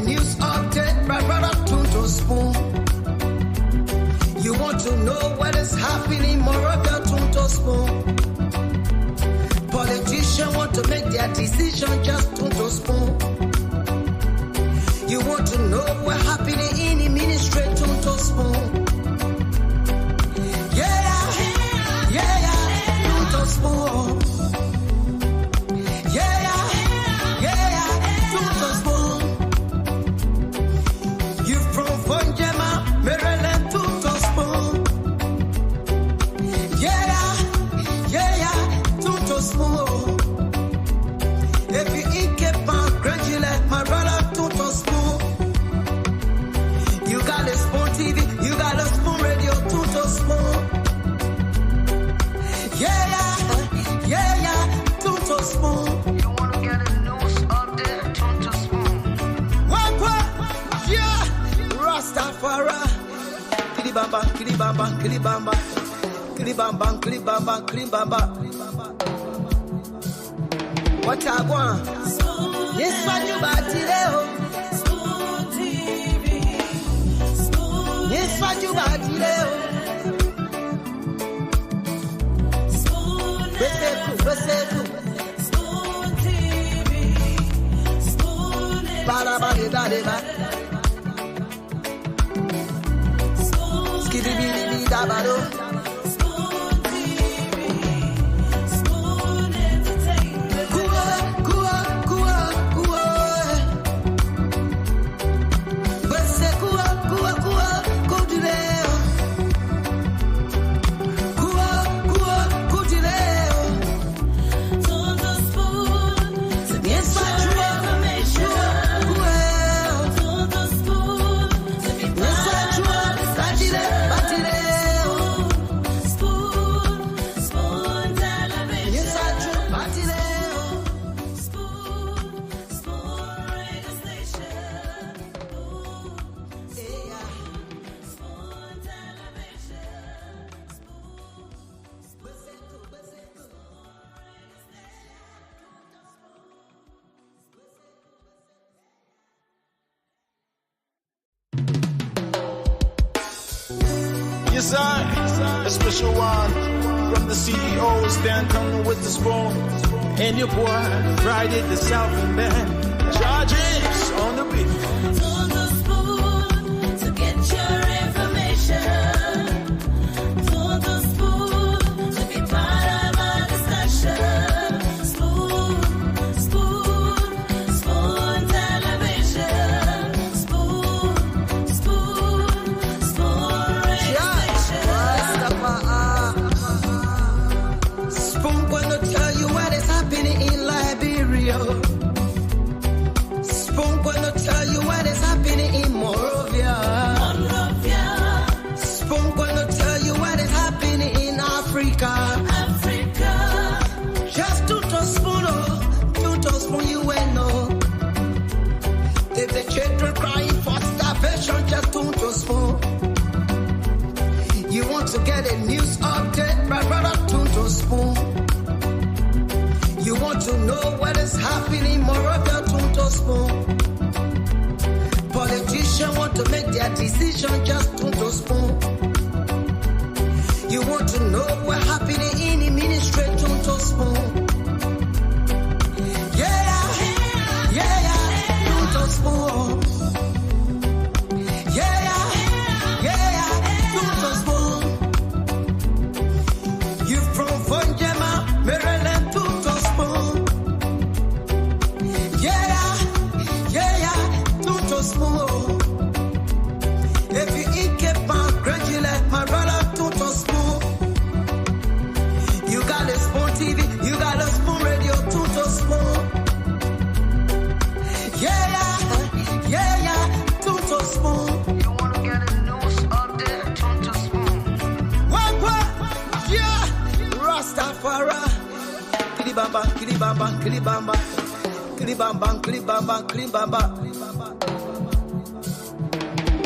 news update, my brother Tunto Spoon. You want to know what is happening, Moravia Tunto Spoon. Politicians want to make their decision, just Tunto Spoon. You want to know what's happening in the ministry, Tunto Spoon. Yeah, Tunto Spoon. Yeah, Tunto Spoon. You from Fonjema, Maryland, Tunto Spoon. Yeah, Tunto Spoon. If you eat keep on gradually, my brother Tunto Spoon. You got a Spoon TV, you got a Spoon Radio, Tunto Spoon. Yeah, Tunto Spoon. You wanna get a news update, Tunto Spoon. What? Yeah, Rastafari. Kilibamba, kilibamba, kilibamba. Kilibamba, kilibamba, kilibamba. What I want? Yes, what you about today? Spoon TV. Spoon. Yes, what you about today? Spoon. Beseku. Spoon TV. Spoon. Bada. Spoon. Skidibidi dabado. Spoon TV. Spoon Entertainment. Kuwa. Beseku, kudileo. Kuwa, kudileo. Tunto Spoon. To get your information. Tunto Spoon. To be part of our discussion. Spoon television. Spoon radio station. Spoon television. Yes, sir. A special one from the CEO, Stan coming with the spoon. And your boy, Friday the Southern Band. Charges on the beat. Tunto Spoon. To get your information. Tunto Spoon. To be part of our discussion. Spoon television. Spoon radio station. Spoon gonna tell you what is happening in Liberia. Spoon gonna tell you what is happening in Moravia. Spoon gonna tell you what is happening in Africa. Just Tunto Spoon, you will know. If the children crying for starvation, just Tunto Spoon. You want to get a news update, my brother Tunto Spoon. You want to know what is happening, Moravia Tunto Spoon. Politicians want to make their decision, just Tunto Spoon. You want to know what's happening in the ministry, Tunto Spoon. Yeah, Tunto Spoon. Yeah, Tunto Spoon. You from Fonjema, Maryland, Tunto Spoon. Yeah, Tunto Spoon. If you eat keep on gradually, my brother Tunto Spoon. You got a Spoon TV, you got a Spoon Radio, Tunto Spoon. Yeah, Tunto Spoon. You wanna get a news update, Tunto Spoon. What? Yeah, Rastafari. Kilibamba.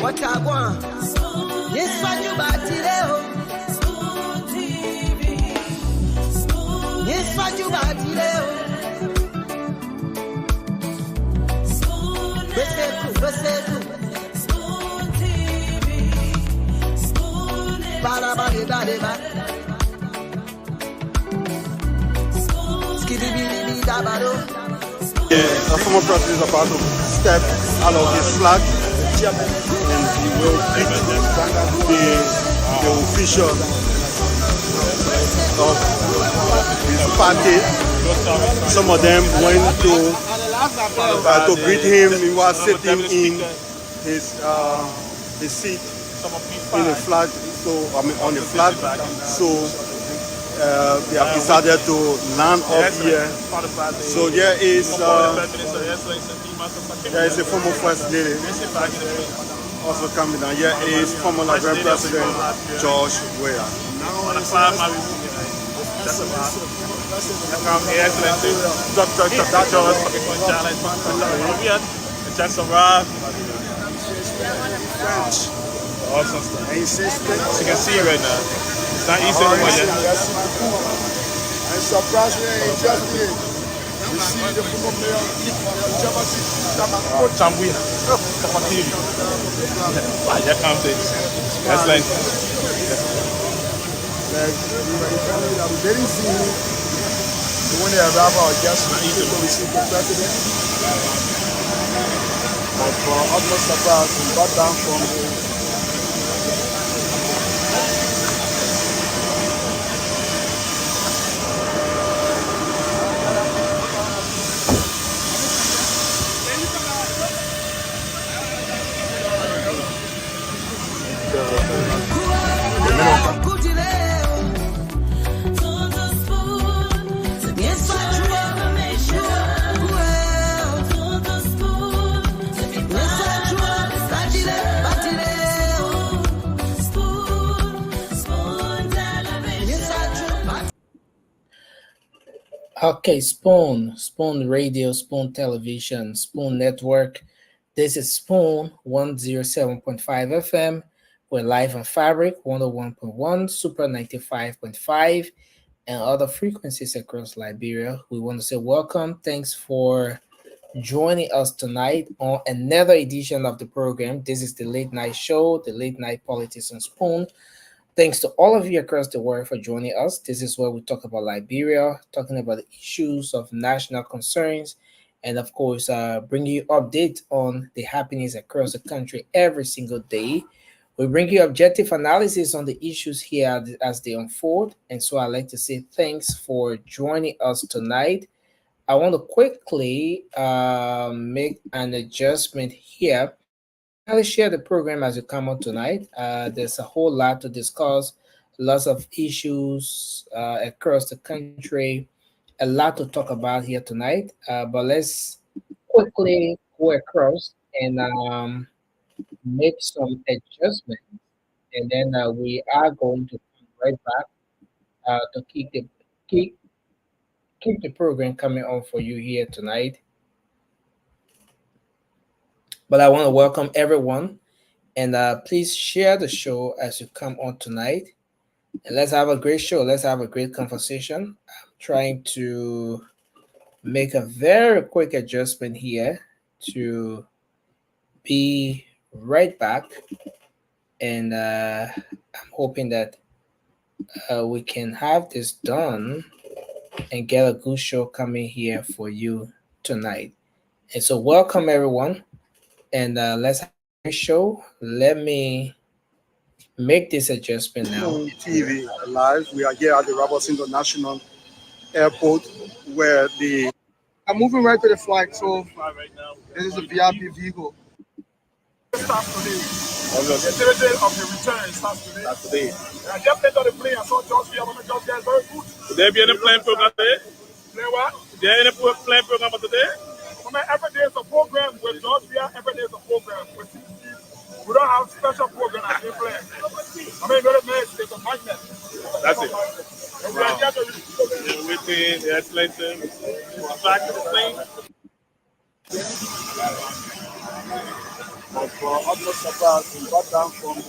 What I want? Yes, what you about today? Spoon TV. Spoon. Yes, what you about today? Spoon. Beseku. Spoon TV, Spoon Entertainment, Spoon A former president is about to step out of his flag and he will greet the official of his party. Some of them went to greet him. He was sitting in his seat in the flag, so I mean on the flag. So they have decided to land up here. So there is a former first lady also coming down. Here is former Liberian President George Weah. Dr. George Jackson Rob. Awesome stuff. As you can see right now, it's not easy anymore yet. I'm surprised we ain't just here. We see the former mayor Chambuya. Here comes it. Excellent. We didn't see him when they arrived or just to receive the president. But for utmost surprise, we got down from the Okay, Spoon Radio, Spoon Television, Spoon Network. This is Spoon 107.5 FM. We're live on Fabric 101.1, Super 95.5, and other frequencies across Liberia. We want to say welcome. Thanks for joining us tonight on another edition of the program. This is the late night show, the late night politics on Spoon. Thanks to all of you across the world for joining us. This is where we talk about Liberia, talking about the issues of national concerns, and of course, bring you updates on the happenings across the country every single day. We bring you objective analysis on the issues here as they unfold. And so I'd like to say thanks for joining us tonight. I want to quickly make an adjustment here. I'll share the program as you come on tonight. There's a whole lot to discuss, lots of issues across the country, a lot to talk about here tonight. But let's quickly go across and make some adjustments, and then we are going to come right back to keep the program coming on for you here tonight. But I want to welcome everyone, and please share the show as you come on tonight. And let's have a great show. Let's have a great conversation. I'm trying to make a very quick adjustment here to be right back. And I'm hoping that we can have this done and get a good show coming here for you tonight. And so welcome everyone. And let's have a show. Let me make this adjustment now. TV live. We are here at the Roberts International Airport where I'm moving right to the flight. So this is a VIP vehicle. Starts today. The activity of the return starts today. That's today. I just entered the plane. I saw George Weah. George Weah is very good. Will there be any plane program today? Play what? Is there any plane program for today? Every day is a program with George Weah. Every day is a program with CCC. We don't have special program at the plane. Very nice. It's a magnet. That's it. And we are here to within the excellence. Back to the plane. But for utmost surprise, we got down from the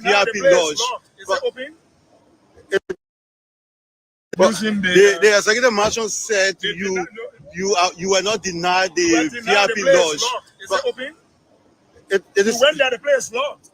Now the VIP place lodge. locked. Is it open? But Using the executive mansion said They you deny- you were not denied the you went in now, the VIP place lodge. locked. Is But it open? it You is went there, the place locked.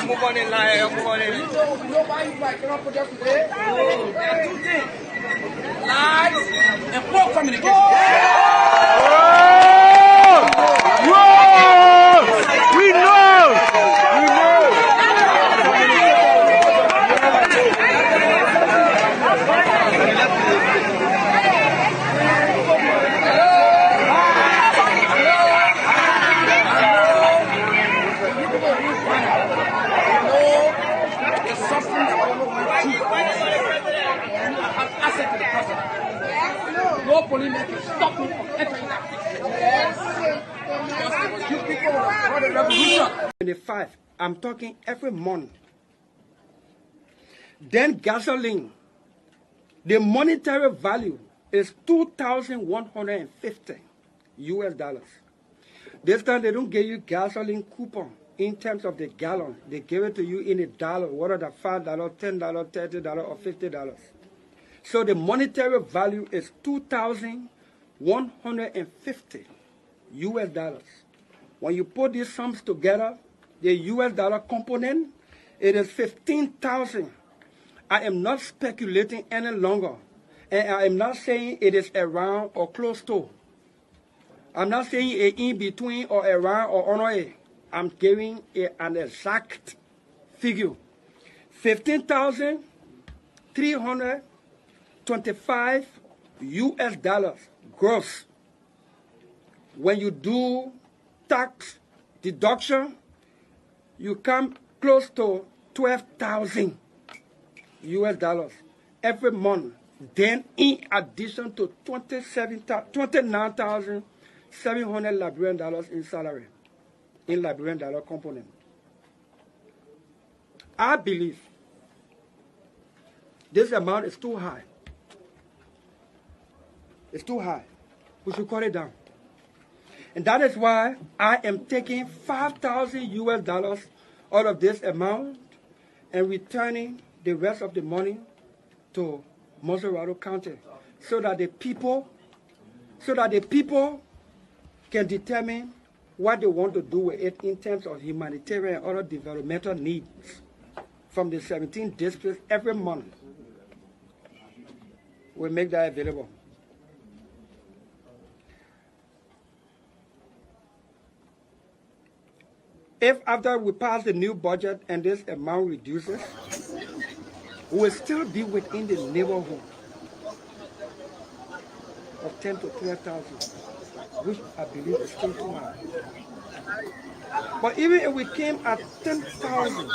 Move on in line, move on in. You know why you like cannot put up today? There are two things. Lies and poor communication. No police can stop me from entering that place. You people want a revolution. 25, I'm talking every month. Then gasoline, the monetary value is $2,150 US dollars. This time they don't give you gasoline coupon in terms of the gallon. They give it to you in a dollar, whether that's $5, $10, $30, or $50. So the monetary value is $2,150 US dollars. When you put these sums together, the US dollar component, it is 15,000. I am not speculating any longer. And I am not saying it is around or close to. I'm not saying it in between or around or on a. I'm giving an exact figure. 15,325 US dollars gross. When you do tax deduction, you come close to 12,000 US dollars every month. Then in addition to 29,700 Liberian dollars in salary, in Liberian dollar component. I believe this amount is too high. It's too high. We should cut it down. And that is why I am taking 5,000 US dollars out of this amount and returning the rest of the money to Montserrado County so that the people can determine what they want to do with it in terms of humanitarian and other developmental needs from the 17 districts every month. We make that available. If after we pass the new budget and this amount reduces, we will still be within the neighborhood of 10 to 12,000, which I believe is still too high. But even if we came at 10,000,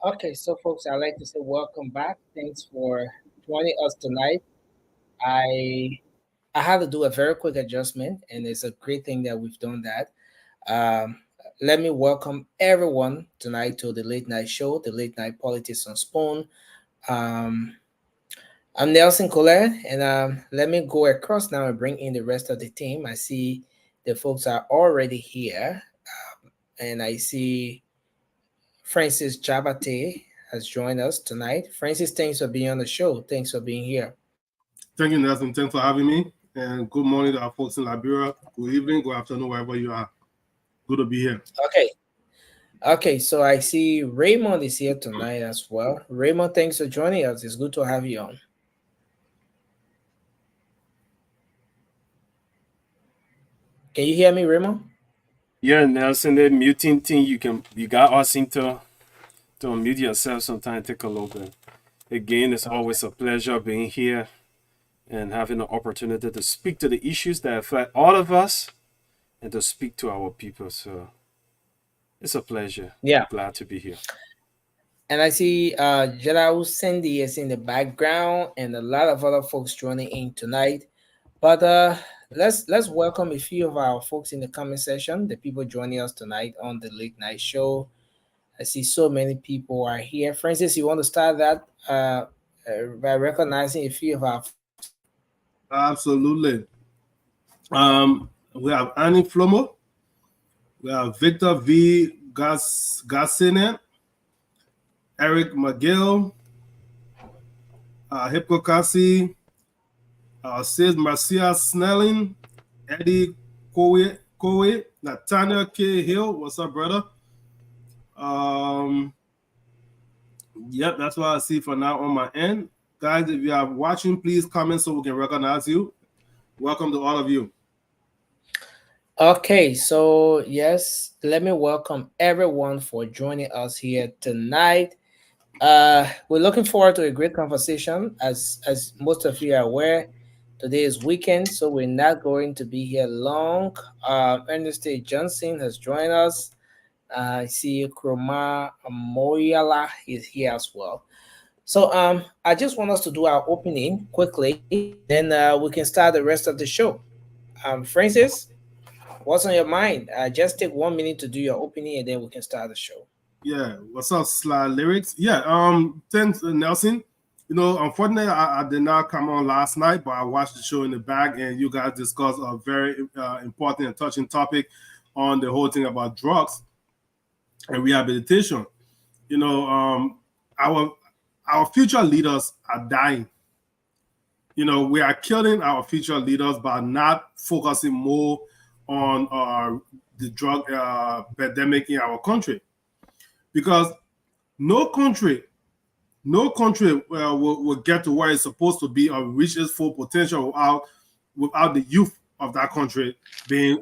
Okay, so folks, I'd like to say welcome back. Thanks for joining us tonight. I I had to do a very quick adjustment, and it's a great thing that we've done that. Um, Let me welcome everyone tonight to the late night show, the late night politics on Spoon. Um, I'm Nelson Colette, and let me go across now and bring in the rest of the team. I see the folks are already here, and I see Francis Jabate has joined us tonight. Francis, thanks for being on the show. Thanks for being here. Thank you, Nelson. Thanks for having me. And good morning to our folks in Liberia. Good evening, good afternoon, wherever you are. Good to be here. Okay, so I see Raymond is here tonight as well. Raymond, thanks for joining us. It's good to have you on. Can you hear me, Raymond? Yeah, Nelson, the muting thing, you got us into to unmute yourself sometime, take a look. Again, it's always a pleasure being here and having the opportunity to speak to the issues that affect all of us and to speak to our people. So it's a pleasure. Yeah. I'm glad to be here. And I see Gerald Cindy is in the background and a lot of other folks joining in tonight. But let's welcome a few of our folks in the comment section, the people joining us tonight on the late night show. I see so many people are here. Francis, you want to start that by recognizing a few of our. Absolutely. We have Annie Flomo. We have Victor V. Gassine, Eric McGill, Hipko Kasi, Sid Marcia Snelling, Eddie Kowe, Nathaniel K. Hill. What's up, brother? Yep, that's what I see for now on my end. Guys, if you are watching, please comment so we can recognize you. Welcome to all of you. Okay, so yes, let me welcome everyone for joining us here tonight. We're looking forward to a great conversation. As most of you are aware, today is weekend, so we're not going to be here long. Ernest A. Johnson has joined us. I see Kroma Moyala is here as well. So I just want us to do our opening quickly, then we can start the rest of the show. Francis, what's on your mind? Just take 1 minute to do your opening, and then we can start the show. Yeah, what's up, Sly Lyrics? Yeah, thanks, Nelson. You know, unfortunately, I did not come on last night, but I watched the show in the back, and you guys discussed a very important and touching topic on the whole thing about drugs and rehabilitation. You know, our future leaders are dying. You know, we are killing our future leaders by not focusing more on the drug pandemic in our country, because no country will get to where it's supposed to be or reach its full potential without the youth of that country being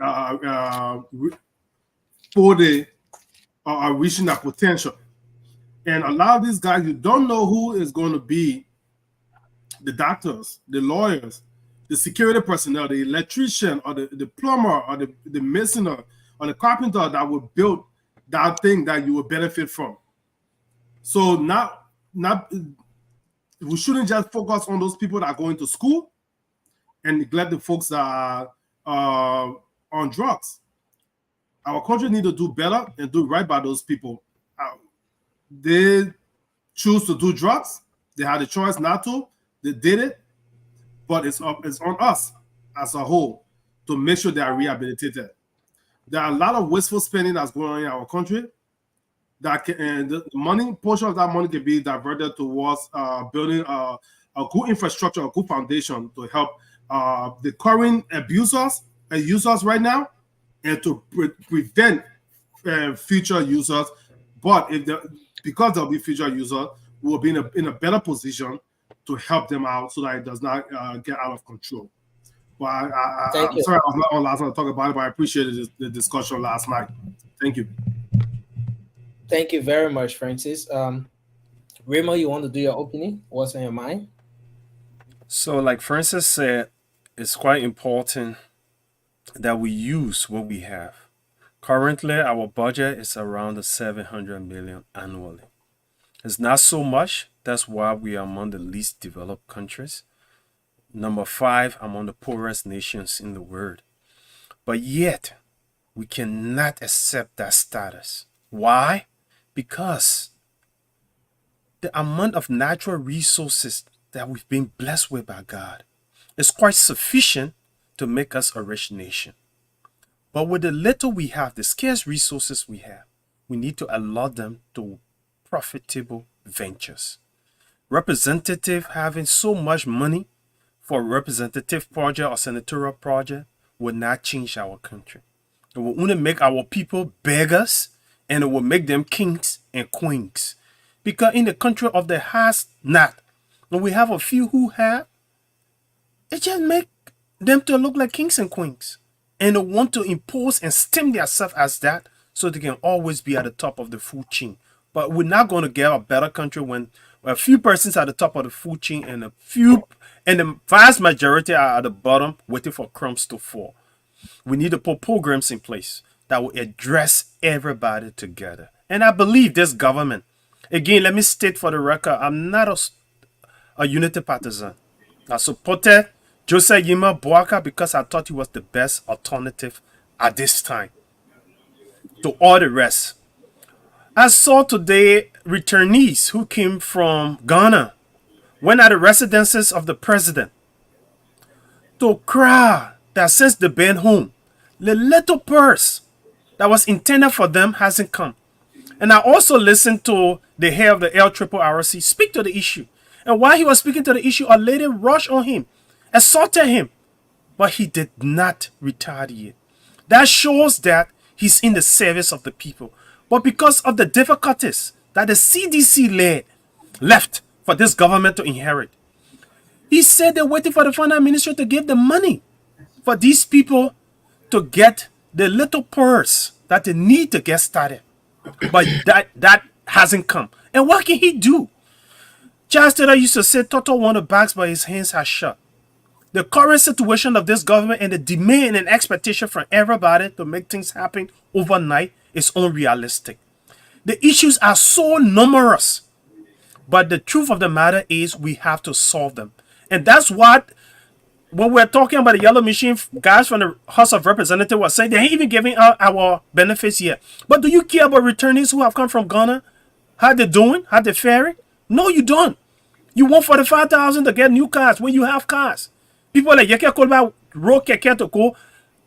reaching that potential. And a lot of these guys, you don't know who is going to be the doctors, the lawyers, the security personnel, the electrician, or the plumber, or the mason, or the carpenter that will build that thing that you will benefit from. So we shouldn't just focus on those people that are going to school and neglect the folks that are on drugs. Our country needs to do better and do right by those people. They choose to do drugs. They had a choice not to. They did it. But it's on us as a whole to make sure they are rehabilitated. There are a lot of wasteful spending that's going on in our country. And the money, portion of that money can be diverted towards building a good infrastructure, a good foundation to help the current abusers and users right now, and to prevent future users. But because there'll be future users, we will be in a better position to help them out so that it does not get out of control. Well, Thank I'm you. sorry I was not on last night to talk about it, but I appreciated the discussion last night. Thank you. Thank you very much, Francis. Remo, you want to do your opening? What's on your mind? So, like Francis said, it's quite important that we use what we have. Currently, our budget is around the 700 million annually. It's not so much. That's why we are among the least developed countries. Number 5 among the poorest nations in the world. But yet, we cannot accept that status. Why? Because the amount of natural resources that we've been blessed with by God is quite sufficient to make us a rich nation. But with the little we have, the scarce resources we have, we need to allot them to profitable ventures. Representative having so much money for a representative project or senatorial project will not change our country. It will only make our people beggars, and it will make them kings and queens. Because in the country of the has not, when we have a few who have, it just make them to look like kings and queens. And they want to impose and stem themselves as that so they can always be at the top of the food chain. But we're not going to get a better country when a few persons at the top of the food chain and the vast majority are at the bottom waiting for crumbs to fall. We need to put programs in place that will address everybody together. And I believe this government, again, let me state for the record, I'm not a unity partisan. I supported Joseph Yima Boaka because I thought he was the best alternative at this time to all the rest. I saw today returnees who came from Ghana went at the residences of the president to cry that since they've been home, the little purse that was intended for them hasn't come. And I also listened to the head of the LRRC speak to the issue. And while he was speaking to the issue, a lady rushed on him, assaulted him, but he did not retaliate. That shows that he's in the service of the people. But because of the difficulties that the CDC left for this government to inherit, he said they're waiting for the finance ministry to give the money for these people to get the little purse that they need to get started. But that hasn't come. And what can he do? Charles Taylor used to say, Toto wanted bags, but his hands are shut. The current situation of this government and the demand and expectation from everybody to make things happen overnight is unrealistic. The issues are so numerous, but the truth of the matter is we have to solve them. And that's what, when we're talking about the yellow machine, guys from the House of Representatives were saying they ain't even giving out our benefits yet. But do you care about returnees who have come from Ghana? How they doing? How they faring? No, you don't. You want 45,000 to get new cars when you have cars. People like Yeke Kolba road keke to go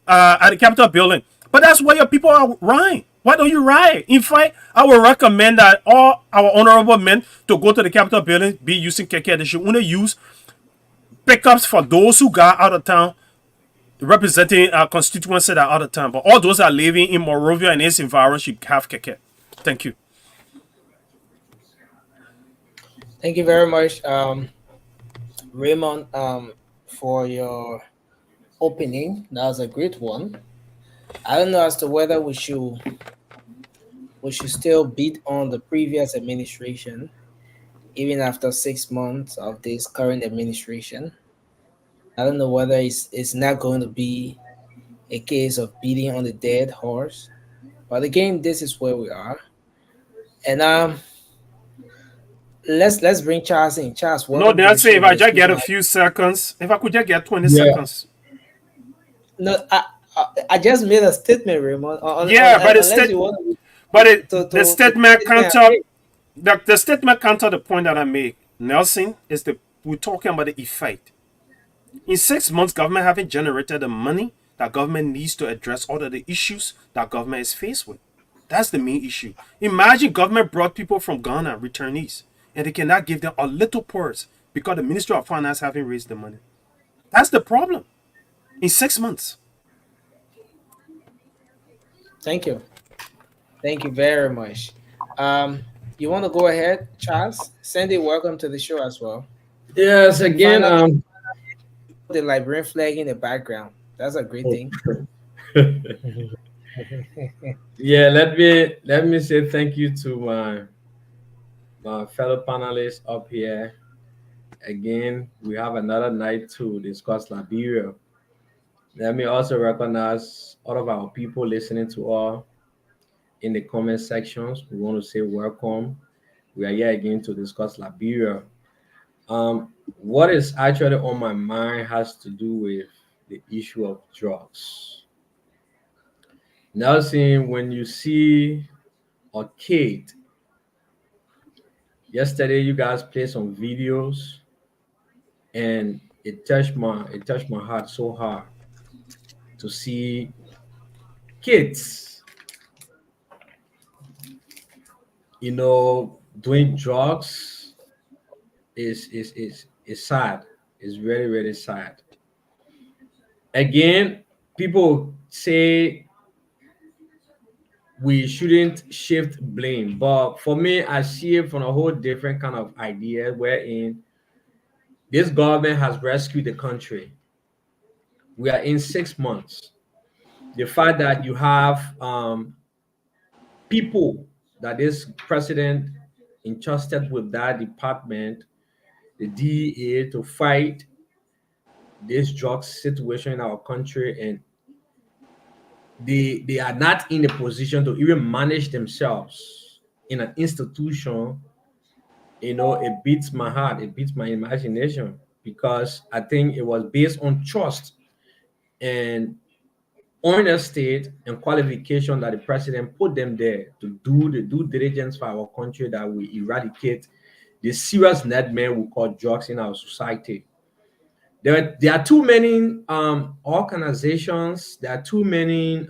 at the Capitol building. But that's where your people are riding. Why don't you ride? In fact, I would recommend that all our honorable men to go to the Capitol building, be using keke. They should only use pickups for those who got out of town, representing constituents that are out of town. But all those that are living in Monrovia and its environment should have keke. Thank you. Thank you very much, Raymond, for your opening. That was a great one. I don't know as to whether we should still beat on the previous administration, even after 6 months of this current administration. I don't know whether it's not going to be a case of beating on the dead horse, but again, this is where we are. And let's bring Charles in. Charles, No, that's it. If I just get a few seconds, if I could just get 20 seconds. No, I just made a statement, Raymond. The statement counter. The statement counter the point that I made. Nelson, we're talking about the effect. In 6 months, government haven't generated the money that government needs to address all of the issues that government is faced with. That's the main issue. Imagine government brought people from Ghana, returnees, and they cannot give them a little purse because the Ministry of Finance haven't raised the money. That's the problem. In 6 months. Thank you. Thank you very much. You want to go ahead, Charles? Sandy, welcome to the show as well. Yes, again, the Liberian flag in the background. That's a great thing. Yeah, let me say thank you to my fellow panelists up here. Again, we have another night to discuss Liberia. Let me also recognize all of our people listening to all in the comment sections. We want to say welcome. We are here again to discuss Liberia. What is actually on my mind has to do with the issue of drugs. Nelson, when you see a kid, yesterday you guys played some videos, and it touched my heart so hard to see kids, doing drugs is sad. It's very, very sad. Again, people say we shouldn't shift blame, but for me, I see it from a whole different kind of idea wherein this government has rescued the country. We are in 6 months. The fact that you have people that this president entrusted with that department, the DEA, to fight this drug situation in our country, and they are not in a position to even manage themselves in an institution, it beats my heart, it beats my imagination, because I think it was based on trust and honesty and qualification that the president put them there to do the due diligence for our country, that we eradicate the serious nightmare we call drugs in our society. There are too many organizations, there are too many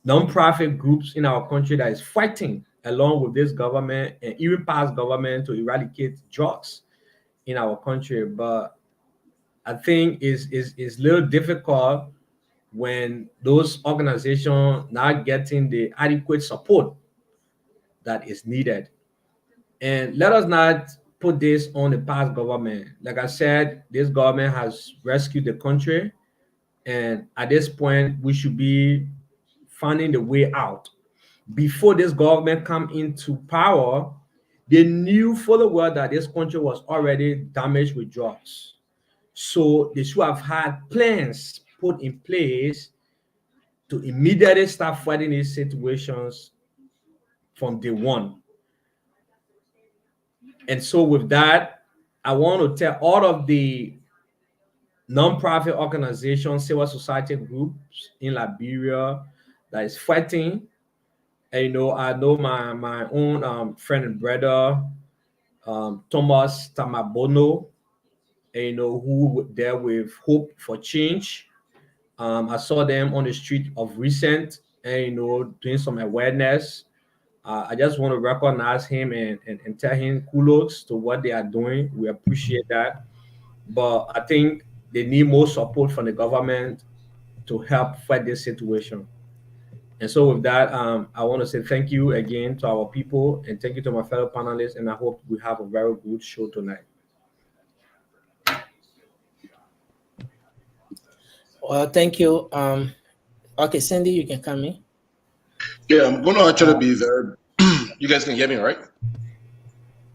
non-profit groups in our country that is fighting along with this government and even past government to eradicate drugs in our country. But I think it's a little difficult when those organizations not getting the adequate support that is needed. And let us not put this on the past government. Like I said, this government has rescued the country, and at this point, we should be finding the way out. Before this government come into power, they knew full well that this country was already damaged with drugs. So they should have had plans put in place to immediately start fighting these situations from day one. And so with that, I want to tell all of the non-profit organizations, civil society groups in Liberia that is fighting. And, I know my own friend and brother, Thomas Tamabono, who there with Hope for Change. I saw them on the street of recent, and, doing some awareness. I just want to recognize him and tell him kudos to what they are doing. We appreciate that. But I think they need more support from the government to help fight this situation. And so with that, I want to say thank you again to our people, and thank you to my fellow panelists, and I hope we have a very good show tonight. Well, thank you. Okay, Sandy, you can come in. Yeah, I'm going to actually be there. You guys can hear me, right?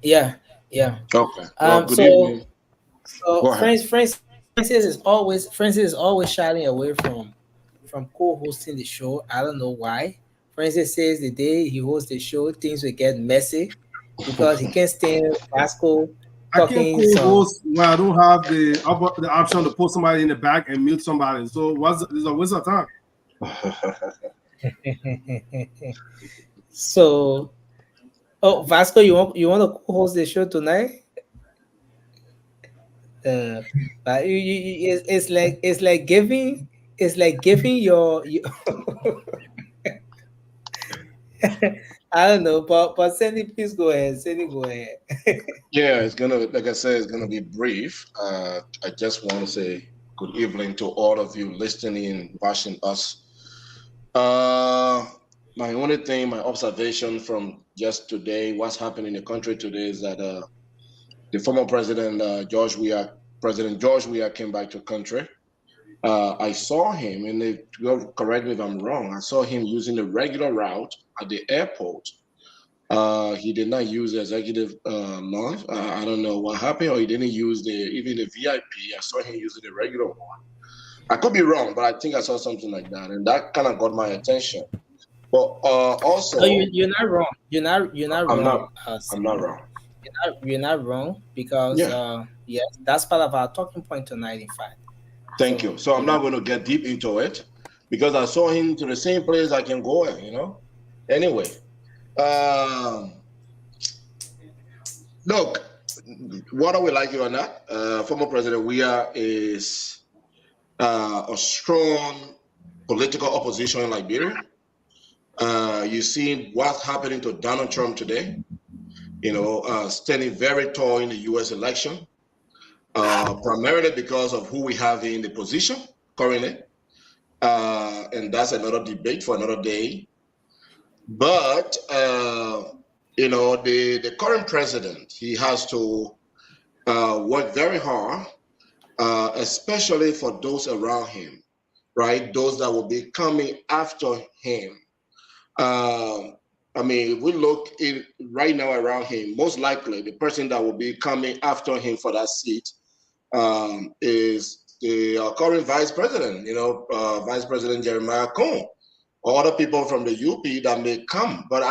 Yeah. Okay. Well, good evening. So Francis is always shying away from co-hosting the show. I don't know why. Francis says the day he hosts the show, things will get messy because he can't stand Vasco talking. I can't co-host when I don't have the option to put somebody in the back and mute somebody. So it's a waste of time. So, Vasco, you want to co-host the show tonight? But it's like giving your I don't know, but Sandy, please go ahead. Sandy, go ahead. Yeah, it's gonna, like I said, it's gonna be brief. I just want to say good evening to all of you listening, watching us. My only thing, my observation from just today, what's happening in the country today, is that the former president George Weah President George Weah came back to country, I saw him, and correct me if I'm wrong, I saw him using the regular route at the airport. He did not use the executive lounge. I don't know what happened, or he didn't use even the VIP. I saw him using the regular one. I could be wrong, but I think I saw something like that, and that kind of got my attention. But also, no, you're not wrong. You're not I'm wrong. I'm not wrong. You're not wrong because yes, that's part of our talking point tonight. In fact. Thank you. So I'm not going to get deep into it because I saw him to the same place I can go. Anyway, look, whether we like it or not, former President Weah is a strong political opposition in Liberia. You see what's happening to Donald Trump today, standing very tall in the U.S. election. Primarily because of who we have in the position currently. And that's another debate for another day. But, the current president, he has to work very hard, especially for those around him, right? Those that will be coming after him. If we look right now around him, most likely the person that will be coming after him for that seat is the current vice president, Vice President Jeremiah Cohn, or other people from the UP that may come. But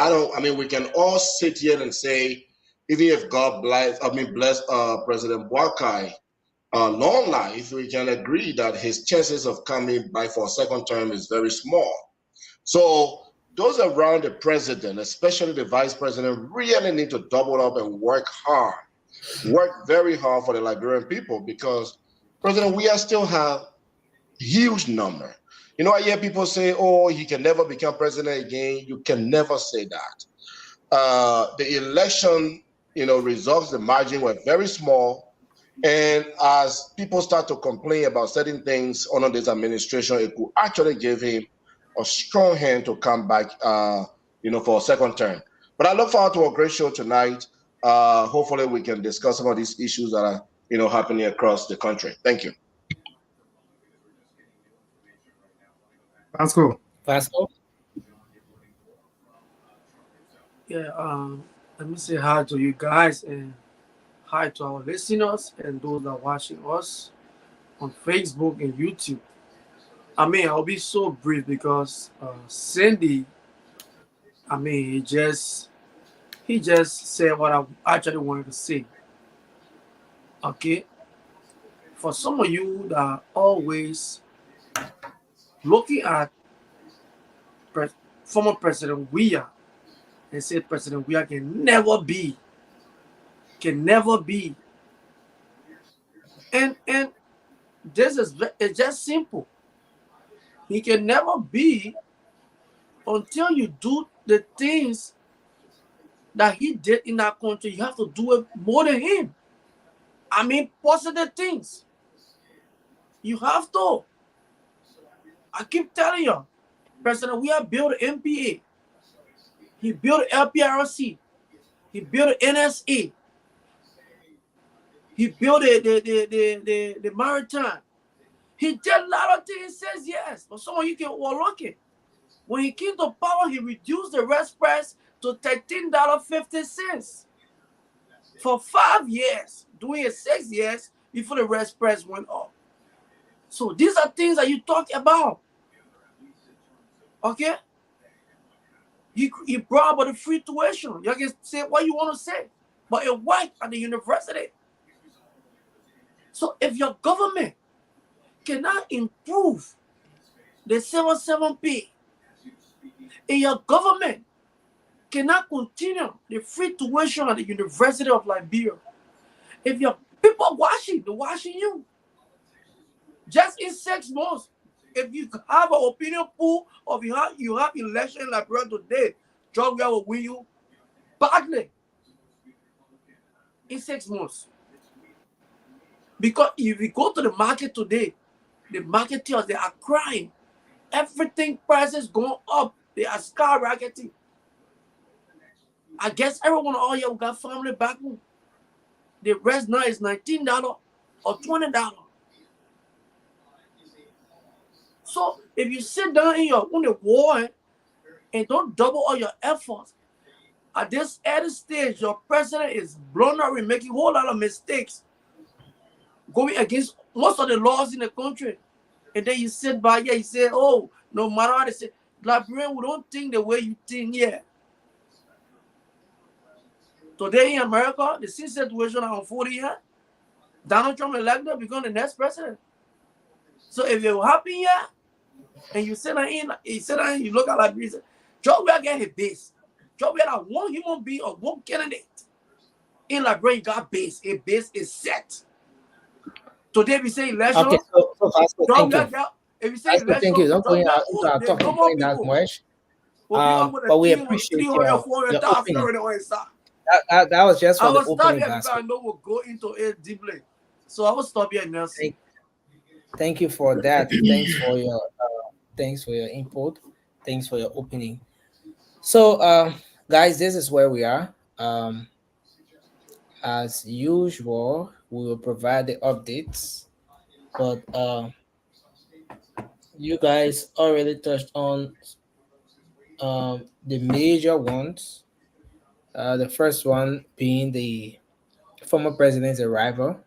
we can all sit here and say, even if God bless President Boakai long life, we can agree that his chances of coming back for a second term is very small. So those around the president, especially the vice president, really need to double up and work very hard for the Liberian people, because President Weah still have huge number. I hear people say, oh, he can never become president again. You can never say that. The election, results, the margin were very small. And as people start to complain about certain things under this administration, it could actually give him a strong hand to come back, for a second term. But I look forward to a great show tonight. Hopefully we can discuss some of these issues that are, happening across the country. Thank you. Vasco. Yeah, let me say hi to you guys and hi to our listeners and those that are watching us on Facebook and YouTube. I'll be so brief because Cindy, he just said what I actually wanted to say. Okay? For some of you that are always looking at former President Weah and say President Weah can never be. And this is it's just simple. He can never be until you do the things that he did in that country. You have to do it more than him. Positive things. You have to. I keep telling you, President Weah built an MPA. He built LPRC. He built NSA. He built the maritime. He did a lot of things. He says yes, but some of you can overlook it. When he came to power, he reduced the rest price to $13.50 for 5 years, doing it 6 years before the rest price went up. So these are things that you talk about. Okay? He brought about the free tuition. You can say what you want to say, but it worked at the university. So if your government cannot improve the 7-7 and your government cannot continue the free tuition at the University of Liberia, if your people they're watching you. Just in 6 months, if you have an opinion poll or you have election in Liberia today, George Weah will win you badly in 6 months. Because if you go to the market today, the marketeers, they are crying. Everything prices going up. They are skyrocketing. I guess everyone all here got family back home. The rest now is $19. or $20. So if you sit down in your own war and don't double all your efforts, at this early stage, your president is blundering, making a whole lot of mistakes, going against most of the laws in the country. And then you sit by here, you say, oh, no matter what they say, Liberian, we don't think the way you think here. Today in America, the same situation are unfolding here. Donald Trump elected become the next president. So if you're happy here, and you sit down and you look at Liberia, Joe will get his base. Joe will have one human being or one candidate. In Liberia, you got base. A base is set. Today we say election. Okay, so Vasco, thank you. If you say Vasco, election, thank you. Don't go into our talking point that much. But we appreciate your opening. That was just for the opening. I know we'll go into it deeply. So I will stop here, Nelson. Thank you for that. Thanks for your input. Thanks for your opening. So, guys, this is where we are. As usual, we will provide the updates, but you guys already touched on the major ones. The first one being the former president's arrival.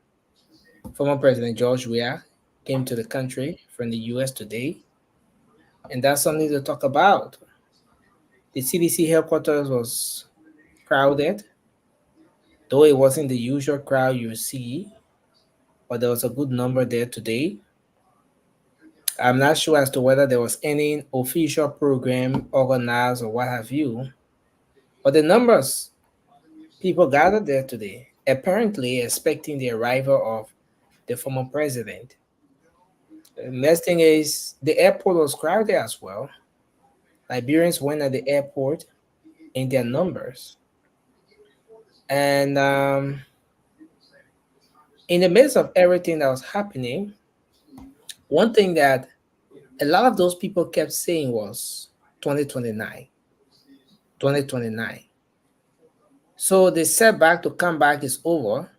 Former President George Weah came to the country from the US today, and that's something to talk about. The CDC headquarters was crowded, though it wasn't the usual crowd you see, but there was a good number there today. I'm not sure as to whether there was any official program organized or what have you, but the numbers, people gathered there today, apparently expecting the arrival of the former president. The next thing is the airport was crowded as well. Liberians went at the airport in their numbers. And in the midst of everything that was happening, one thing that a lot of those people kept saying was 2029. 2029. So the setback to come back is over,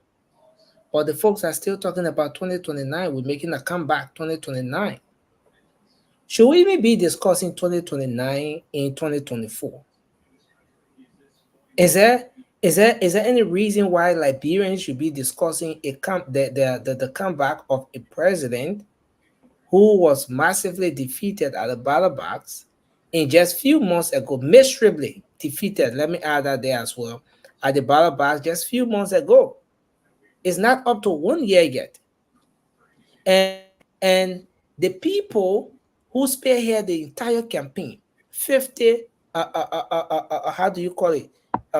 but the folks are still talking about 2029. We're making a comeback 2029. Should we even be discussing 2029 in 2024? Is there any reason why Liberians should be discussing the comeback of a president who was massively defeated at the ballot box in just few months ago, miserably defeated, let me add that there as well, at the ballot box just few months ago? It's not up to 1 year yet. And the people who spearhead the entire campaign, 50, how do you call it?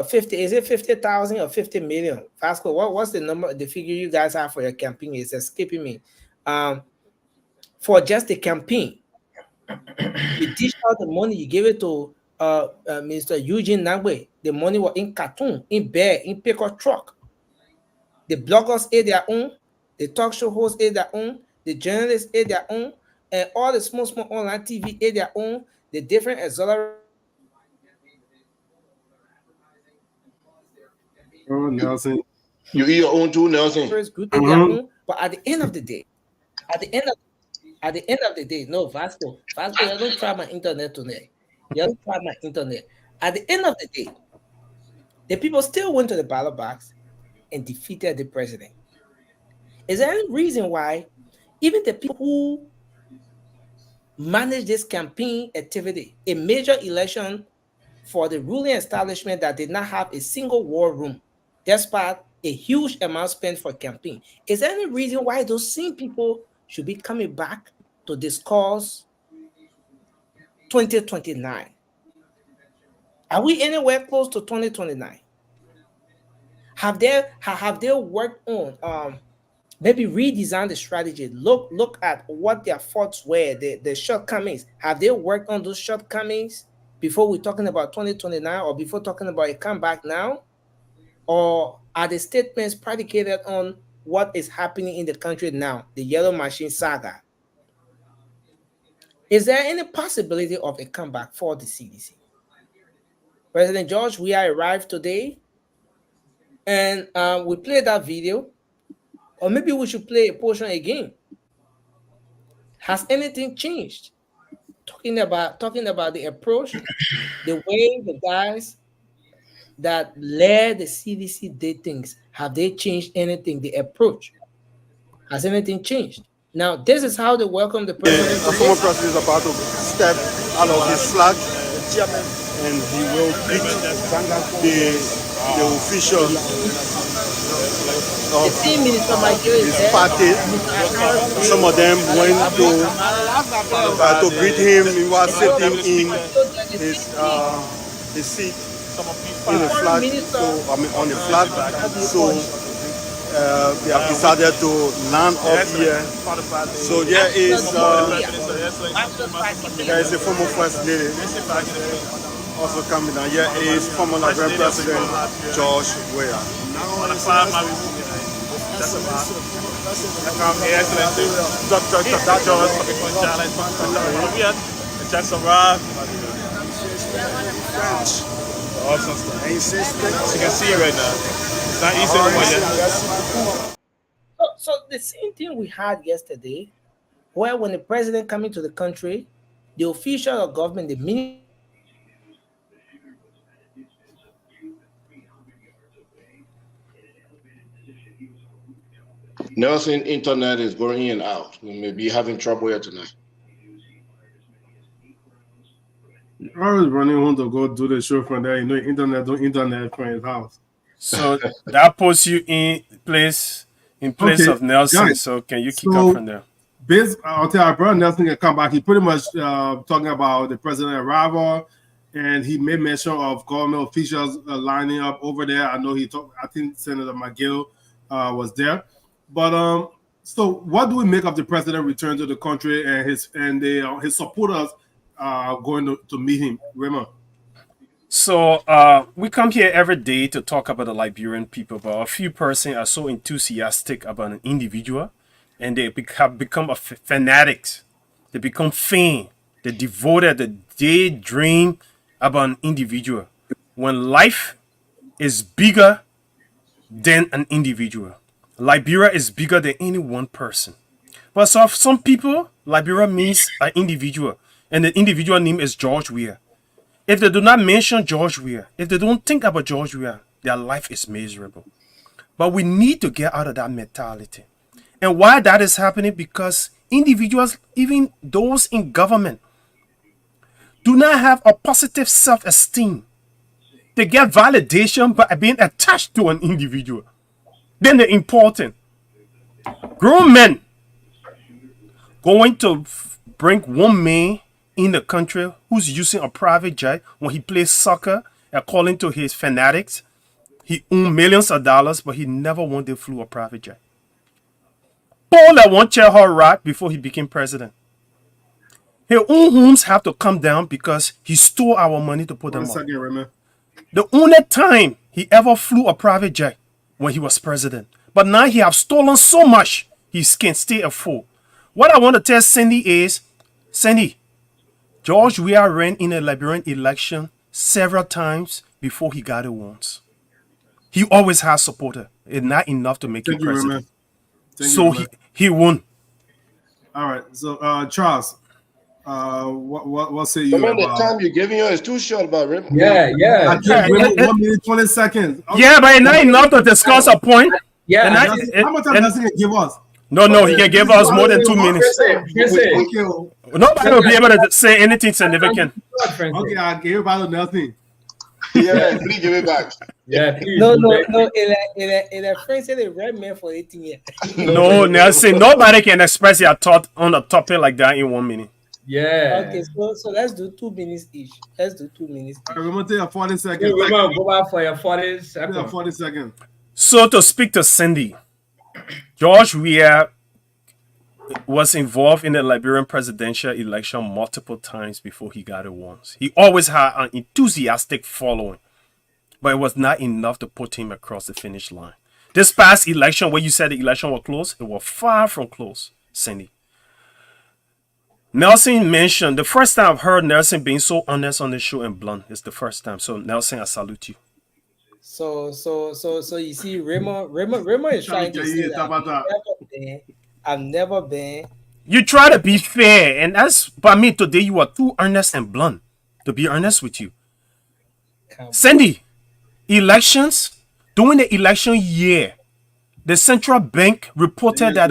50, is it 50,000 or 50 million? Vasco, what's the number, the figure you guys have for your campaign? It's escaping me. For just the campaign, you dish out the money, you give it to Mr. Eugene Nangwe. The money was in cartoon, in bear, in pickup truck. The bloggers ate their own, the talk show hosts ate their own, the journalists ate their own, and all the small online TV ate their own, the different exotic. Oh, Nelson. You eat your own too, Nelson. But at the end of the day, no, Vasco, you don't try my internet today. You don't try my internet. At the end of the day, the people still went to the ballot box and defeated the president. Is there any reason why even the people who manage this campaign activity, a major election for the ruling establishment that did not have a single war room, despite a huge amount spent for campaign, is there any reason why those same people should be coming back to discuss 2029? Are we anywhere close to 2029? Have they worked on maybe redesign the strategy? Look at what their faults were, the shortcomings. Have they worked on those shortcomings before we're talking about 2029 or before talking about a comeback now? Or are the statements predicated on what is happening in the country now, the Yellow Machine saga? Is there any possibility of a comeback for the CDC? President George Weah arrived today, and we played that video. Or maybe we should play a portion again. Has anything changed? Talking about the approach, the way the guys that led the CDC did things, have they changed anything? The approach, has anything changed? Now, this is how they welcome the president. The former president is about to step out of his flag, and he will greet the officials of his party. Some of them went to greet him. He was sitting in his seat in the flag, on the flag. So they have decided to land up here. So there is a former first lady also coming down. Here is former Liberian President George Weah. Jackson Rock. Awesome stuff. You can see it right now. It's not easy anymore yet. So the same thing we had yesterday, where when the president coming to the country, the official of government, the minister, Nelson, internet is going in and out. We may be having trouble here tonight. I was running home to go do the show from there. You know, internet from his house. So that puts you in place of Nelson. Guys, so can you kick up from there? Until our brother Nelson can come back, he pretty much talking about the president arrival, and he made mention of government officials lining up over there. I know he talked. I think Senator McGill was there. But so what do we make of the president return to the country and his supporters going to meet him, Raymond? So we come here every day to talk about the Liberian people, but a few persons are so enthusiastic about an individual, and they have become fanatics. They become fan. They devoted. They daydream about an individual. When life is bigger than an individual, Liberia is bigger than any one person. But so for some people, Liberia means an individual, and the individual name is George Weah. If they do not mention George Weah, if they don't think about George Weah, their life is miserable. But we need to get out of that mentality. And why that is happening? Because individuals, even those in government, do not have a positive self-esteem. They get validation by being attached to an individual. Then they're important. Grown men going to bring one man in the country who's using a private jet when he plays soccer, according to his fanatics, he owns millions of dollars, but he never one day flew a private jet. Paul at one chair her right before he became president. His own homes have to come down because he stole our money to put them up. The only time he ever flew a private jet when he was president. But now he have stolen so much, he can't stay afloat. What I want to tell Cindy is, Cindy, George Weah ran in a Liberian election several times before he got it once. He always has supporter. It's not enough to make him president. So he won. All right. So Charles, what say you Remember about the time you're giving you is too short, but Yeah. I think 1 minute 20 seconds. Okay. Yeah, but it's not enough to discuss a point. Yeah. How much time does he give us? No, he can give us more than 2 minutes. Nobody will be able to say anything significant. Okay, I'll give about nothing. Yeah, please give it back. Yeah, please. No. In a friend said a red man for 18 years. No, Nelson, nobody can express their thought on a topic like that in 1 minute. Yeah. Okay, so let's do 2 minutes each. Let's do 2 minutes. All right, we're going to take a 40 seconds. Go back for your 40 seconds. 40 seconds. So to speak to Cindy, George Weah was involved in the Liberian presidential election multiple times before he got it once. He always had an enthusiastic following, but it was not enough to put him across the finish line. This past election, where you said the election was close, it was far from close, Cindy. Nelson mentioned, the first time I've heard Nelson being so honest on the show and blunt, it's the first time. So Nelson, I salute you. So you see, Raymond is trying to say that I've never been. You try to be fair, and that's by me today. You are too earnest and blunt. To be honest with you, Sandy, elections during the election year, the central bank reported that.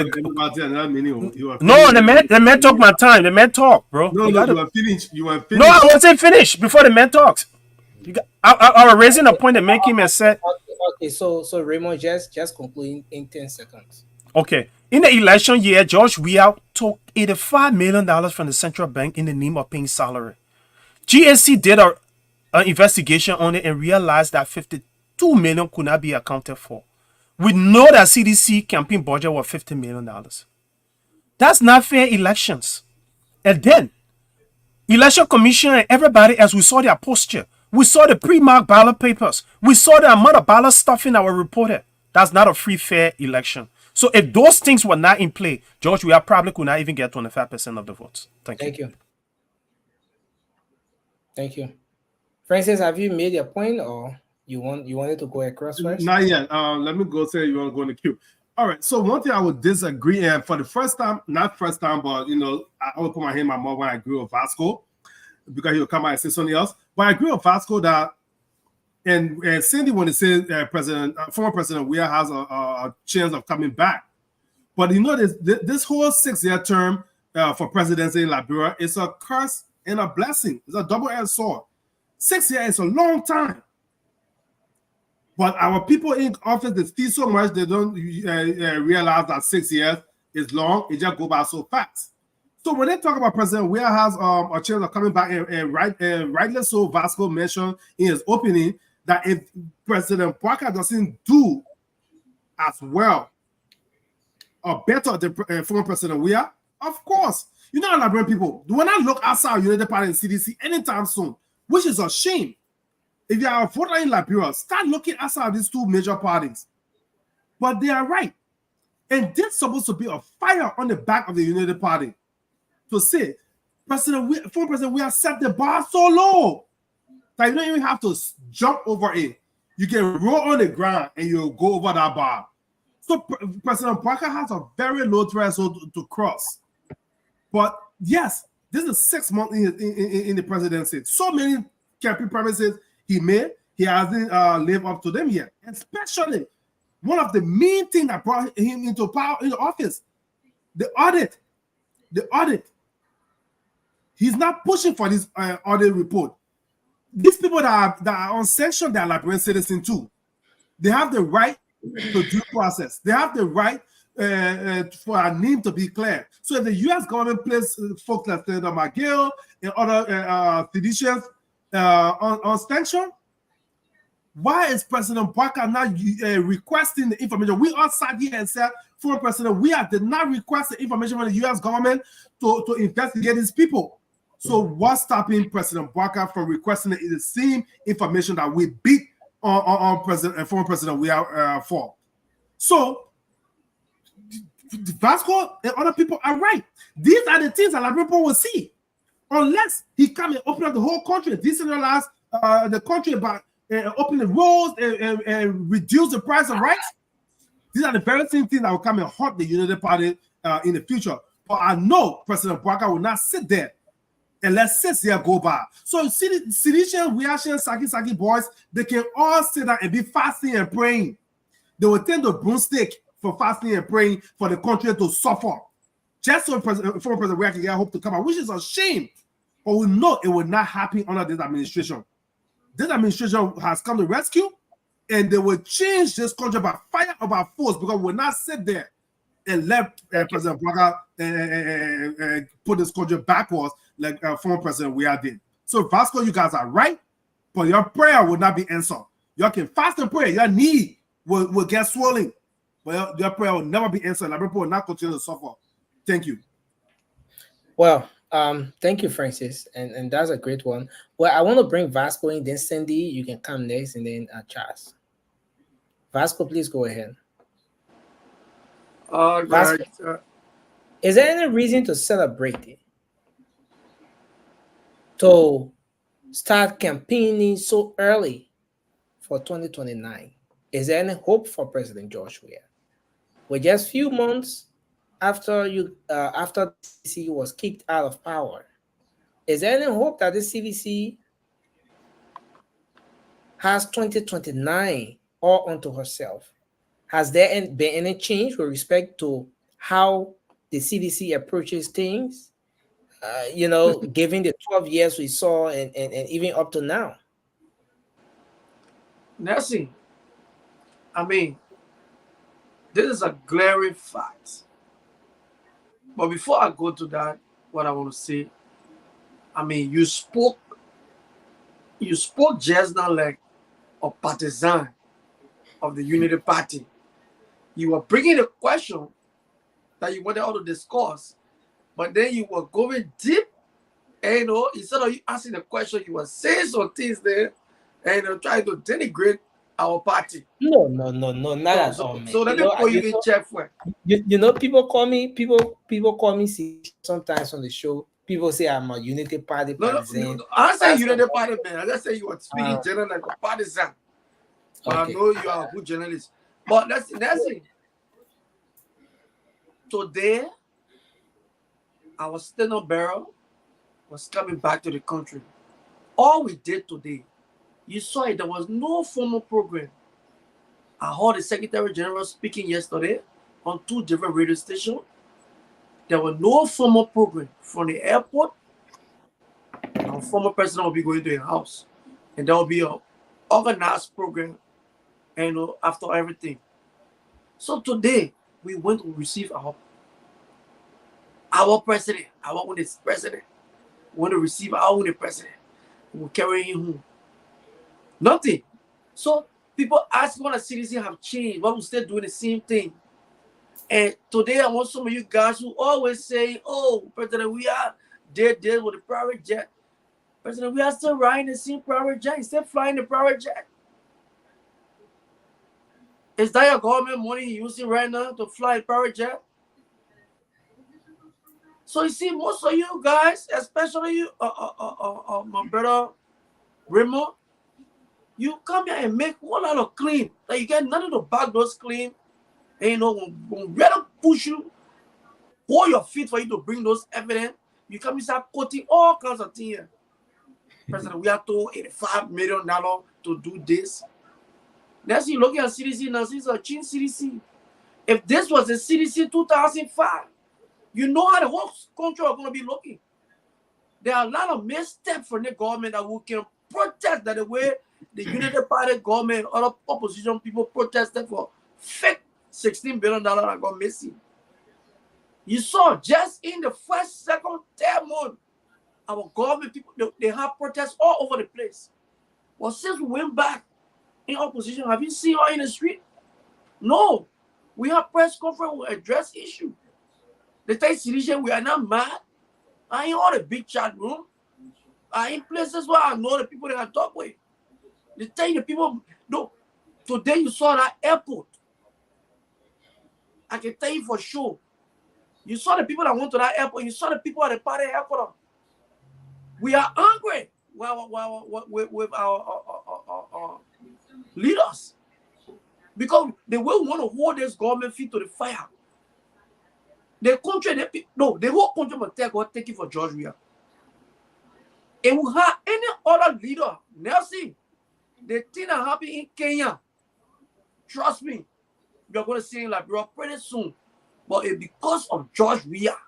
No, the man talk my time. The man talk, bro. No, you are finished. You are finished. No, I wasn't finished before the man talks. I was raising a point and making him said. Okay, so Raymond, just concluding in 10 seconds. Okay. In the election year, George Weah took $85 million from the central bank in the name of paying salary. GSC did an investigation on it and realized that $52 million could not be accounted for. We know that CDC campaign budget was $50 million. That's not fair elections. And then, election commission and everybody else, we saw their posture. We saw the pre-marked ballot papers. We saw the amount of ballot stuffing that were reported. That's not a free, fair election. So if those things were not in play, George Weah probably could not even get 25% of the votes. Thank you. Thank you. Francis, have you made your point, or you wanted to go across first? Not yet. Let me go say you want to go in the queue. All right. So one thing I would disagree, and for the first time, not first time, but I always put my hand in my mouth when I agree with Vasco, because he'll come out and say something else. But I agree with Vasco that, and Cindy, when it says former President Weah has a chance of coming back, but this whole 6-year term for presidency in Liberia is a curse and a blessing. It's a double-edged sword. 6 years is a long time, but our people in office, they steal so much they don't realize that 6 years is long. It just go by so fast. So when they talk about President Weah has a chance of coming back, and rightly so, Vasco mentioned in his opening that if President Boakai doesn't do as well or better than former President Weah, of course, Liberian people, when I look outside United Party and CDC anytime soon, which is a shame. If you are a voter in Liberia, start looking outside these two major parties. But they are right. And this is supposed to be a fire on the back of the United Party to say, former President Weah set the bar so low that you don't even have to jump over it. You can roll on the ground and you'll go over that bar. So President Boakai has a very low threshold to cross. But yes, this is 6 months in the presidency. So many campaign promises he made, he hasn't lived up to them yet. Especially one of the main things that brought him into power in office, the audit. The audit. He's not pushing for this audit report. These people that are on sanction, they are Liberian citizens too. They have the right to due process. They have the right for a name to be clear. So if the U.S. government places folks like Senator McGill and other physicians on sanction, why is President Boakai not requesting the information? We all sat here and said, former President Weah did not request the information from the U.S. government to investigate these people. So what's stopping President Boakai from requesting the same information that we beat on former President Weah for? So Vasco and other people are right. These are the things that Liberian people will see. Unless he come and open up the whole country, decentralize the country by open the roads and reduce the price of rice. These are the very same things that will come and hurt the United Party in the future. But I know President Boakai will not sit there and let 6 years go by. So Sidician, Reaction, Saki boys, they can all sit down and be fasting and praying. They will tend to broomstick for fasting and praying for the country to suffer. Just so former President Weah can get hope to come out, which is a shame. But we know it will not happen under this administration. This administration has come to rescue, and they will change this country by fire or by force, because we will not sit there and let President Boakai put this country backwards like former President Weah did. So Vasco, you guys are right, but your prayer will not be answered. You can fast and pray. Your knee will get swollen, but your prayer will never be answered. Like, people will not continue to suffer. Thank you. Well, thank you, Francis, and that's a great one. Well, I want to bring Vasco in, then Cindy, you can come next, and then Charles. Vasco, please go ahead. Vasco, is there any reason to celebrate it? To start campaigning so early for 2029? Is there any hope for President George Weah? We're just few months after after the CDC was kicked out of power. Is there any hope that the CDC has 2029 all unto herself? Has there been any change with respect to how the CDC approaches things? Given the 12 years we saw and even up to now. Nelson, I mean, this is a glaring fact. But before I go to that, what I want to say, I mean, you spoke just now like a partisan of the Unity Party. You were bringing a question that you wanted all to discuss, but then you were going deep, and instead of you asking the question, you were saying some things there, and trying to denigrate our party. No, not at all, man. So let me put you in check for it. People call me sometimes on the show. People say I'm a Unity Party partisan. No, I say Unity Party, man. I just say you are speaking general like a partisan. But okay. I know you are a good journalist. But that's it. Today, our standard bearer was coming back to the country. All we did today, you saw it, there was no formal program. I heard the Secretary General speaking yesterday on 2 different radio stations. There was no formal program from the airport. Our former president will be going to your house. And there will be an organized program after everything. So today, we went to receive our president, our own president. We want to receive our own president. We're carrying him home. Nothing. So people ask what the citizens have changed. Why we still doing the same thing? And today I want some of you guys who always say, oh, President Weah did this with the private jet. President Weah still riding the same private jet. He's still flying the private jet. Is that your government money you're using right now to fly a private jet? So you see, most of you guys, especially you, my brother Raymond, you come here and make one lot of claim that you get nothing to back those claims. And when we don't push you, hold your feet for you to bring those evidence, you come and start quoting all kinds of things here. President, we have to $85 million to do this. Next, you look at CDC now, it's a change CDC. If this was the CDC 2005, you know how the whole country are going to be looking. There are a lot of missteps from the government that we can protest that the way the Unity Party government, other opposition people protested for fake $16 billion that got missing. You saw just in the first, second, third month, our government people, they have protests all over the place. Well, since we went back in opposition, have you seen her in the street? No. We have press conference, we address issue. They tell citizens we are not mad. I ain't all the big chat room. I in places where I know the people that I talk with. They tell the people, no, today you saw that airport. I can tell you for sure. You saw the people that went to that airport. You saw the people at the party airport. We are angry with our leaders because they will want to hold this government feet to the fire. The country, the whole country must take it for George Weah. And we have any other leader, Nelson, the thing that happened in Kenya, trust me, you're going to see like bro pretty soon. But it's because of George Weah.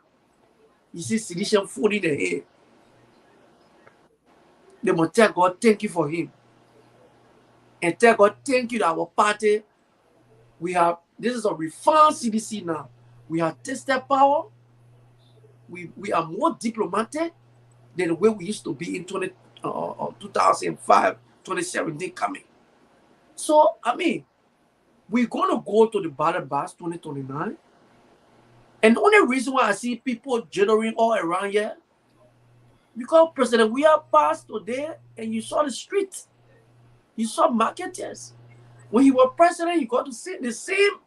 You see sedition food in the air. They must tell God, thank you for him. And tell God, thank you that our party, this is a refined CDC now. We have tested power. We are more diplomatic than the way we used to be in 2005, 2017 coming. So, I mean, we're going to go to the ballot box 2029. And the only reason why I see people jittering all around here, because President Weah passed today and you saw the streets. You saw marketers. When he was president, you got to see the same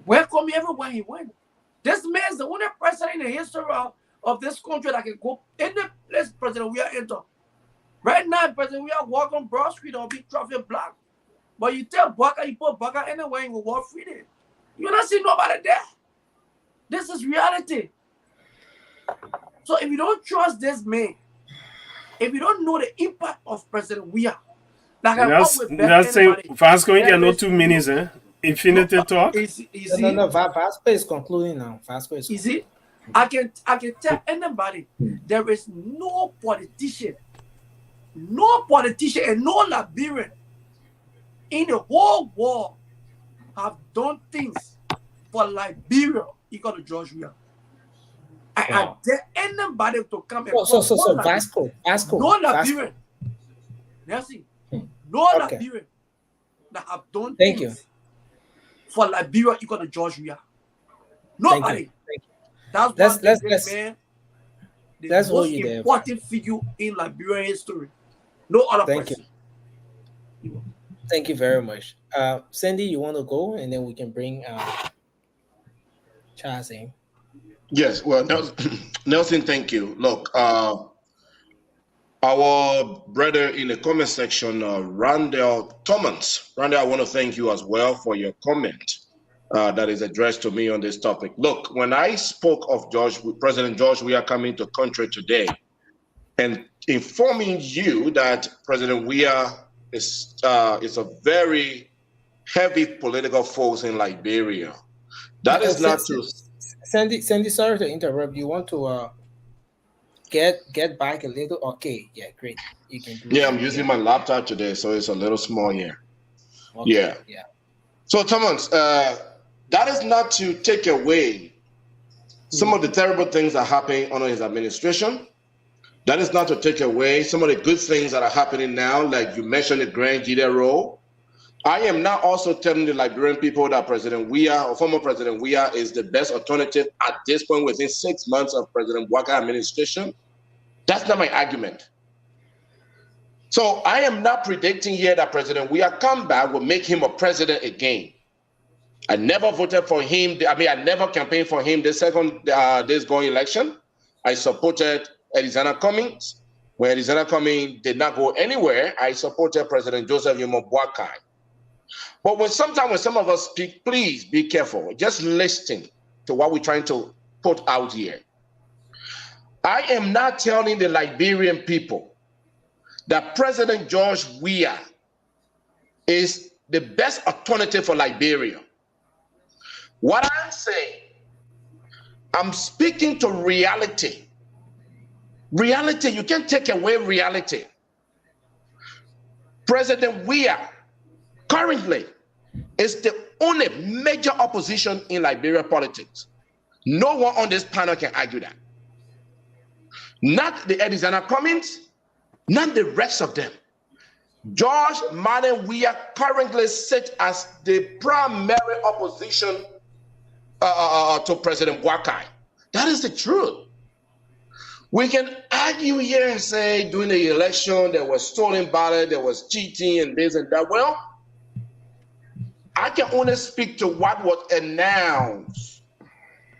welcome everywhere he went. This man is the only president in the history of this country that can go any place President Weah enter. Right now, President, we are walking on Broad Street on big traffic block. But you tell Baka, you put Baka anywhere and will walk freely. You not see nobody there. This is reality. So if you don't trust this man, if you don't know the impact of President Weah, like that's saying Vasco, you know 2 minutes, eh? Infinity talk. No, Vasco is concluding now. Vasco is. Easy. I can tell anybody there is no politician and no Liberian in the whole world have done things for Liberia equal to George Weah. I dare anybody to come and so Vasco. No Liberian. Merci. No Liberian that have done things for Liberia equal to George Weah. Nobody. That's let's man. The most important figure in Liberian history. No other person. Thank you very much. Sandy, you want to go and then we can bring Charles in. Yes, well, Nelson, thank you. Look, our brother in the comment section, Randall Thomas. Randall, I want to thank you as well for your comment that is addressed to me on this topic. Look, when I spoke of President George Weah coming to country today and informing you that President Weah is a very heavy political force in Liberia, that is not to... Sandy, sorry to interrupt. You want to get back a little? Okay, yeah, great. You can do I'm using my laptop today, so it's a little small here. Okay, yeah. So, Thomas, that is not to take away some of the terrible things that are happening under his administration. That is not to take away some of the good things that are happening now, like you mentioned the Grand Jide role. I am not also telling the Liberian people that President Weah or former President Weah is the best alternative at this point within 6 months of President Bouakai administration. That's not my argument. So I am not predicting here that President Weah come back will make him a president again. I never voted for him. I never campaigned for him this going election. I supported Elisana Cummings. When Elisana Cummings did not go anywhere, I supported President Joseph Yomo Bouakai. But when some of us speak, please be careful. Just listen to what we're trying to put out here. I am not telling the Liberian people that President George Weah is the best alternative for Liberia. What I'm saying, I'm speaking to reality. Reality, you can't take away reality. President Weah currently is the only major opposition in Liberia politics. No one on this panel can argue that. Not the Elisana Cummings, not the rest of them. George Manneh Weah currently sits as the primary opposition to President Bouakai. That is the truth. We can argue here and say during the election there was stolen ballot, there was cheating and this and that. Well, I can only speak to what was announced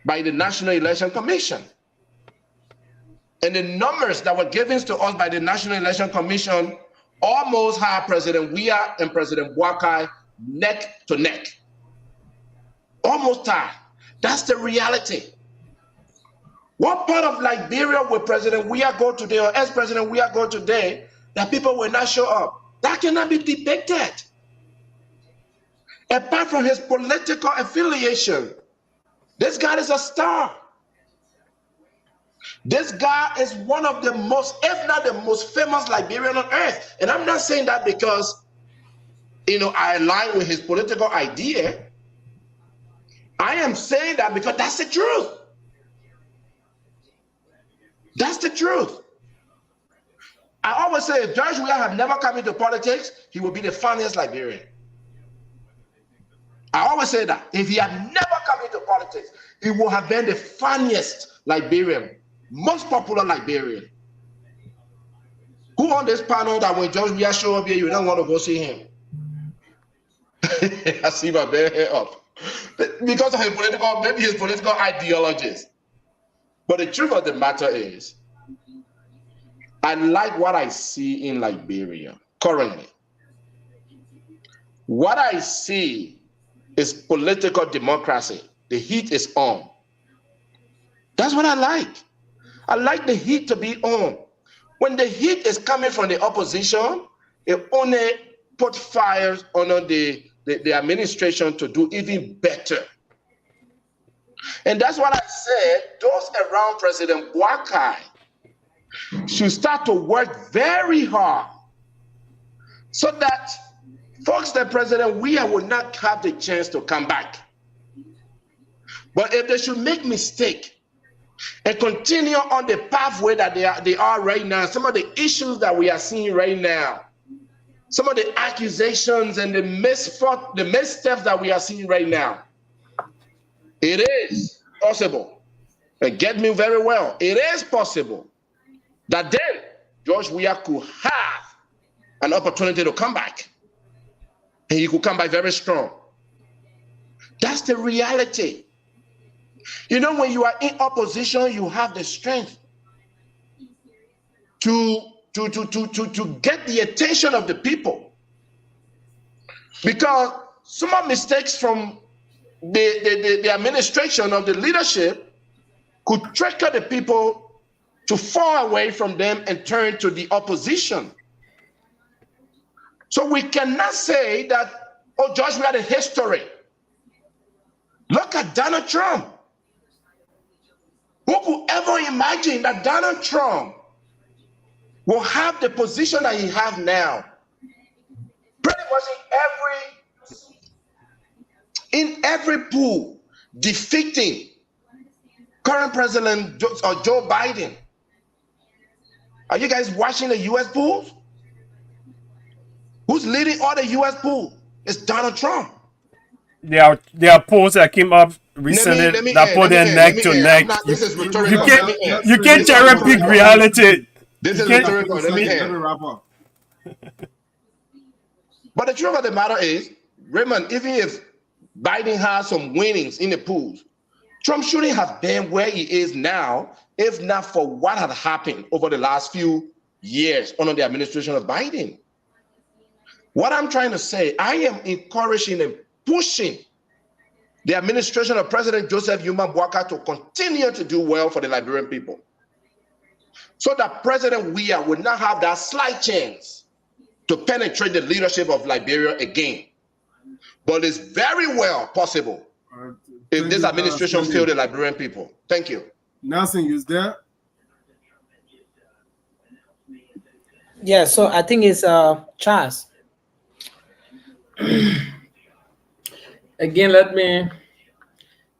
by the National Election Commission. And the numbers that were given to us by the National Election Commission almost had President Weah and President Bouakai neck to neck. Almost tied. That's the reality. What part of Liberia will President Weah go today or ex-President Weah go today that people will not show up? That cannot be depicted. Apart from his political affiliation, this guy is a star. This guy is one of the most, if not the most famous Liberian on earth. And I'm not saying that because, I align with his political idea. I am saying that because that's the truth. That's the truth. I always say if George Weah had never come into politics, he would be the funniest Liberian. I always say that. If he had never come into politics, he would have been the funniest Liberian, most popular Liberian. Who on this panel that when George Weah show up here, you don't want to go see him? I see my bare hair up. Because of his political ideologies. But the truth of the matter is, I like what I see in Liberia currently. What I see is political democracy. The heat is on. That's what I like. I like the heat to be on. When the heat is coming from the opposition, it only put fires on the administration to do even better. And that's what I said, those around President Boakai should start to work very hard so that folks, the President Weah will not have the chance to come back. But if they should make mistake and continue on the pathway that they are right now, some of the issues that we are seeing right now, some of the accusations and the missteps that we are seeing right now, it is possible, and get me very well, it is possible that then George Weah could have an opportunity to come back. And he could come back very strong. That's the reality. You know, when you are in opposition, you have the strength to get the attention of the people. Because some of mistakes from the administration of the leadership could trigger the people to fall away from them and turn to the opposition. So we cannot say that, oh, George, we had a history. Look at Donald Trump. Who could ever imagine that Donald Trump will have the position that he has now? Pretty much in every pool, defeating current President Joe Biden. Are you guys watching the U.S. polls? Who's leading all the U.S. polls? It's Donald Trump. There are polls that came up recently that put them neck to neck. You can't cherry pick reality. This is rhetorical. Let me end. But the truth of the matter is, Raymond, even if Biden has some winnings in the polls, Trump shouldn't have been where he is now if not for what had happened over the last few years under the administration of Biden. What I'm trying to say, I am encouraging and pushing the administration of President Joseph Yuma Boakai to continue to do well for the Liberian people, so that President Weah would not have that slight chance to penetrate the leadership of Liberia again. But it's very well possible if this administration failed the Liberian people. Thank you. Nelson, is there? Yeah, so I think it's Charles. Again,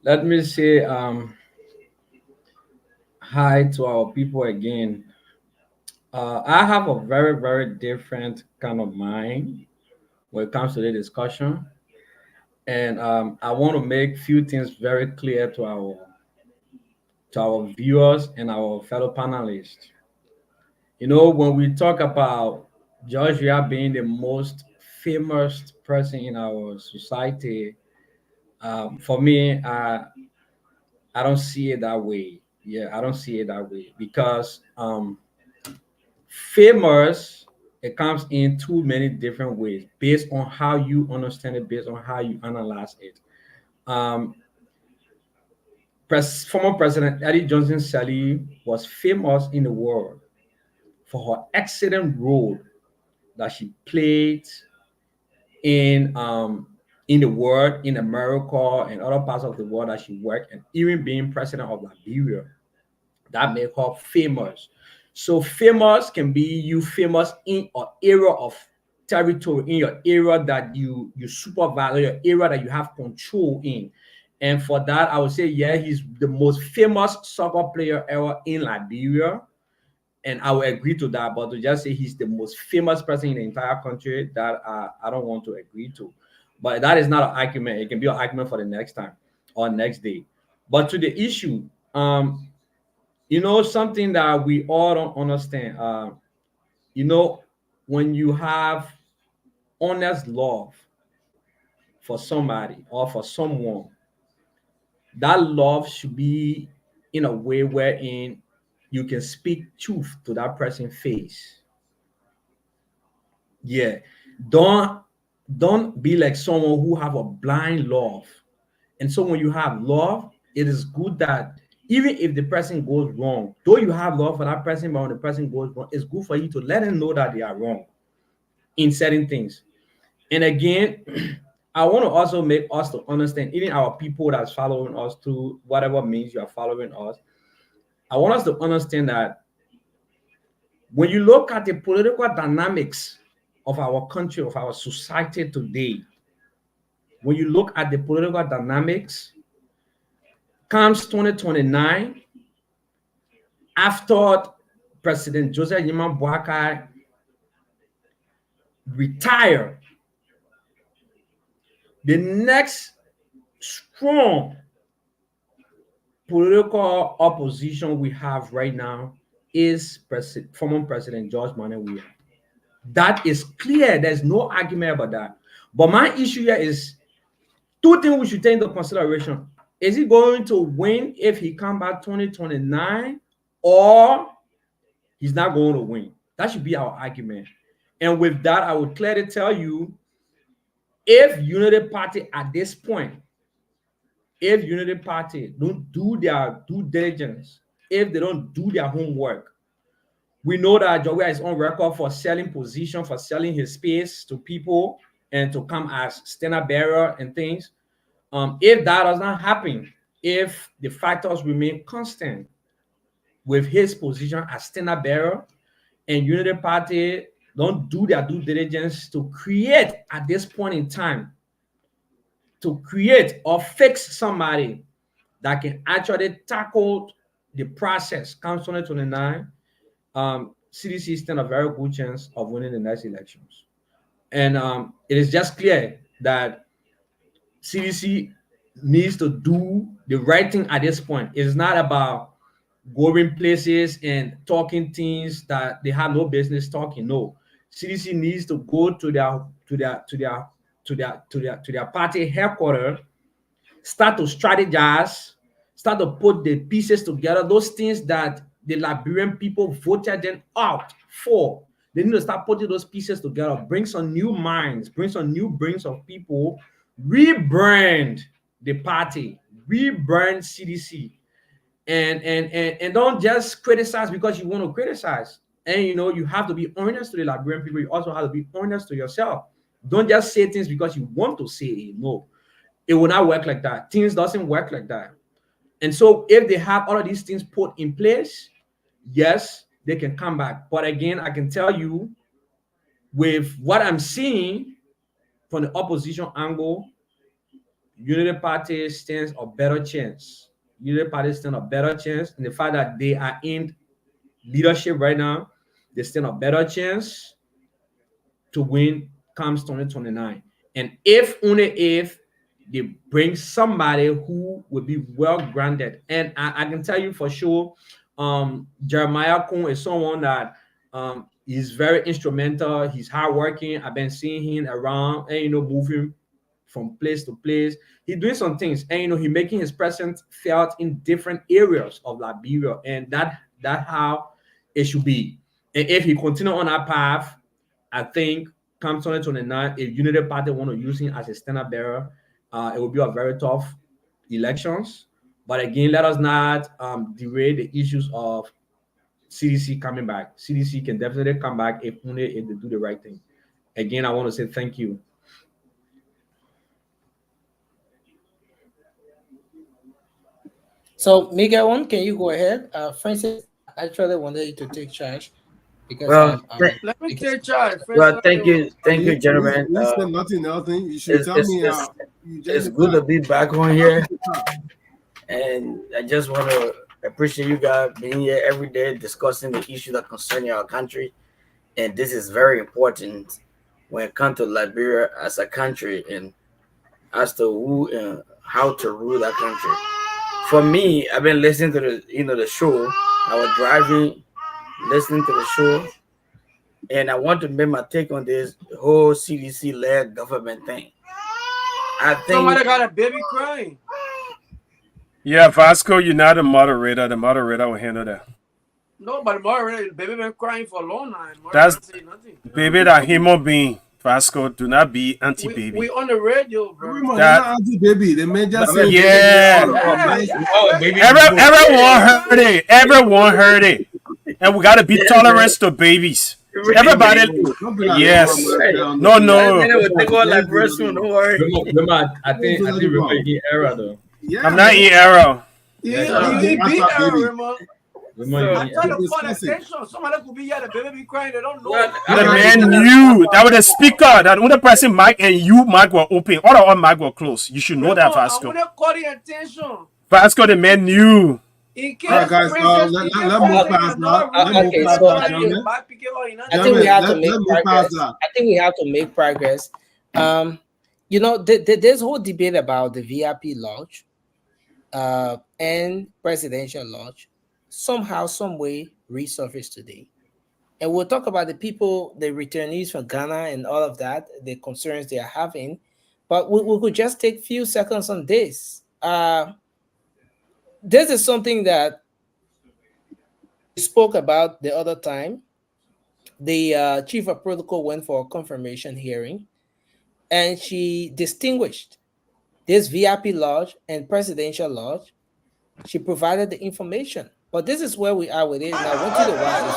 let me say hi to our people again. I have a very, very different kind of mind when it comes to the discussion. And I want to make a few things very clear to our viewers and our fellow panelists. You know, when we talk about George Weah being the most famous person in our society, for me, I don't see it that way. Yeah, I don't see it that way because famous, it comes in too many different ways based on how you understand it, based on how you analyze it. Former President Eddie Johnson Sirleaf was famous in the world for her excellent role that she played in the world, in America, and other parts of the world that she worked, and even being president of Liberia. That made her famous. So famous can be you famous in an area of territory, in your area that you supervise, your area that you have control in. And for that, I would say, yeah, he's the most famous soccer player ever in Liberia. And I will agree to that. But to just say he's the most famous person in the entire country, that I don't want to agree to. But that is not an argument. It can be an argument for the next time or next day. But to the issue, you know, something that we all don't understand, you know, when you have honest love for somebody or for someone, that love should be in a way wherein you can speak truth to that person's face. Yeah. Don't be like someone who have a blind love. And so when you have love, it is good that even if the person goes wrong, though you have love for that person, but when the person goes wrong, it's good for you to let them know that they are wrong in certain things. And again, I want to also make us to understand, even our people that's following us through whatever means you are following us, I want us to understand that when you look at the political dynamics of our country, of our society today, when you look at the political dynamics, comes 2029, after President Joseph Yema Boakai retired, the next strong political opposition we have right now is former President George Manuel Weah. That is clear. There's no argument about that. But my issue here is two things we should take into consideration. Is he going to win if he comes back 2029, or he's not going to win? That should be our argument. And with that, I would clearly tell you, if Unity Party at this point, if Unity Party don't do their due diligence, if they don't do their homework, we know that George Weah is on record for selling position, for selling his space to people and to come as standard bearer and things. If that does not happen, if the factors remain constant with his position as standard bearer, and Unity Party don't do their due diligence to create at this point in time, to create or fix somebody that can actually tackle the process come 2029, CDC stand a very good chance of winning the next elections. And it is just clear that CDC needs to do the right thing at this point. It's not about going places and talking things that they have no business talking. No, CDC needs to go to their party headquarters, start to strategize, start to put the pieces together, those things that the Liberian people voted them out for. They need to start putting those pieces together, bring some new minds, bring some new brains of people, rebrand the party, rebrand CDC, and don't just criticize because you want to criticize. And you have to be honest to the Liberian people. You also have to be honest to yourself. Don't just say things because you want to say it. No, it will not work like that. Things doesn't work like that. And so if they have all of these things put in place, yes, they can come back. But again, I can tell you, with what I'm seeing from the opposition angle, Unity Party stands a better chance. Unity Party stands a better chance. And the fact that they are in leadership right now, they stand a better chance to win comes 2029. And only if they bring somebody who will be well-grounded. And I can tell you for sure, Jeremiah Kun is someone that is very instrumental. He's hardworking. I've been seeing him around and moving from place to place. He's doing some things, and he's making his presence felt in different areas of Liberia, and that's how it should be. And if he continue on that path, I think come 2029, if Unity Party want to use him as a standard bearer, it will be a very tough elections. But again, let us not derail the issues of CDC coming back. CDC can definitely come back if they do the right thing. Again, I want to say thank you. So, Miguel, can you go ahead? Francis, I actually wanted you to take charge. Because let me take charge. Well, thank you, gentlemen. You should tell me it's good to be back on here, and I just want to appreciate you guys being here every day discussing the issues that concern our country, and this is very important when it comes to Liberia as a country and as to who and how to rule that country. For me, I've been listening to the show. I was driving, listening to the show, and I want to make my take on this whole CDC-led government thing. I think somebody got a baby crying. Yeah, Vasco, you're not a moderator. The moderator will handle that. No, but already, baby been crying for a long time. That's Not saying nothing. baby that human being. Vasco, do not be anti-baby. We on the radio, bro. That- baby. The man just said, Yeah. Everyone heard it. Everyone heard it. And we gotta be tolerant to babies. Everybody, yes. No. Remember, I think we're in era though. I'm not in error. You be error, man. Remember, I try to find attention. Somebody could be here, the baby be crying, they don't know. The man knew that was the speaker. That when the person mic and you mic were open, all the other mic were closed. You should know that, I Vasco. want to call the attention. Vasco, the man knew. In case Alright, guys, Princess- let in case move Princess past is not that. Let rude, move past they that, don't gentlemen. back pick it or you know, I think we have to Let make move progress. past that. I think we have to make progress. You know, there's a whole debate about the VIP lodge and presidential lodge. Somehow, some way, resurfaced today. And we'll talk about the people, the returnees from Ghana and all of that, the concerns they are having. But we could just take a few seconds on this. This is something that we spoke about the other time. The chief of protocol went for a confirmation hearing, and she distinguished this VIP lodge and presidential lodge. She provided the information. But this is where we are with it. And I want you to watch this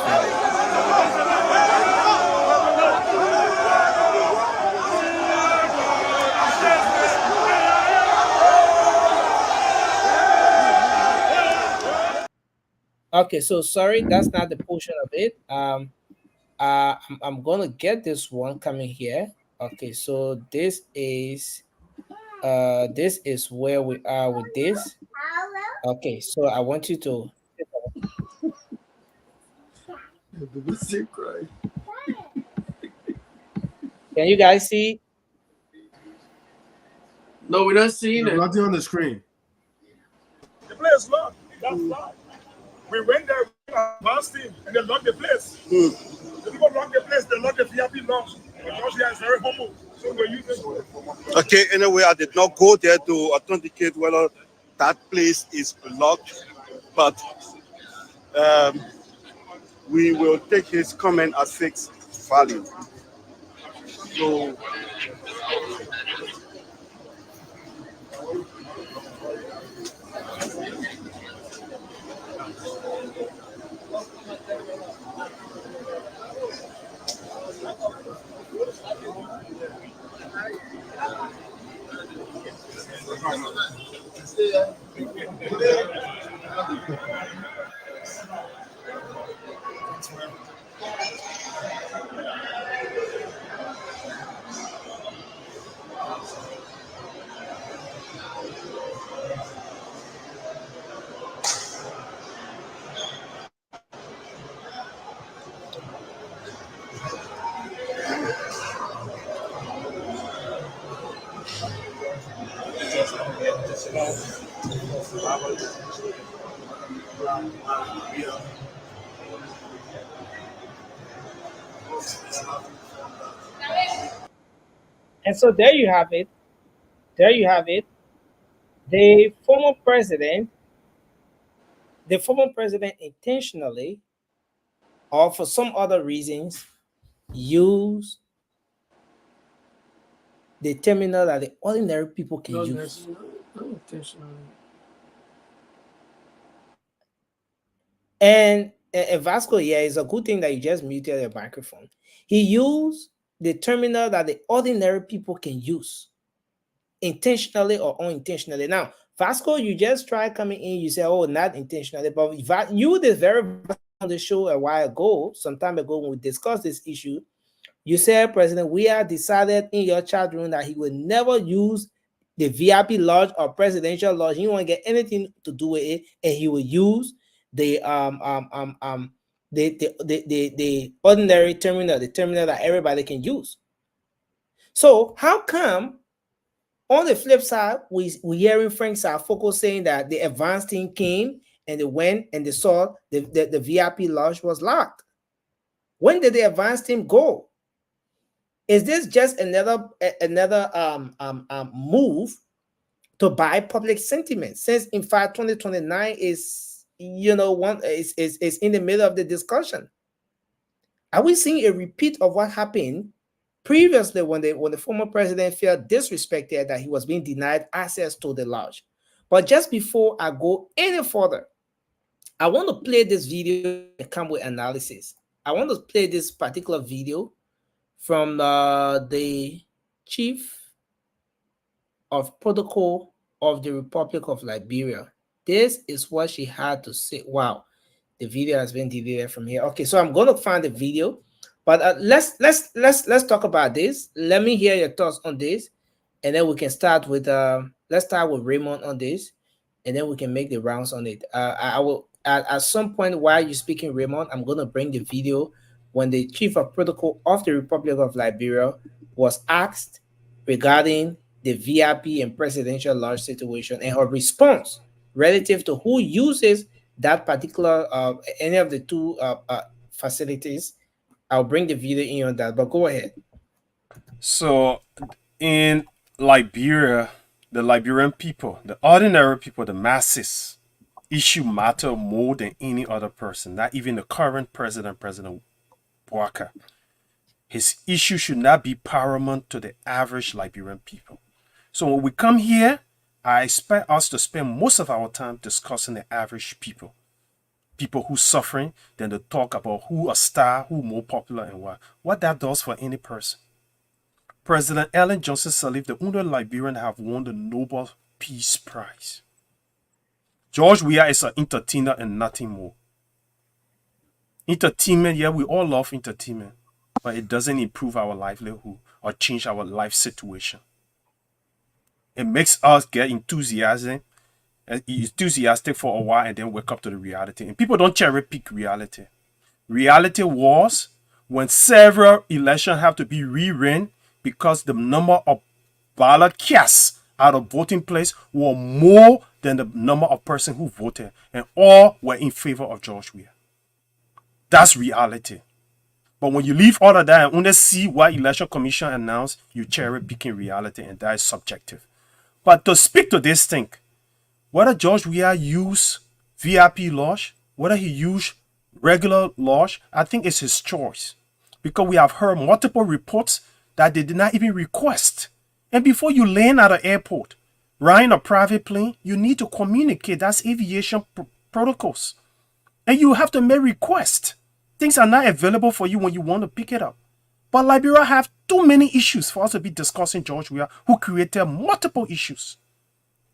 video. Okay, so sorry, that's not the portion of it. I'm gonna get this one coming here. Okay, so this is where we are with this. Okay, so I want you to can you guys see? No, we don't see it. Nothing on the screen. The place locked. That's locked. We went there, we advanced him, and they locked the place. The people locked the place, they locked the VIP lounge. But Georgia is very humble, so we're using it. Okay, anyway, I did not go there to authenticate whether that place is locked, but we will take his comment as fixed value. So, And so there you have it. There you have it. The former president intentionally or for some other reasons used the terminal that the ordinary people can use. And Vasco, yeah, it's a good thing that you just muted your microphone. He used the terminal that the ordinary people can use, intentionally or unintentionally. Now, Vasco, you just try coming in, you say, oh, not intentionally, but you did very on the show a while ago, some time ago, when we discussed this issue, you said, President, we have decided in your chat room that he will never use the VIP lodge or presidential lodge. He won't get anything to do with it, and he will use the ordinary terminal, the terminal that everybody can use. So how come on the flip side, we hearing Frank Sarfoko saying that the advance team came and they went and they saw the VIP lodge was locked? When did the advance team go? Is this just another move to buy public sentiment? Since in fact 2029 is one is in the middle of the discussion. Are we seeing a repeat of what happened previously when the former president felt disrespected, that he was being denied access to the lodge? But just before I go any further, I want to play this video and come with analysis. I want to play this particular video from the chief of protocol of the Republic of Liberia. This is what she had to say. Wow, the video has been deleted from here. Okay, so I'm going to find the video, but let's talk about this. Let me hear your thoughts on this, and then we can start with let's start with Raymond on this, and then we can make the rounds on it. I will at some point while you're speaking, Raymond, I'm going to bring the video when the chief of protocol of the Republic of Liberia was asked regarding the VIP and presidential lodge situation and her response relative to who uses that particular any of the two facilities. I'll bring the video in on that, but go ahead. So in Liberia, the Liberian people, the ordinary people, the masses, issue matter more than any other person, not even the current president, President Bouakai. His issue should not be paramount to the average Liberian people. So when we come here, I expect us to spend most of our time discussing the average people who's suffering, then to talk about who a star, who more popular, and what that does for any person. President Ellen Johnson Sirleaf, the only Liberian to have won the Nobel Peace Prize. George Weah is an entertainer and nothing more. Entertainment, yeah, we all love entertainment, but it doesn't improve our livelihood or change our life situation. It makes us get enthusiastic for a while and then wake up to the reality. And people don't cherry pick reality. Reality was when several elections have to be rerun because the number of ballot casts out of voting place were more than the number of persons who voted, and all were in favor of George Weah. That's reality. But when you leave all of that and only see what election commission announced, you cherry picking reality, and that is subjective. But to speak to this thing, whether George Weah used VIP lodge, whether he used regular lodge, I think it's his choice, because we have heard multiple reports that they did not even request. And before you land at an airport, riding a private plane, you need to communicate. That's aviation protocols. And you have to make requests. Things are not available for you when you want to pick it up. But Liberia have too many issues for us to be discussing George Weah, who created multiple issues.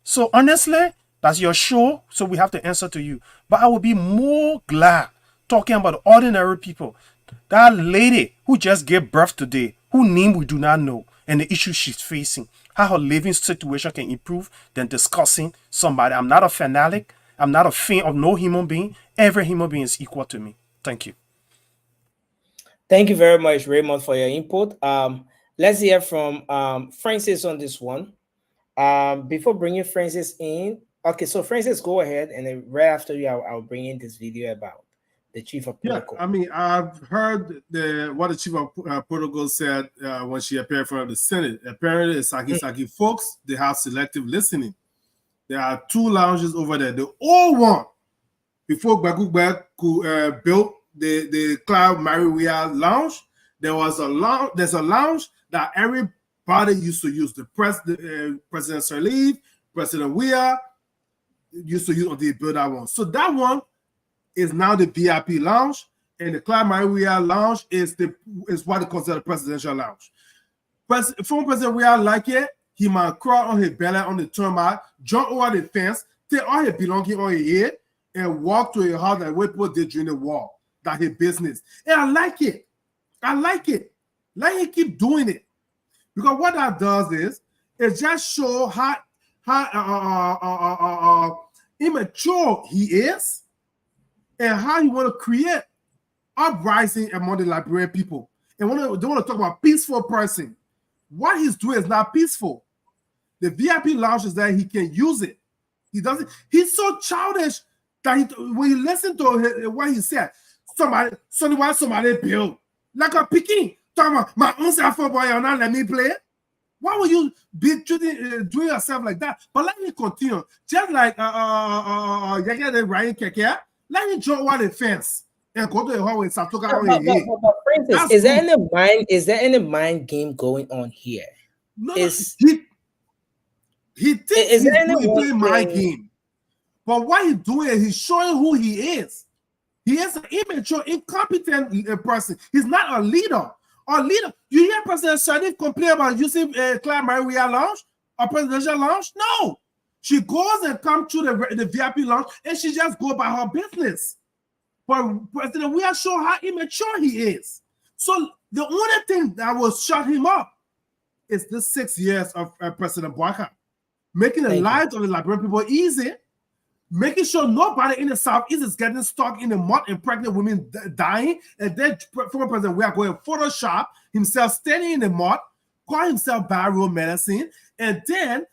So honestly, that's your show, so we have to answer to you. But I would be more glad talking about ordinary people. That lady who just gave birth today, whose name we do not know, and the issues she's facing, how her living situation can improve, than discussing somebody. I'm not a fanatic. I'm not a fan of no human being. Every human being is equal to me. Thank you. Thank you very much, Raymond, for your input. Let's hear from Francis on this one. Before bringing Francis in, okay, so Francis, go ahead, and then right after you, I'll bring in this video about the chief of protocol. Yeah, I mean, I've heard what the chief of protocol said when she appeared in front of the Senate. Apparently, the Saki folks, they have selective listening. There are two lounges over there. The old one, before Gbagbo could built the Cloud Maria lounge, there's a lounge that everybody used to use. The President Sirleaf, President Weah used to use until they built that one. So that one is now the VIP lounge, and the Cloud Maria lounge is what they consider the presidential lounge. Former President Weah like it, he might crawl on his belly on the tarmac, jump over the fence, take all his belongings on his head, and walk to a house that we put there during the war. That's his business. And I like it. I like it. Let him keep doing it. Because what that does is, it just shows how immature he is and how he want to create uprising among the Liberian people. And they want to talk about peaceful person. What he's doing is not peaceful. The VIP lounge is that he can use it. He doesn't. He's so childish that when you listen to what he said, somebody build like a picking. Talking about my own cell phone boy, you're not let me play. Why would you be treating doing yourself like that? But let me continue. Just like Ryan Keke, let me draw one fence and go to the hallway. But Francis, is there any mind game going on here? No, he thinks he's playing my game. But what he's doing is he's showing who he is. He is an immature, incompetent person. He's not a leader. You hear President Sharif complain about using Claire Maria Lounge or presidential lounge? No. She goes and comes to the VIP lounge and she just go by her business. But President Weah show how immature he is. So the only thing that will shut him up is the 6 years of President Bouakai, making the lives of the Liberian people easy, making sure nobody in the Southeast is getting stuck in the mud and pregnant women dying, and then former President Weah going to Photoshop himself standing in the mud, call himself Barrow Medicine, and then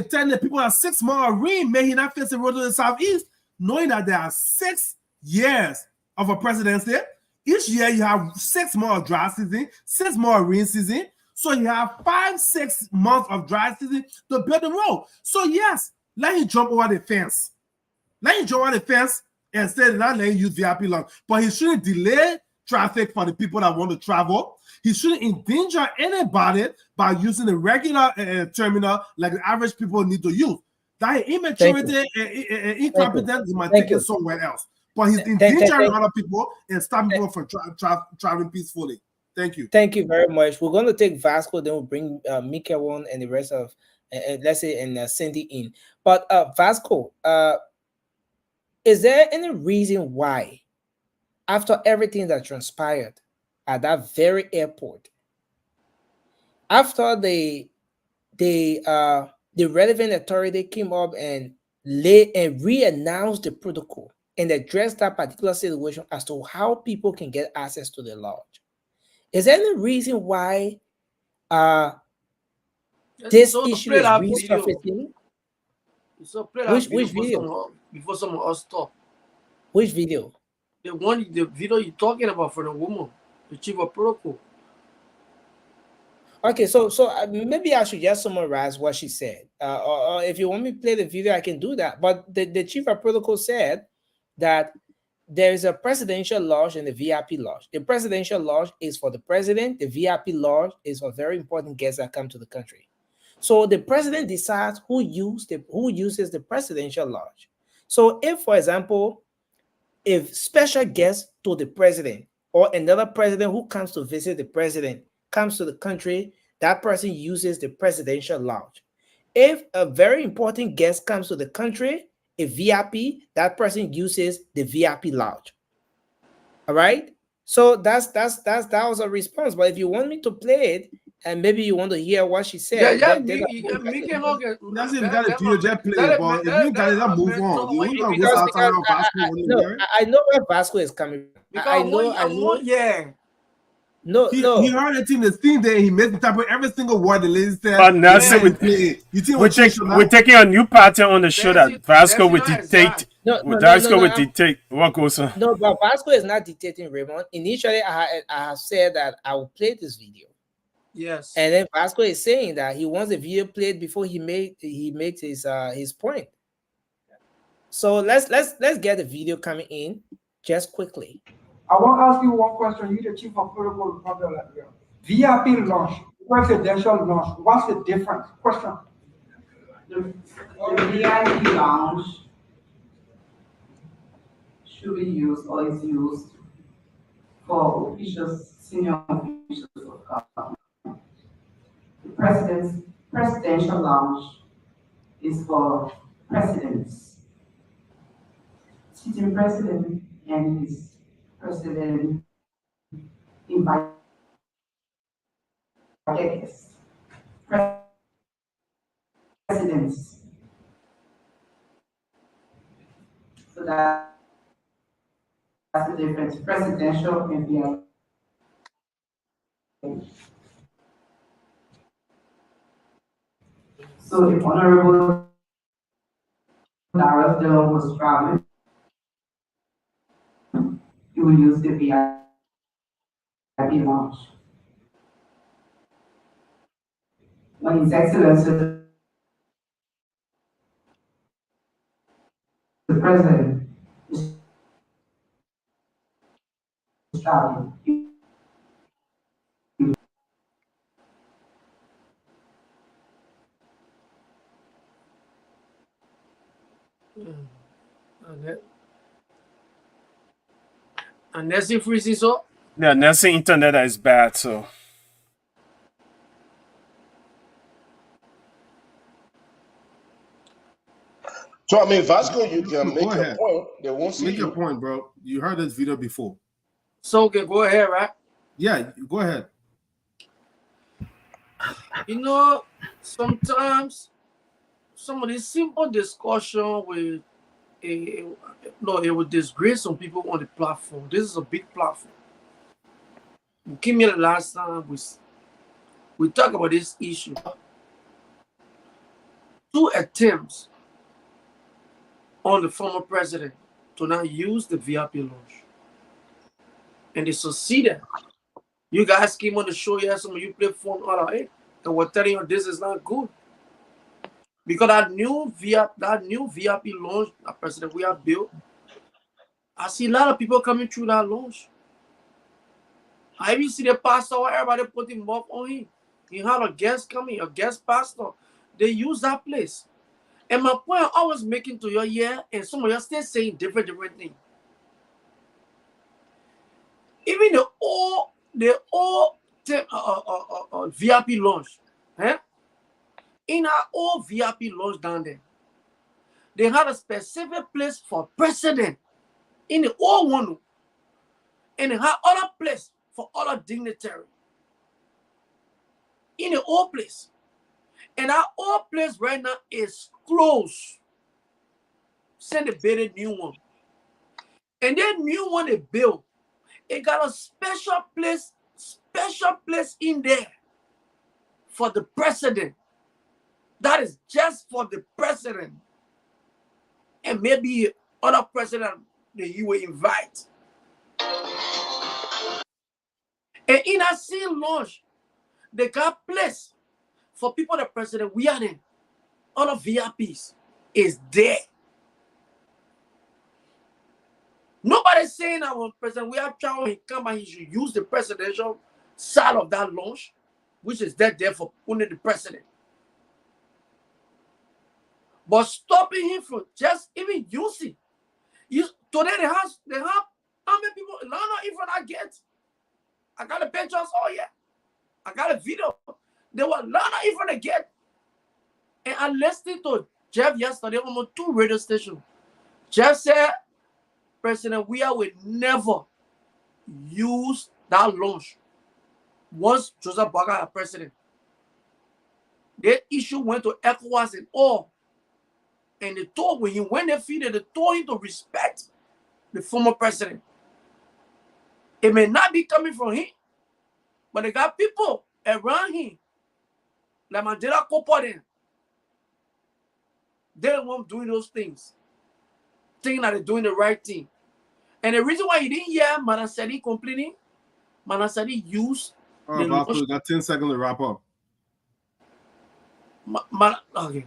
telling the people that 6 more rain may he not face the road to the Southeast, knowing that there are 6 years of a presidency. Each year you have 6 more dry season, 6 more rain season. So you have 5-6 months of dry season to build the road. So yes, let him jump over the fence. Let him jump over the fence and say not letting use VIP lounge. But he shouldn't delay traffic for the people that want to travel. He shouldn't endanger anybody by using the regular terminal like the average people need to use. That immaturity and incompetence, he might take it somewhere else. But he's endangering other people and stopping people from traveling peacefully. Thank you. Thank you very much. We're going to take Vasco, then we'll bring Mika one and the rest of, let's say, and Cindy in. But Vasco, is there any reason why, after everything that transpired at that very airport, after the relevant authority came up and re-announced the protocol and addressed that particular situation as to how people can get access to the lodge, is there any reason why this issue is resurfacing? So play Which that video? Before some of us talk. Which video? The video you're talking about for the woman, the chief of protocol. Okay, so maybe I should just summarize what she said. Or if you want me to play the video, I can do that. But the chief of protocol said that there is a presidential lodge and the VIP lodge. The presidential lodge is for the president. The VIP lodge is for very important guests that come to the country. So the president decides who uses the presidential lodge. So if, for example, if special guest to the president or another president who comes to visit the president comes to the country, that person uses the presidential lodge. If a very important guest comes to the country, a VIP, that person uses the VIP lodge. All right. So that was a response. But if you want me to play it, and maybe you want to hear what she said, I know, I know where Vasco is coming from. I know. Yeah. No, he heard it in the thing there. He misinterpreted every single word the lady said. But Nelson, we're taking a new pattern on the show that Vasco will dictate. Vasco will dictate what goes on. No, but Vasco is not dictating Raymond. Initially, I have said that I will play this video. Yes. And then Vasco is saying that he wants the video played before he makes his point. So let's get the video coming in just quickly. I want to ask you one question. You the chief of protocol of Republic. VIP launch, presidential launch. What's the difference? Question. The VIP lounge should be used or is used for officials, senior officials of government. The presidential lounge is for presidents, sitting president and his president invited guests, presidents. So that's the difference, presidential and VIP. So if Honorable Darrell Dillon was traveling, you will use the VIP lounge. when His Excellency the President is traveling. And Nessie freezing so. Yeah, Nelson internet is bad, so. So I mean, Vasco, you can Go make your ahead. point. They won't see Make your you. point, bro. You heard this video before. So okay, go ahead, right? Yeah, go ahead. You know, sometimes some of these simple discussion with it would disgrace some people on the platform. This is a big platform. We came here the last time we talked about this issue. 2 attempts on the former president to not use the VIP launch. And they succeeded. You guys came on the show, yeah, some of you played phone all right, and we're telling you this is not good. Because that new VIP launch that President we have built, I see a lot of people coming through that launch. I even see the pastor, everybody putting mouth on him. He had a guest coming, a guest pastor. They use that place. And my point I was making to you, yeah, and some of you are still saying different things. Even the old VIP launch, in our old VIP launch down there, they had a specific place for president in the old one, and they had other place for other dignitary in the old place. And our old place right now is closed. Send a better new one. And that new one they built, it got a special place in there for the president. That is just for the president. And maybe other president that you will invite. And in that same launch, they got place for people the president we are in. All of VIPs is there. Nobody's saying that when President we are trying to come and he should use the presidential side of that launch, which is there for only the president. But stopping him from just even using. Today they have how many people? No, even I get. I got the pictures. Oh yeah, I got a video. There were a lot of even I get. And I listened to Jeff yesterday on 2 radio stations. Jeff said, President Weah will never use that launch once Joseph Boakai is president. That issue went to ECOWAS and all. And they told when he went there, they told him to respect the former president. It may not be coming from him, but they got people around him, like Mandela Kopoden. They won't doing those things, thinking that they're doing the right thing. And the reason why you didn't hear Manasadi complaining, Manasadi used. All right, Vasco, we got 10 seconds to wrap up. Okay.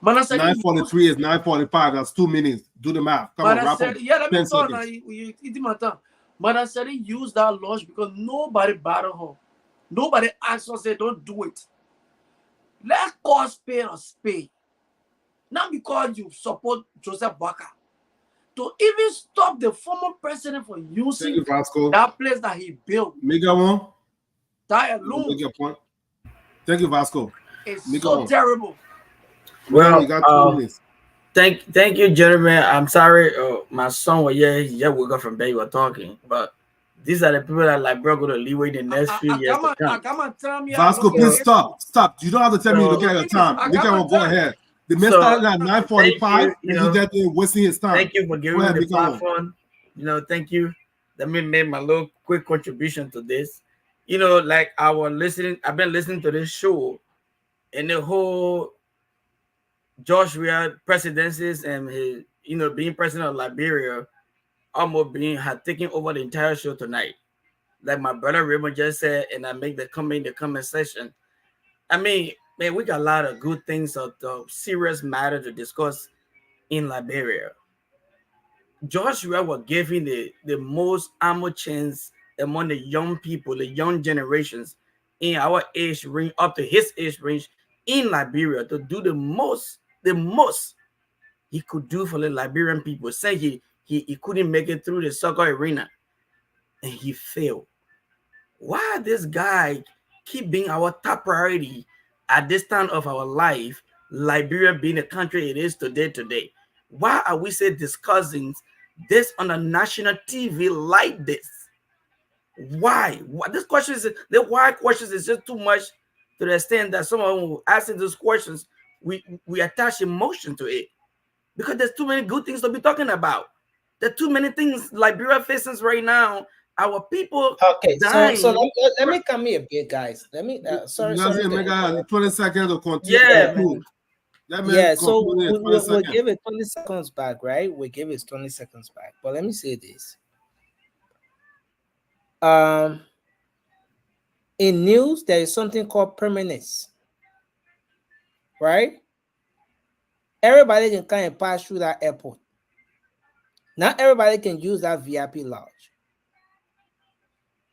9:43 is 9:45. That's 2 minutes. Do the math. Come on, wrap up. Yeah, let me 10 talk now. seconds. Manasadi used that launch because nobody battled her. Nobody asked us, say, don't do it. Let cause spade a spade. Not because you support Joseph Boakai. To even stop the former president from using that place that he built. Make that one. That alone. Make your point. Thank you, Vasco. It's so terrible. Well, you got 2 minutes. Thank you, gentlemen. I'm sorry, my son was here. He just woke up from bed. We were talking, but these are the people that like, bro, going to leeway the next few years to come. Vasco, please stop. You don't have to tell me to look at your time. Go ahead. The man started at 9:45, and he's just wasting his time. Thank you for giving me the platform. Thank you. Let me make my little quick contribution to this. Like I've been listening to this show, and the whole George Weah presidencies and his, being president of Liberia, almost had taken over the entire show tonight. Like my brother Raymond just said, and I make the comment section. I mean, man, we got a lot of good things of serious matter to discuss in Liberia. George Weah was giving the most ammo chance among the young people, the young generations in our age range, up to his age range in Liberia, to do the most he could do for the Liberian people. Say he couldn't make it through the soccer arena, and he failed. Why this guy keep being our top priority at this time of our life, Liberia being the country it is today? Why are we still discussing this on a national TV like this? Why? This question is the why questions is just too much, to the extent that someone who asking those questions, we attach emotion to it, because there's too many good things to be talking about. There are too many things Liberia faces right now. Our people dying. So let me come here a bit, guys. Let me sorry. 20 seconds to continue. Yeah, so we'll give it 20 seconds back, right? We'll give it 20 seconds back. But let me say this. In news, there is something called permanence, right? Everybody can kind of pass through that airport. Not everybody can use that VIP lodge.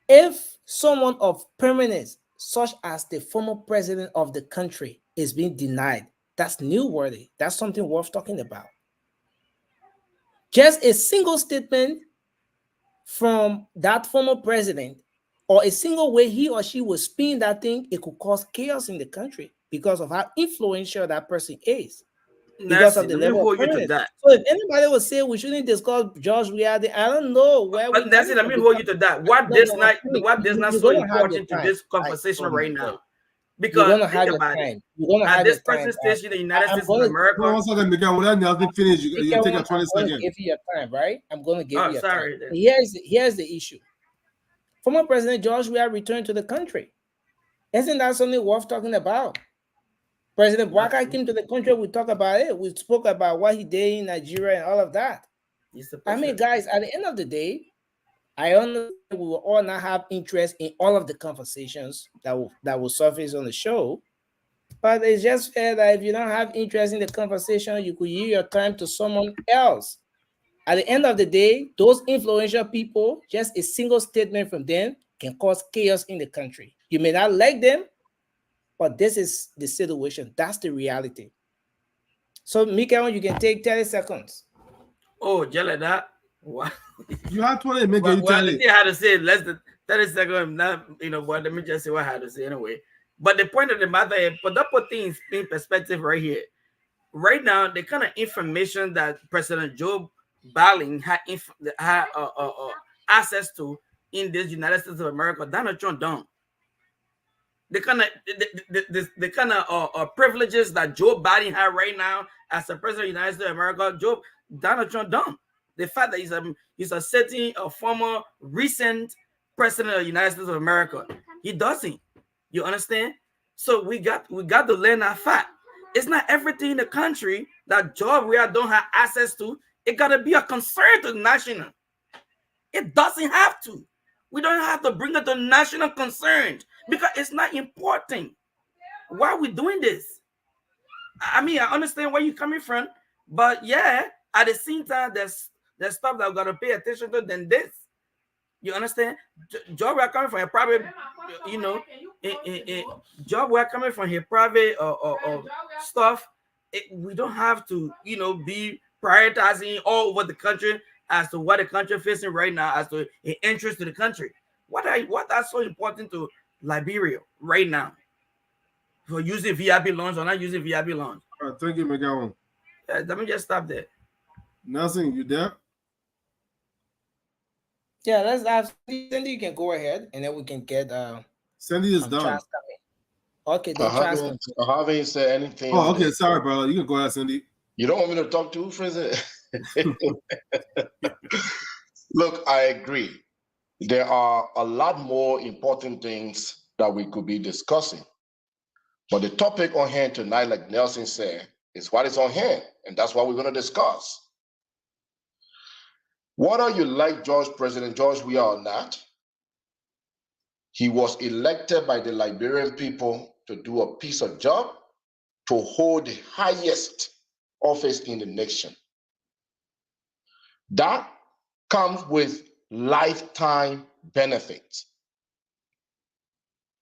If someone of permanence, such as the former president of the country, is being denied, that's newsworthy. That's something worth talking about. Just a single statement from that former president, or a single way he or she will spin that thing, it could cause chaos in the country because of how influential that person is. Because of the level of permanence. So if anybody would say we shouldn't discuss George Weah, I don't know where. But that's it. Let me hold you to that. What is not so important to this conversation right now? Because you're gonna have your time. At this present stage in the United States of America. One second, Miguel. When Nelson finish, you take a 20 seconds. Give you your time, right? I'm gonna give you your sorry, time. Here's the issue. Former President George Weah returned to the country. Isn't that something worth talking about? President Bouaka came to the country. We talked about it. We spoke about what he did in Nigeria and all of that. I mean, guys, at the end of the day, I understand we will all not have interest in all of the conversations that will surface on the show. But it's just fair that if you don't have interest in the conversation, you could use your time to someone else. At the end of the day, those influential people, just a single statement from them can cause chaos in the country. You may not like them, but this is the situation. That's the reality. So, Mikael, you can take 30 seconds. Oh, jelly that. What? You have 20 minutes. Well, I had to say less than 30 seconds. Not, but let me just say what I had to say anyway. But the point of the matter is, put things in perspective right here. Right now, the kind of information that President Joe Biden had access to in this United States of America, Donald Trump don't. The kind of privileges that Joe Biden had right now as the president of the United States of America, Donald Trump don't. The fact that he's a former recent president of the United States of America, he doesn't. You understand? So we got to learn that fact. It's not everything in the country that George Weah don't have access to. It got to be a concern to the national. It doesn't have to. We don't have to bring it to national concern because it's not important. Why are we doing this? I mean, I understand where you're coming from, but yeah, at the same time, there's stuff that we got to pay attention to than this. You understand? Job we're coming from a private, job we're coming from here private stuff. We don't have to, be prioritizing all over the country as to what the country facing right now, as to the interest to the country. What that's so important to Liberia right now for using VIP loans or not using VIP loans? All right, thank you, McGowan. Let me just stop there. Nelson, you there? Yeah, let's have Cindy. You can go ahead, and then we can get. Cindy is done. Okay, I haven't said anything. Oh, okay. Sorry, brother. You can go ahead, Cindy. You don't want me to talk to you, President? Look, I agree. There are a lot more important things that we could be discussing. But the topic on hand tonight, like Nelson said, is what is on hand. And that's what we're going to discuss. Whether you like President George Weah or not, he was elected by the Liberian people to do a piece of job to hold the highest office in the nation. That comes with lifetime benefits.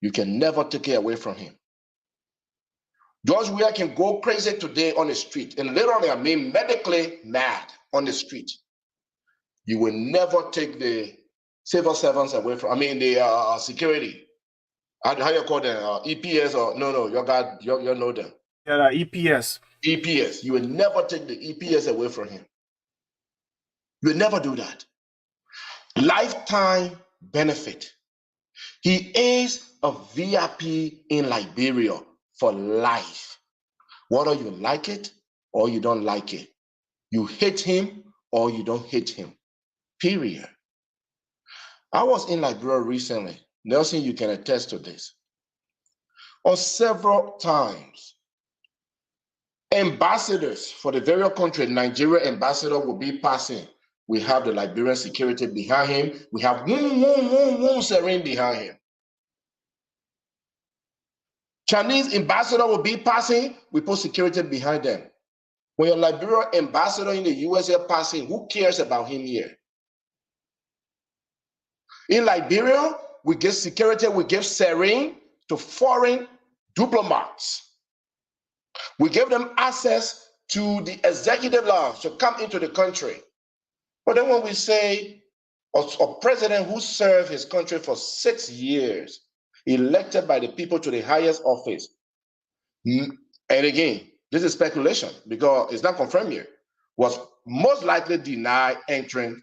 You can never take it away from him. George Weah can go crazy today on the street and literally, I mean, medically mad on the street. You will never take the civil servants away from, I mean, the security. How you call them? EPS or no, you know them. Yeah, EPS. EPS. You will never take the EPS away from him. You will never do that. Lifetime benefit. He is a VIP in Liberia for life. Whether you like it or you don't like it. You hate him or you don't hate him. Period. I was in Liberia recently. Nelson, you can attest to this. On several times, ambassadors for the various countries, Nigeria ambassador will be passing. We have the Liberian security behind him. We have Serene behind him. Chinese ambassador will be passing. We put security behind them. When your Liberian ambassador in the USA passing, who cares about him here? In Liberia, we give security, we give serene to foreign diplomats. We give them access to the executive lounge to come into the country. But then when we say a president who served his country for 6 years, elected by the people to the highest office, and again, this is speculation because it's not confirmed yet, was most likely denied entering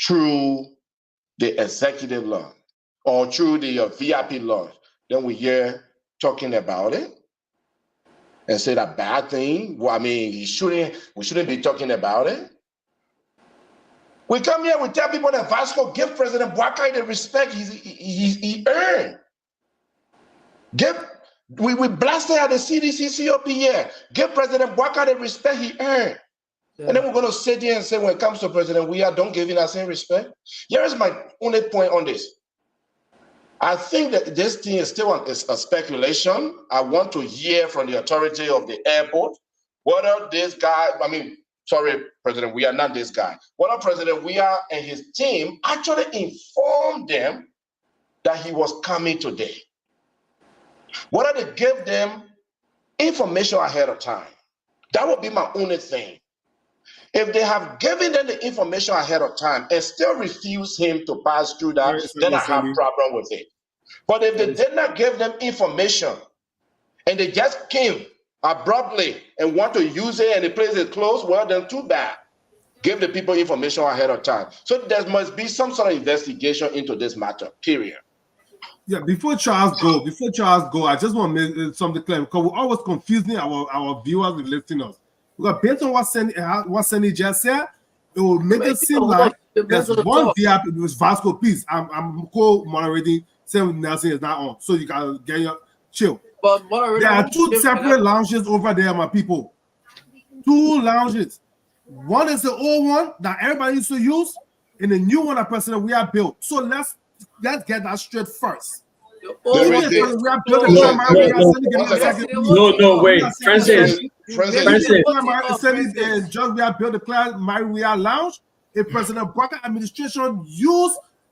through the executive lounge or through the VIP lounge. Then we hear talking about it and say that bad thing. Well, I mean, we shouldn't be talking about it. We come here, we tell people that Vasco give President Boakai the respect he earned. We blasted at the CDC COP here. Give President Boakai the respect he earned. Yeah. And then we're going to sit here and say, when it comes to President Weah, don't give him that same respect. Here is my only point on this. I think that this thing is still a speculation. I want to hear from the authority of the airport whether this guy, President Weah, not this guy, whether President Weah and his team actually informed them that he was coming today. Whether they gave them information ahead of time. That would be my only thing. If they have given them the information ahead of time and still refuse him to pass through that, then I have a problem with it. But if they did not give them information and they just came abruptly and want to use it and the place is closed, well, then too bad. Give the people information ahead of time. So there must be some sort of investigation into this matter, period. Yeah, before Charles go, I just want to make something clear because we're always confusing our viewers and listeners. Because based on what Sandy just said, it will make it seem like there's one VIP with Vasco. Please, I'm co-moderating. Sam Nelson is not on, so you gotta get your chill. But there are two separate lounges over there, my people. Two lounges. One is the old one that everybody used to use, and the new one that President Weah built. So let's get that straight first. No, wait, Francis. And George Weah built the Clan Maria Lounge. If President Boakai administration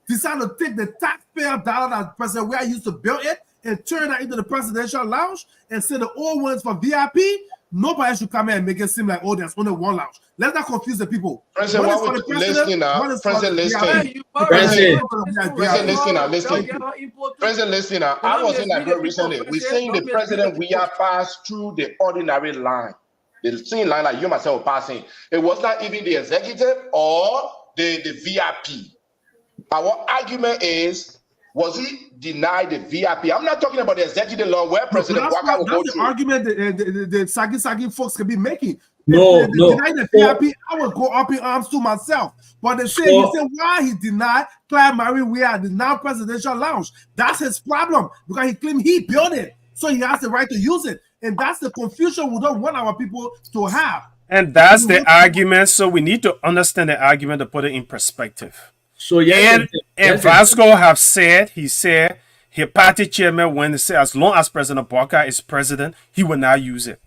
decided to take the taxpayer dollar that President Weah used to build it and turn that into the presidential lounge and send the old ones for VIP, nobody should come here and make it seem like, oh, there's only one lounge. Let's not confuse the people. President, listen now. President, listen. President, listen now. I was in Liberia recently. We're saying the President Weah passed through the ordinary line. The same line like you myself passing. It was not even the executive or the VIP. Our argument is, was he denied the VIP? I'm not talking about the executive law where President Boakai will go through. That's the argument the Sagi folks can be making. No. Denied the VIP, I would go up in arms to myself. But he said why he denied Clyde Marie Weah the now presidential lounge. That's his problem because he claimed he built it, so he has the right to use it. And that's the confusion we don't want our people to have. And that's the argument. So we need to understand the argument to put it in perspective. So yeah, and Vasco have said, he said His party chairman went and said, as long as President Barker is president, he will not use it.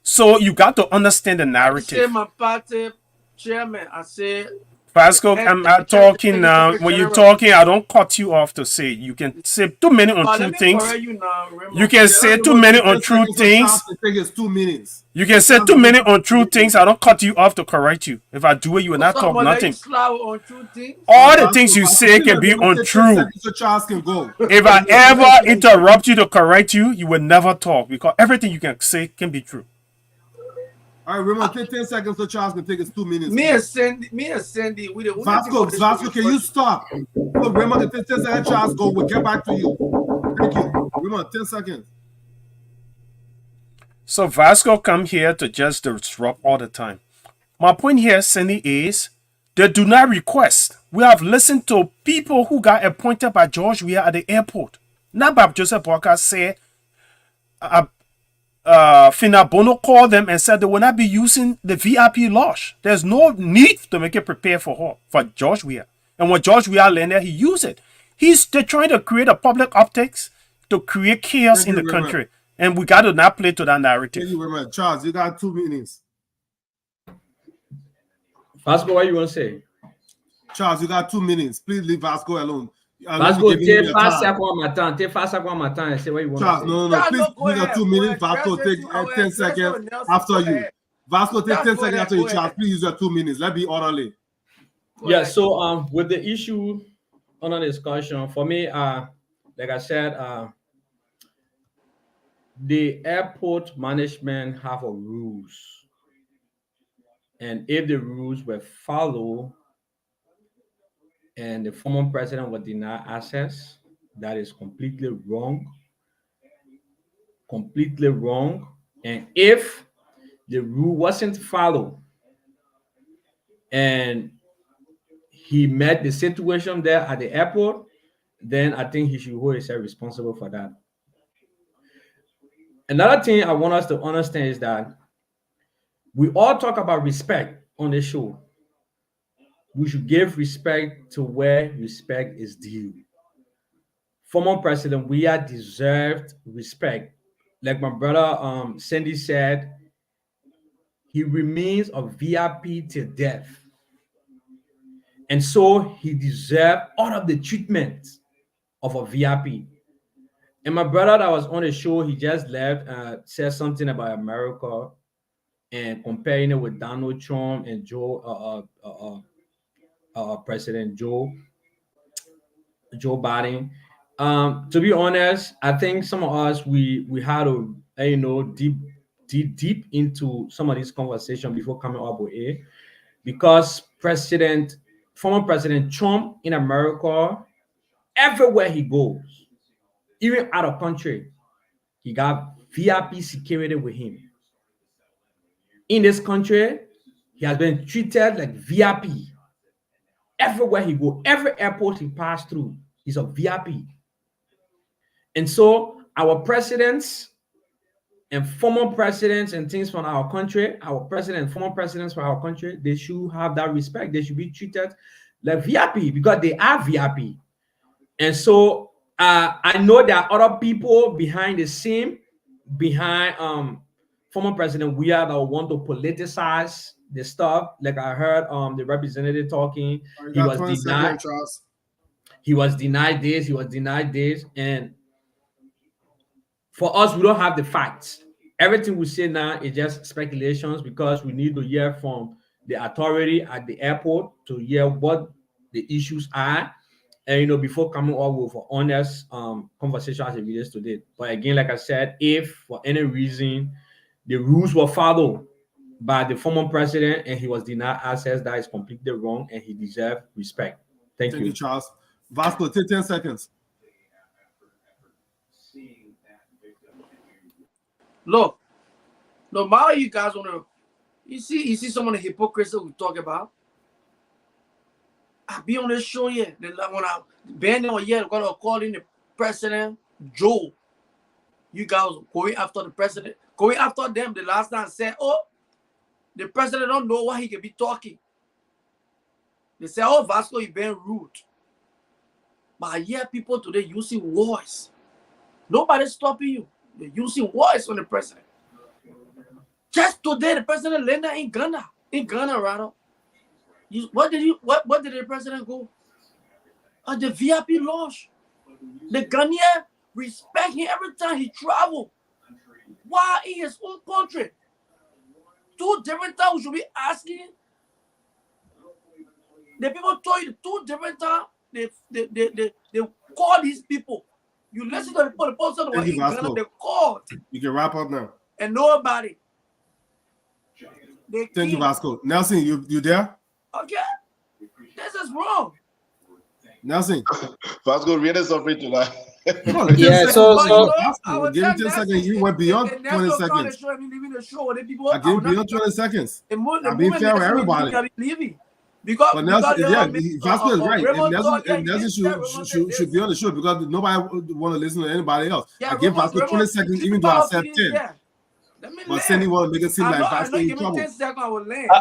So you got to understand the I say narrative. my party chairman. I say Vasco, I'm talking now. When you're talking, I don't cut you off to say. You can say too many untrue let me things. correct you now. Remember, You can say too many untrue things. I think it's 2 minutes. You can say too many untrue things. I don't cut you off to correct you. If I do it, you will not talk someone that nothing. you slow on true things. All the things you say can be untrue. So Charles can go. If I ever interrupt you to correct you, you will never talk because everything you can say can be true. All right, remember, take 10 seconds so Charles can take us 2 minutes. Me and Sandy, we the Vasco, can you stop? So remember, 10 seconds, Charles go. We'll get back to you. Thank you. Remember, 10 seconds. So Vasco come here to just disrupt all the time. My point here, Cindy, is they do not request. We have listened to people who got appointed by George Weah at the airport. Not by Joseph Barker said, Fina Bono called them and said they will not be using the VIP lodge. There's no need to make it prepare for her, for George Weah. And when George Weah landed, he used it. They're trying to create a public optics to create chaos in the country. And we got to not play to that narrative. Thank you very much. Charles, you got 2 minutes. Vasco, what you want to say? Charles, you got 2 minutes. Please leave Vasco alone. Vasco, take 5 seconds. Take 5 seconds and say what you want Charles, to say. no. Please got 2 minutes. Vasco, take 10 seconds after you. Vasco, take 10 seconds after you, Charles. Please use your 2 minutes. Let's be orderly. Yeah, so with the issue under discussion, for me, like I said, the airport management have a rules. And if the rules were followed and the former president would deny access, that is completely wrong. Completely wrong. And if the rule wasn't followed and he met the situation there at the airport, then I think he should hold himself responsible for that. Another thing I want us to understand is that we all talk about respect on the show. We should give respect to where respect is due. Former President Weah deserved respect. Like my brother Sandy said, he remains a VIP till death. And so he deserved all of the treatment of a VIP. And my brother that was on the show, he just left, said something about America and comparing it with Donald Trump and President Joe Biden. To be honest, I think some of us we had to deep into some of this conversation before coming up with it, because former President Trump in America, everywhere he goes, even out of country, he got VIP security with him. In this country, he has been treated like VIP. Everywhere he goes, every airport he passed through, he's a VIP. And so our presidents and former presidents and things from our country, our president and former presidents from our country, they should have that respect. They should be treated like VIP because they are VIP. And so I know there are other people behind the scene, behind former President Weah that want to politicize the stuff. Like I heard the representative talking, he was denied. He was denied this, he was denied this. And for us, we don't have the facts. Everything we say now is just speculations because we need to hear from the authority at the airport to hear what the issues are. And before coming up with an honest conversation as it relates to this. But again, like I said, if for any reason the rules were followed by the former president and he was denied access, that is completely wrong and he deserves respect. Thank you, Charles. Vasco, take 10 seconds. Look, no matter you guys want to, you see some of the hypocrisy we talk about. I be on this show here. When I been on here, gonna call in the president Joe. You guys going after the president, going after them. The last time said, "Oh, the president don't know what he can be talking." They say, "Oh, Vasco, he been rude." But I hear people today using voice. Nobody's stopping you. They're using voice on the president. Just today, the president landed in Ghana, rather. What did the president go? The VIP lounge. The Ghanaian respect him every time he travel. Why in his own country? 2 different times we should be asking. The people told you 2 different times. They call these people. You listen to the people, the person who in Ghana, they called. You can wrap up now. And nobody. Thank you, Vasco. Nelson, you there? Okay. This is wrong. Nelson. Vasco really suffering tonight. Yeah, so give him 10 seconds. You went beyond 20 seconds. I gave him beyond 20 seconds. I'm being fair with everybody. Because Vasco is right. Nelson should be on the show because nobody want to listen to anybody else. I give Vasco 20 seconds, even though I said 10. But Cindy want to make it seem like Vasco in trouble.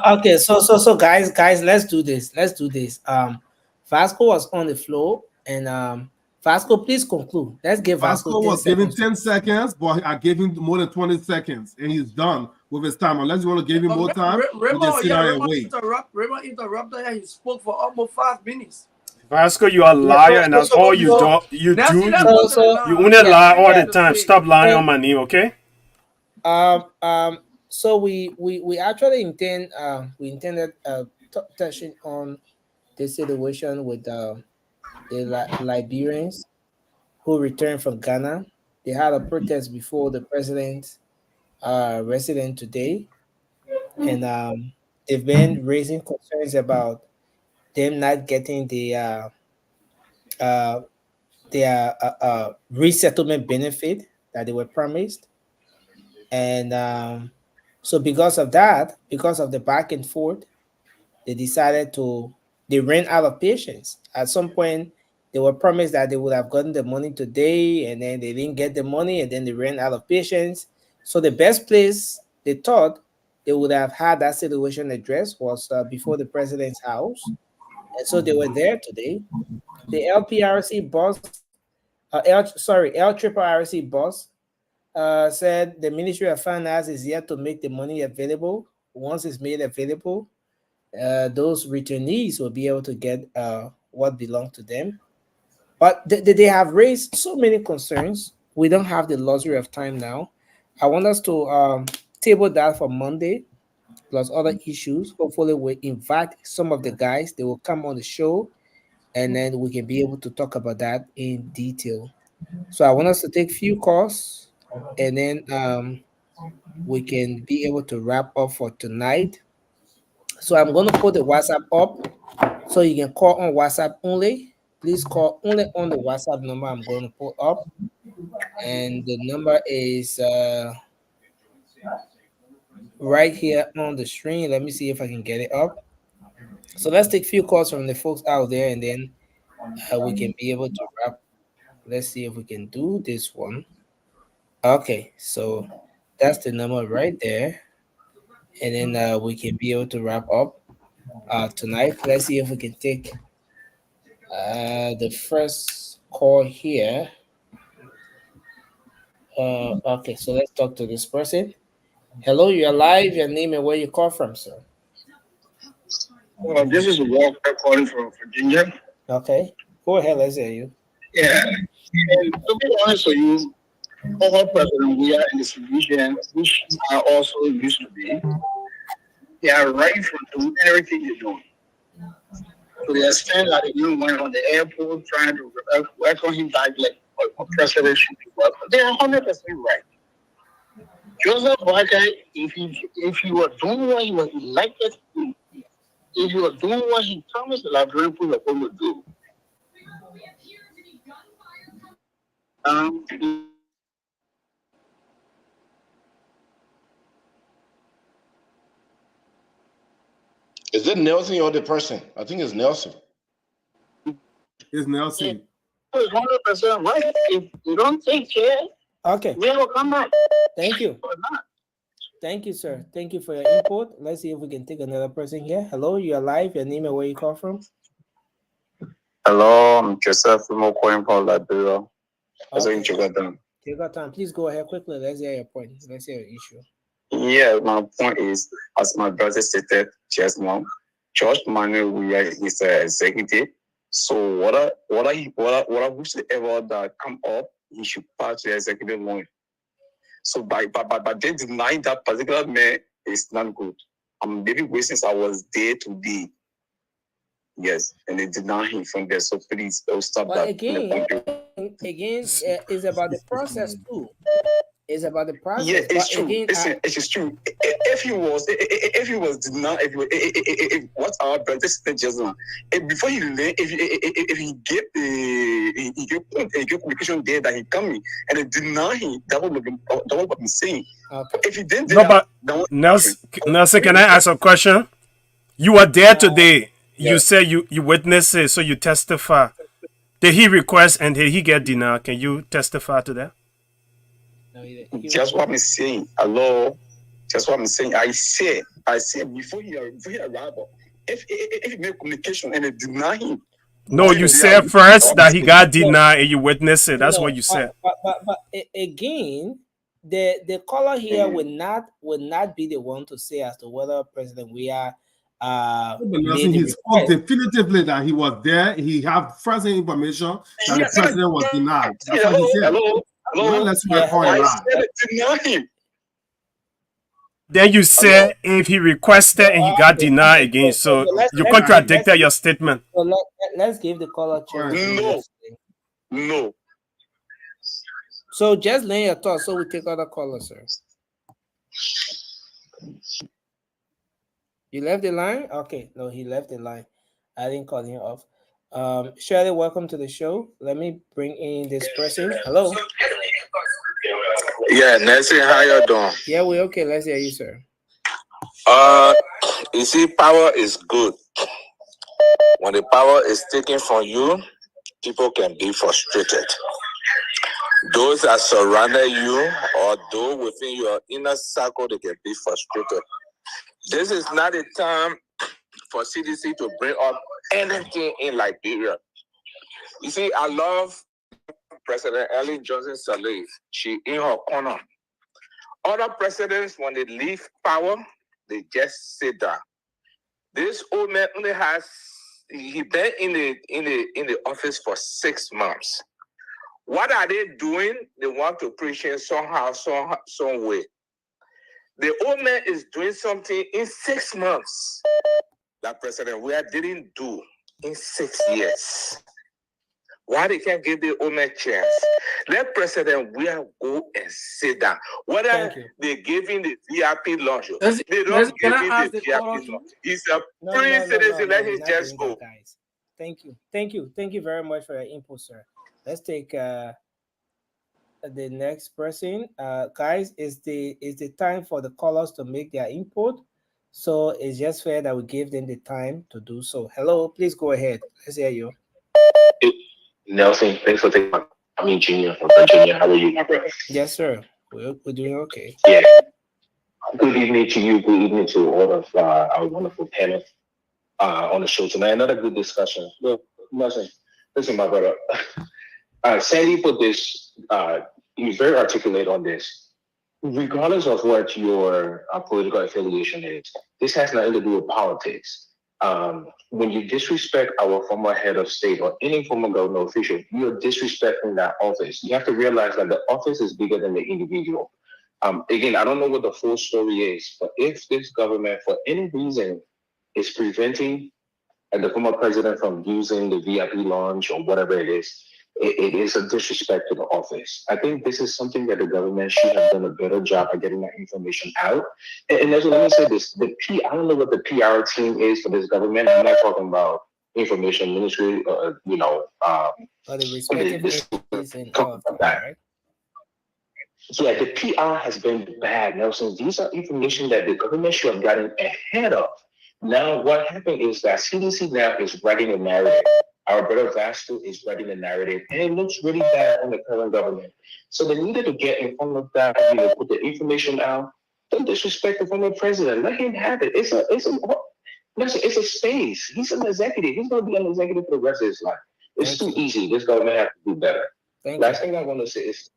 Okay, so guys, let's do this. Vasco was on the floor, and Vasco, please conclude. Let's give Vasco was given 10 seconds, but I gave him more than 20 seconds, and he's done with his time. Unless you want to give him more time, you just sit down and wait. Raymond interrupted him. He spoke for almost 5 minutes. Vasco, you are a liar, and that's all you do. You only lie all the time. Stop lying on my name, okay? So we actually intended touching on the situation with the Liberians who returned from Ghana. They had a protest before the president's residence today, and they've been raising concerns about them not getting their resettlement benefit that they were promised. And so because of that, because of the back and forth, they ran out of patience. At some point, they were promised that they would have gotten the money today, and then they didn't get the money, and then they ran out of patience. So the best place they thought they would have had that situation addressed was before the president's house. And so they were there today. The LPRC boss, LRRC boss, said the Ministry of Finance is yet to make the money available. Once it's made available, those returnees will be able to get what belongs to them. But they have raised so many concerns. We don't have the luxury of time now. I want us to table that for Monday, plus other issues. Hopefully, we'll invite some of the guys. They will come on the show, and then we can be able to talk about that in detail. So I want us to take a few calls, and then we can be able to wrap up for tonight. So I'm going to put the WhatsApp up, so you can call on WhatsApp only. Please call only on the WhatsApp number I'm going to put up. And the number is right here on the screen. Let me see if I can get it up. So let's take a few calls from the folks out there, and then we can be able to wrap. Let's see if we can do this one. Okay, so that's the number right there. And then we can be able to wrap up tonight. Let's see if we can take the first call here. Okay, so let's talk to this person. Hello, you're live. Your name and where you call from, sir? This is Walker calling from Virginia. Okay, go ahead. Let's hear you. Yeah, and to be honest with you, all president we are in this region, which are also used to be, they are right from doing everything they're doing. To the extent that they even went on the airport trying to welcome him back like a president should be welcome. They are 100% right. Joseph Boakai, if he were doing what he was elected to do, if he were doing what he promised the Liberian people were going to do, is it Nelson or the person? I think it's Nelson. It's Nelson. It's 100% right. If you don't take care, okay, we will come back. Thank you. Thank you, sir. Thank you for your input. Let's see if we can take another person here. Hello, you're live. Your name and where you call from? Hello, I'm Joseph Mo calling from Liberia. Okay. Take your time. Please go ahead quickly. Let's hear your point. Let's hear your issue. Yeah, my point is, as my brother stated just now, George Manuel Weah is the executive. So whosoever that come up, he should pass the executive loan. So by they denying that particular man is not good. I'm maybe waiting since I was there today. Yes, and they deny him from there. So please don't stop But that. again, it's about the process too. It's about the process. Yeah, it's but true. Again, It's true. If he was denied, if what our brother said just now, before he left, if he gave communication there that he coming and they deny him, that would be what I'm saying. Okay. If he didn't, No, but Nelson, can I ask a question? You were there today. You said you witnessed it, so you testify. Did he request and did he get denied? Can you testify to that? Just what I'm saying. Hello. Just what I'm saying. I said before he arrived, if he made communication and they deny him. No, you said first that he got denied and you witnessed it. That's what you said. But again, the caller here will not be the one to say as to whether President Weah he spoke definitively that he was there. He had first information that the president was denied. That's what he said. Then you said if he requested and he got denied again, so you contradicted your statement. So let's give the caller a chance. No. So just lay your thoughts so we take other callers, sir. You left the line? Okay, no, he left the line. I didn't call him off. Shirley, welcome to the show. Let me bring in this person. Hello. Yeah, Nancy, how you doing? Yeah, we're okay. Let's hear you, sir. You see, power is good. When the power is taken from you, people can be frustrated. Those that surrounded you or those within your inner circle, they can be frustrated. This is not a time for CDC to bring up anything in Liberia. You see, I love President Ellen Johnson Sirleaf. She in her corner. Other presidents, when they leave power, they just sit down. This old man only he been in the office for 6 months. What are they doing? They want to preach in somehow, some way. The old man is doing something in 6 months that President Weah didn't do in 6 years. Why they can't give the old man a chance? Let President Weah go and sit down. Whether they give him the VIP lunch, they don't give him the VIP lunch. He's a free citizen. Let him just go. Guys. Thank you very much for your input, sir. Let's take the next person. Guys, it's the time for the callers to make their input. So it's just fair that we give them the time to do so. Hello, please go ahead. Let's hear you. Nelson, thanks for taking Junior from Virginia. How are you, my brother? Yes, sir. We're doing okay. Yeah. Good evening to you. Good evening to all of our wonderful panel on the show tonight. Another good discussion. Look, listen, my brother. Sandy put this, he was very articulate on this. Regardless of what your political affiliation is, this has nothing to do with politics. When you disrespect our former head of state or any former government official, you're disrespecting that office. You have to realize that the office is bigger than the individual. Again, I don't know what the full story is, but if this government, for any reason, is preventing the former president from using the VIP lounge or whatever it is a disrespect to the office. I think this is something that the government should have done a better job of getting that information out. And let me say this, I don't know what the PR team is for this government. I'm not talking about information ministry, So yeah, the PR has been bad, Nelson. These are information that the government should have gotten ahead of. Now, what happened is that CDC now is writing a narrative. Our brother Vasco is writing a narrative, and it looks really bad on the current government. So they needed to get in front of that, put the information out. Don't disrespect the former president. Let him have it. It's a space. He's an executive. He's going to be an executive for the rest of his life. It's too easy. This government has to do better. Last thing I want to say is,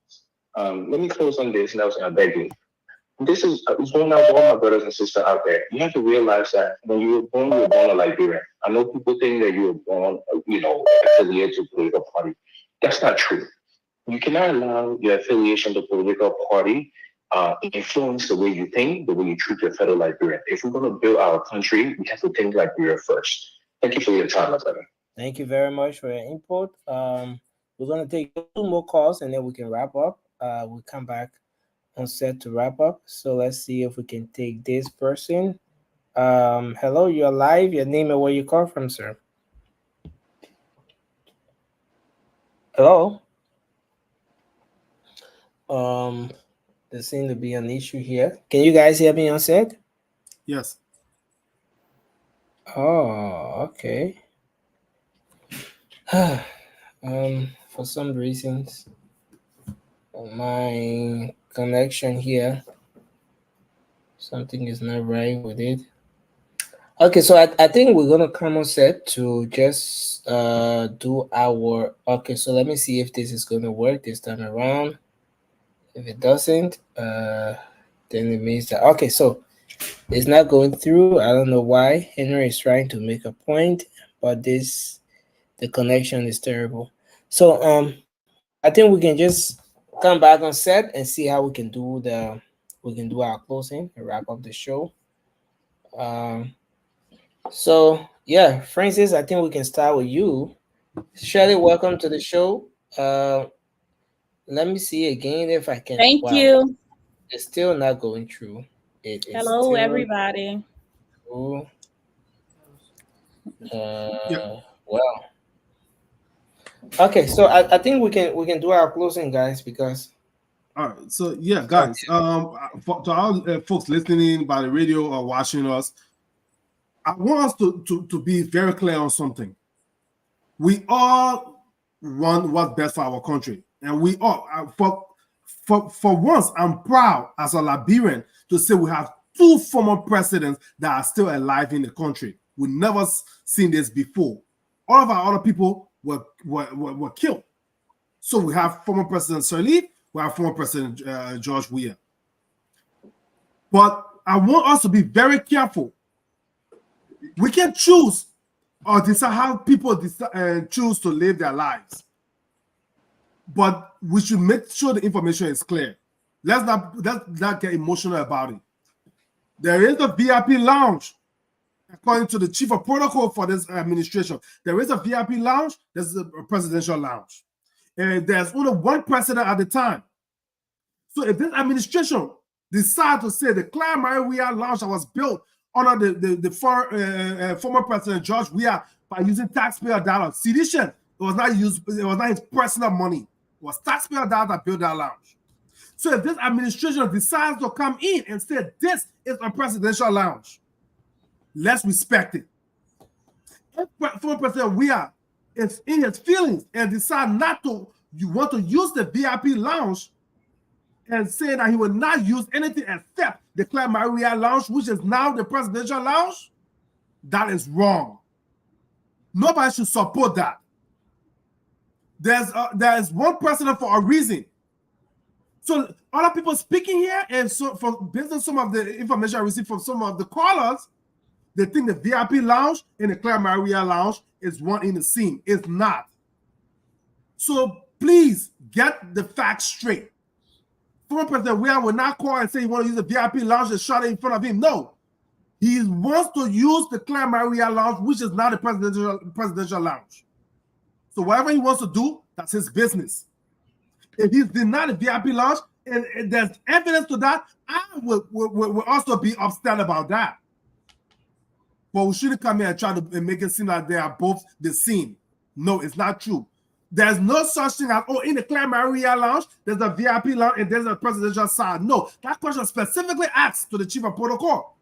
let me close on this, Nelson. I beg you. This is going out to all my brothers and sisters out there. You have to realize that when you were born a Liberian. I know people think that you were born, affiliated to a political party. That's not true. You cannot allow your affiliation to a political party influence the way you think, the way you treat your fellow Liberian. If we're going to build our country, we have to think Liberia first. Thank you for your time, my brother. Thank you very much for your input. We're going to take 2 more calls and then we can wrap up. We'll come back on set to wrap up. So let's see if we can take this person. Hello, you're live. Your name and where you call from, sir. Hello. There seems to be an issue here. Can you guys hear me on set? Yes. Oh, okay. For some reasons, my connection here, something is not right with it. Okay, so I think we're gonna come on set to just do our, okay, so let me see if this is gonna work this time around. If it doesn't, then it means that, okay, so it's not going through. I don't know why. Henry is trying to make a point, but the connection is terrible. So I think we can just come back on set and see how we can do our closing and wrap up the show. So yeah, Francis, I think we can start with you. Shirley, welcome to the show. Let me see again if I can. Thank you. It's still not going through. Hello, everybody. Well, okay, so I think we can do our closing, guys, because. All right, so yeah, guys, to all folks listening by the radio or watching us, I want us to be very clear on something. We all want what's best for our country, and we all for once, I'm proud as a Liberian to say we have 2 former presidents that are still alive in the country. We never seen this before. All of our other people were killed. So we have former President Sirleaf, we have former President George Weah. But I want us to be very careful. We can choose or decide how people choose to live their lives. But we should make sure the information is clear. Let's not get emotional about it. There is a VIP lounge, according to the chief of protocol for this administration. There is a VIP lounge, there's a presidential lounge. And there's only one president at the time. So if this administration decides to say the Claire Maria lounge that was built under the former president George Weah by using taxpayer dollars, sedition, it was not his personal money. It was taxpayer dollars that built that lounge. So if this administration decides to come in and say this is a presidential lounge, let's respect it. If former President Weah is in his feelings and decide not to, you want to use the VIP lounge and say that he will not use anything except the Claire Maria lounge, which is now the presidential lounge, that is wrong. Nobody should support that. There's one president for a reason. So other people speaking here, and so based on some of the information I received from some of the callers, they think the VIP lounge and the Claire Maria lounge is one in the same. It's not. So please get the facts straight. Former President Weah will not call and say he wants to use the VIP lounge and shut it in front of him. No. He wants to use the Claire Maria lounge, which is not a presidential lounge. So whatever he wants to do, that's his business. If he's denied the VIP lounge, and there's evidence to that, I will also be upset about that. But we shouldn't come here and try to make it seem like they are both the same. No, it's not true. There's no such thing as, in the Claire Maria lounge, there's a VIP lounge and there's a presidential side. No, that question specifically asked to the chief of protocol.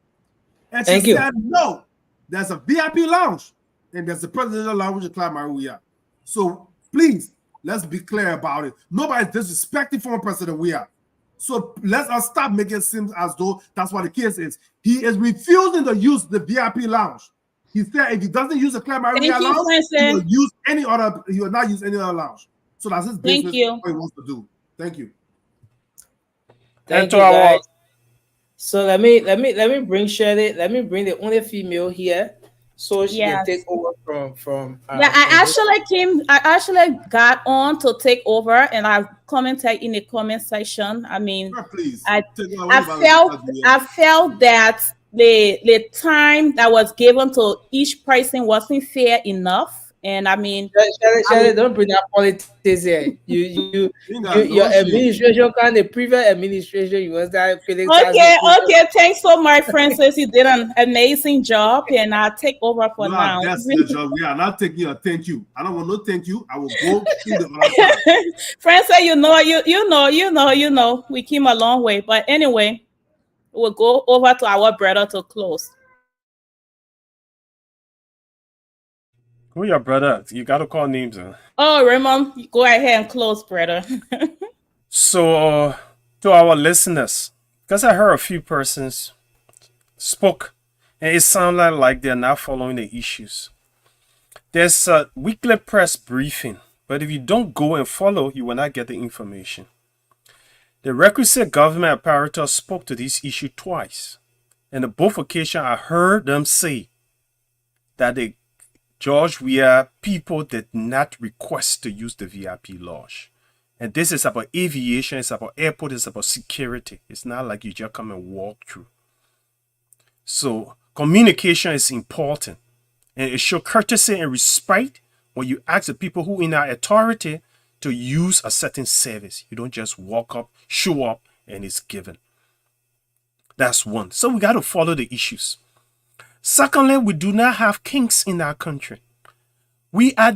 And she said, no, there's a VIP lounge and there's a presidential lounge with the Claire Maria. So please, let's be clear about it. Nobody's disrespecting former President Weah. So let us stop making it seem as though that's what the case is. He is refusing to use the VIP lounge. He said if he doesn't use the Claire Maria Thank you, lounge, he Princess. will use any other. He will not use any other lounge. So that's his Thank business. you. What he wants to do. Thank you. Thank you, guys. So let me bring Shirley. Let me bring the only female here, so she can Yes. take over from. Yeah, I actually got on to take over, and I commented in the comment section. I mean, please. I felt that the time that was given to each person wasn't fair enough. And I mean, Shirley, don't bring that politics here. Your administration, kind of previous administration, you was that Felix. Okay. Thanks so much, Francis. You did an amazing job, and I'll take over for now. That's the job. We are not taking your thank you. I don't want no thank you. I will go to the other side. Francis, you know, we came a long way. But anyway, we'll go over to our brother to close. Who your brother? You got to call names. Huh? Oh, Raymond, go ahead and close, brother. So, to our listeners, because I heard a few persons spoke, and it sounded like they're not following the issues. There's a weekly press briefing, but if you don't go and follow, you will not get the information. The requisite government apparatus spoke to this issue twice, and on both occasions I heard them say that the George Weah people did not request to use the VIP lodge. And this is about aviation, it's about airport, it's about security. It's not like you just come and walk through. So communication is important. And it shows courtesy and respect when you ask the people who in our authority to use a certain service. You don't just walk up, show up, and it's given. That's one. So we got to follow the issues. Secondly, we do not have kings in our country. We are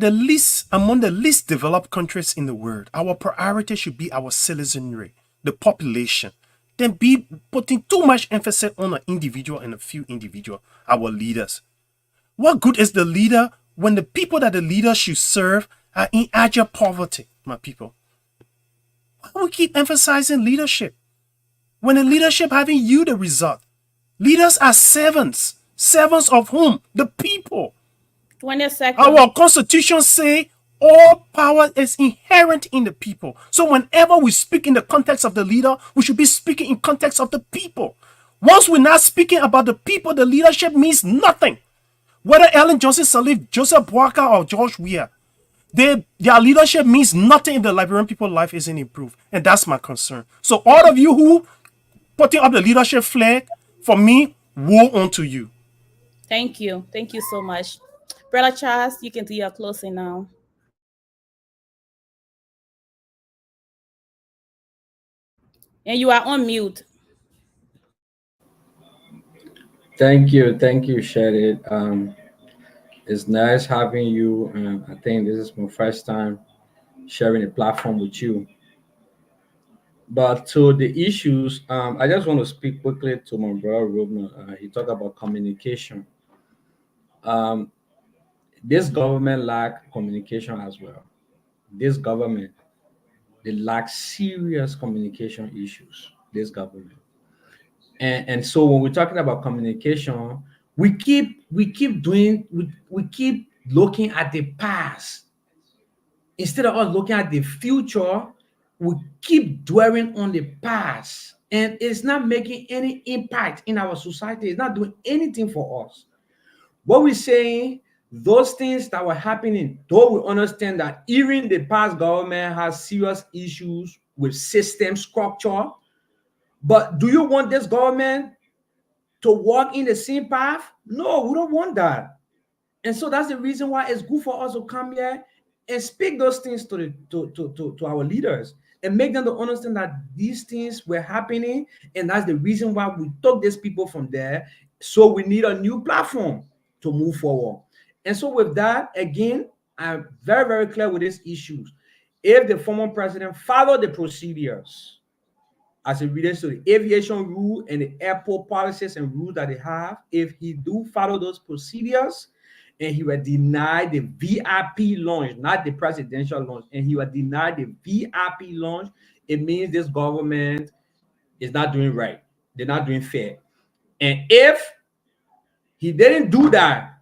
among the least developed countries in the world. Our priority should be our citizenry, the population. Then be putting too much emphasis on an individual and a few individuals, our leaders. What good is the leader when the people that the leader should serve are in agile poverty, my people? Why do we keep emphasizing leadership when the leadership having you the result? Leaders are servants. Servants of whom? The people. 20 seconds. Our constitution say all power is inherent in the people. So whenever we speak in the context of the leader, we should be speaking in context of the people. Once we're not speaking about the people, the leadership means nothing. Whether Ellen Johnson Sirleaf, Joseph Boakai, or George Weah, their leadership means nothing if the Liberian people's life isn't improved. And that's my concern. So all of you who putting up the leadership flag, for me, woe unto you. Thank you. Thank you so much. Brother Charles, you can do your closing now. And you are on mute. Thank you, Sherry. It's nice having you. I think this is my first time sharing a platform with you. But to the issues, I just want to speak quickly to my brother Ruben. He talked about communication. This government lack communication as well. This government, they lack serious communication issues. This government, and so when we're talking about communication, we keep looking at the past instead of us looking at the future. We keep dwelling on the past, and it's not making any impact in our society. It's not doing anything for us. What we're saying, those things that were happening, though we understand that even the past government has serious issues with system structure, but do you want this government to walk in the same path? No, we don't want that. And so that's the reason why it's good for us to come here and speak those things to our leaders and make them to understand that these things were happening, and that's the reason why we took these people from there. So we need a new platform to move forward. And so with that, again, I'm very, very clear with these issues. If the former president followed the procedures as it relates to the aviation rule and the airport policies and rules that they have, if he do follow those procedures, and he will deny the VIP launch, not the presidential launch, and he will deny the VIP launch, it means this government is not doing right. They're not doing fair. And if he didn't do that,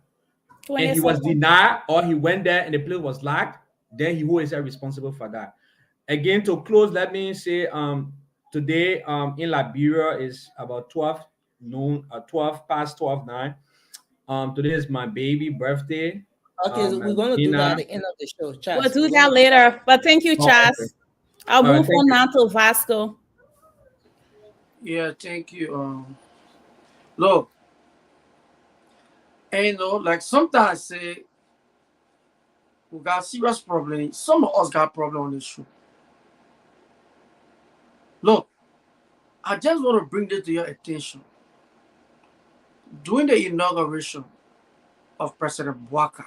and he was denied, or he went there and the place was locked, then he holds himself responsible for that. Again, to close, let me say today in Liberia is about 12 noon, 12 past 9. Today is my baby birthday. Okay, so we're going to do that at the end of the show. Charles. We'll do that later. But thank you, Charles. Okay. I'll All right, move thank on you. now to Vasco. Yeah, thank you. Look, and you know, like sometimes I say we got serious problems. Some of us got problem on this show. Look, I just want to bring this to your attention. During the inauguration of President Bouakai,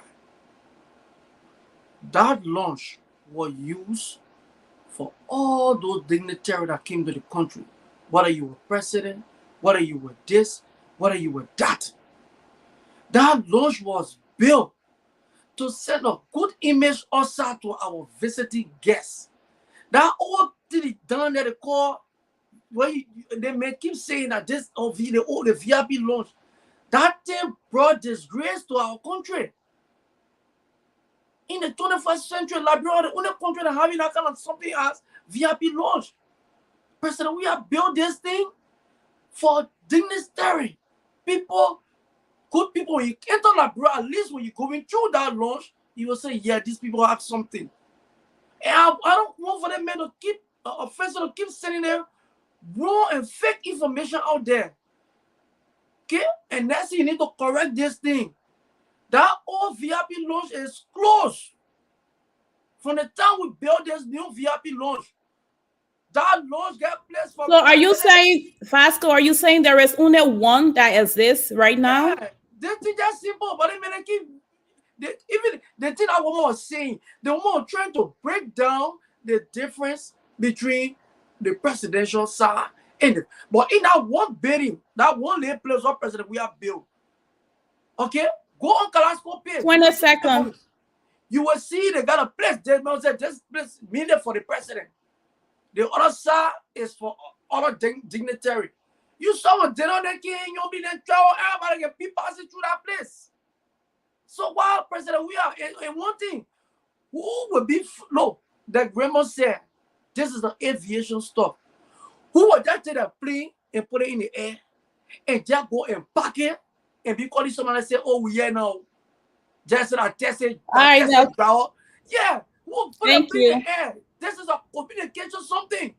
that launch was used for all those dignitaries that came to the country, whether you were president, whether you were this, whether you were that. That launch was built to send a good image also to our visiting guests. That all thing done that they call, where they may keep saying that this of the VIP launch, that thing brought disgrace to our country. In the 21st century, Liberia, the only country that having that kind of something as VIP launch. President, we have built this thing for dignitary people, good people. When you enter Liberia, at least when you're going through that launch, you will say, yeah, these people have something. And I don't want for them men to keep offensive to keep sending their wrong and fake information out there. Okay? And that's you need to correct this thing. That old VIP launch is closed. From the time we built this new VIP launch, that launch got placed for. So are you saying, Vasco, are you saying there is only one that exists right now? Yeah, this thing just simple, but they keep even the thing that woman was saying, the woman was trying to break down the difference between the presidential side and the, but in that one building, that one lay place of president we have built. Okay? Go on Kalasco page. 20 seconds. You will see they got a place. They will say this place needed for the president. The other side is for other dignitary. You saw what did on the king, you'll be in trouble. Everybody get people passing through that place. So while president, we are in one thing. Who would be look? The grandma said, this is the aviation stuff. Who would just take a plane and put it in the air and just go and pack it? And because someone say, oh, we are now just that tested. Yeah, we'll put a plane in the air. This is a communication something.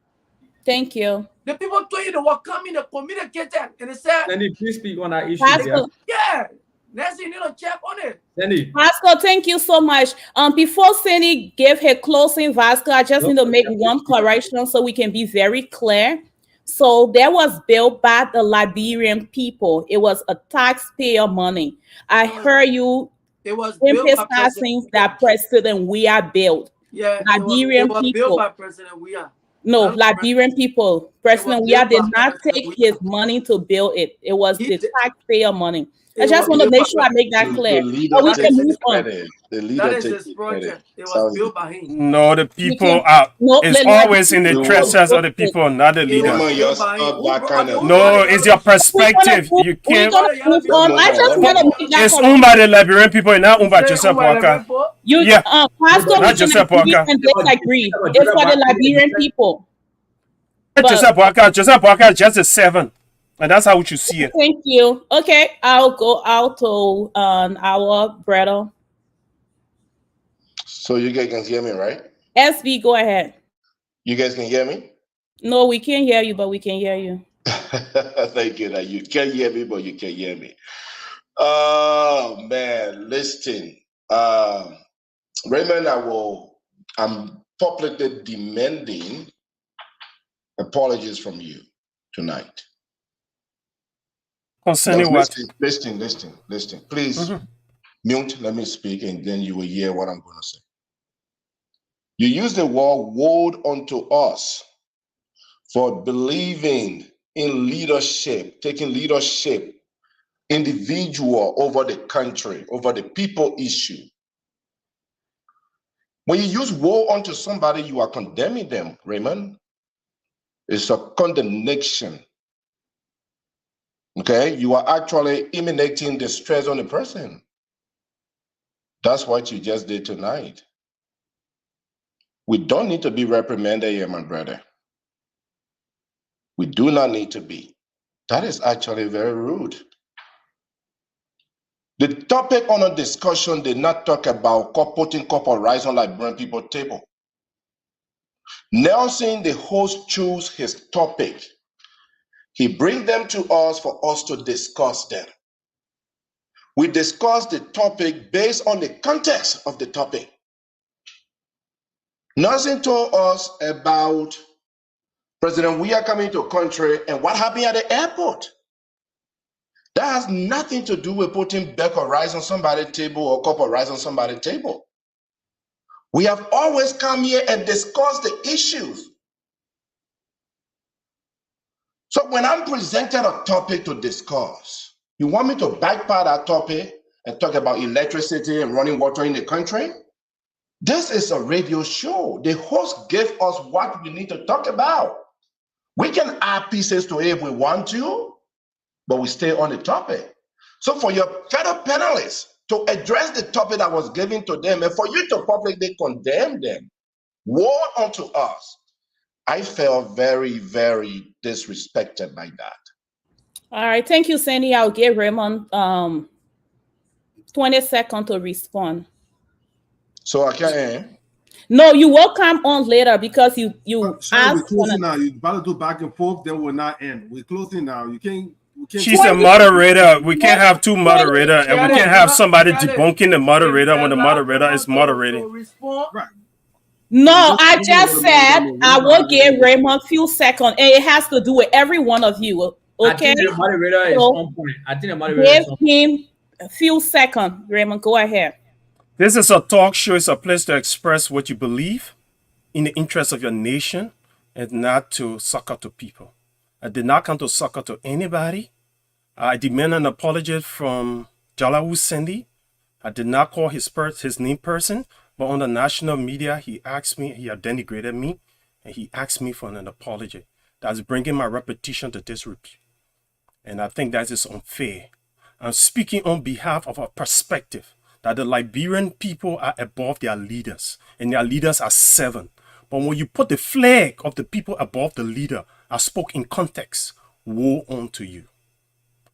Thank you. The people told you they were coming, they communicated, and they said, Sandy, please speak on that issue. Yeah. Next thing you need to check on it. Sandy. Vasco, thank you so much. Before Sandy gave her closing, Vasco, I just need to make one correction so we can be very clear. So that was built by the Liberian people. It was a taxpayer money. I heard you emphasizing that President we are built. Yeah, Liberian it was people. built by President Weah. No, Liberian people. President Weah did not take his money to build it. It was the taxpayer money. I just want to make sure I make that clear. So we can move on. The leader takes the credit. It was built by him. No, the people are. It's always in the interests of the people, not the leader. No, it's your perspective. You can't. I just want to make that It's owned by the Liberian people and not owned by Joseph Walker. Yeah, not Joseph Walker. Disagree. It's for the Liberian people. Joseph Walker is just a servant. And that's how we should see it. Thank you. Okay, I'll go out to our brother. So you guys can hear me, right? SB, go ahead. You guys can hear me? No, we can't hear you, but we can hear you. Thank you that you can hear me, but you can hear me. Oh man, listen. Raymond, I'm publicly demanding apologies from you tonight. Concerning what? Listen. Please mute, let me speak, and then you will hear what I'm going to say. You use the word woe unto us for believing in leadership, taking leadership, individual over the country, over the people issue. When you use woe unto somebody, you are condemning them, Raymond. It's a condemnation. Okay, you are actually emanating distress on the person. That's what you just did tonight. We don't need to be reprimanded here, my brother. We do not need to be. That is actually very rude. The topic on a discussion did not talk about putting corporate rights on Liberian people table. Nelson, the host, choose his topic. He brings them to us for us to discuss them. We discuss the topic based on the context of the topic. Nelson told us about President Weah coming to a country and what happened at the airport. That has nothing to do with putting back or rice on somebody's table or cup of rice on somebody's table. We have always come here and discussed the issues. So when I'm presented a topic to discuss, you want me to backpart that topic and talk about electricity and running water in the country? This is a radio show. The host gave us what we need to talk about. We can add pieces to it if we want to, but we stay on the topic. So for your fellow panelists to address the topic that was given to them and for you to publicly condemn them, war unto us, I felt very, very disrespected by that. All right, thank you, Sandy. I'll give Raymond 20 seconds to respond. So I can't. No, you will come on later because you We're closing now. You better do back and forth, then we'll not end. We're closing now. You can't. She's a moderator. We can't have two moderators, and we can't have somebody debunking the moderator when the moderator is moderating. No, I just said I will give Raymond a few seconds, and it has to do with every one of you. Okay? I think the moderator is So, on point. I think the moderator is give on point. him a few seconds. Raymond, go ahead. This is a talk show. It's a place to express what you believe in the interest of your nation and not to sucker to people. I did not come to sucker to anybody. I demand an apology from Jalawu Sandy. I did not call his name person, but on the national media, he asked me, he had denigrated me, and he asked me for an apology. That's bringing my reputation to disrepute. And I think that is unfair. I'm speaking on behalf of a perspective that the Liberian people are above their leaders, and their leaders are 7. But when you put the flag of the people above the leader, I spoke in context, woe unto you.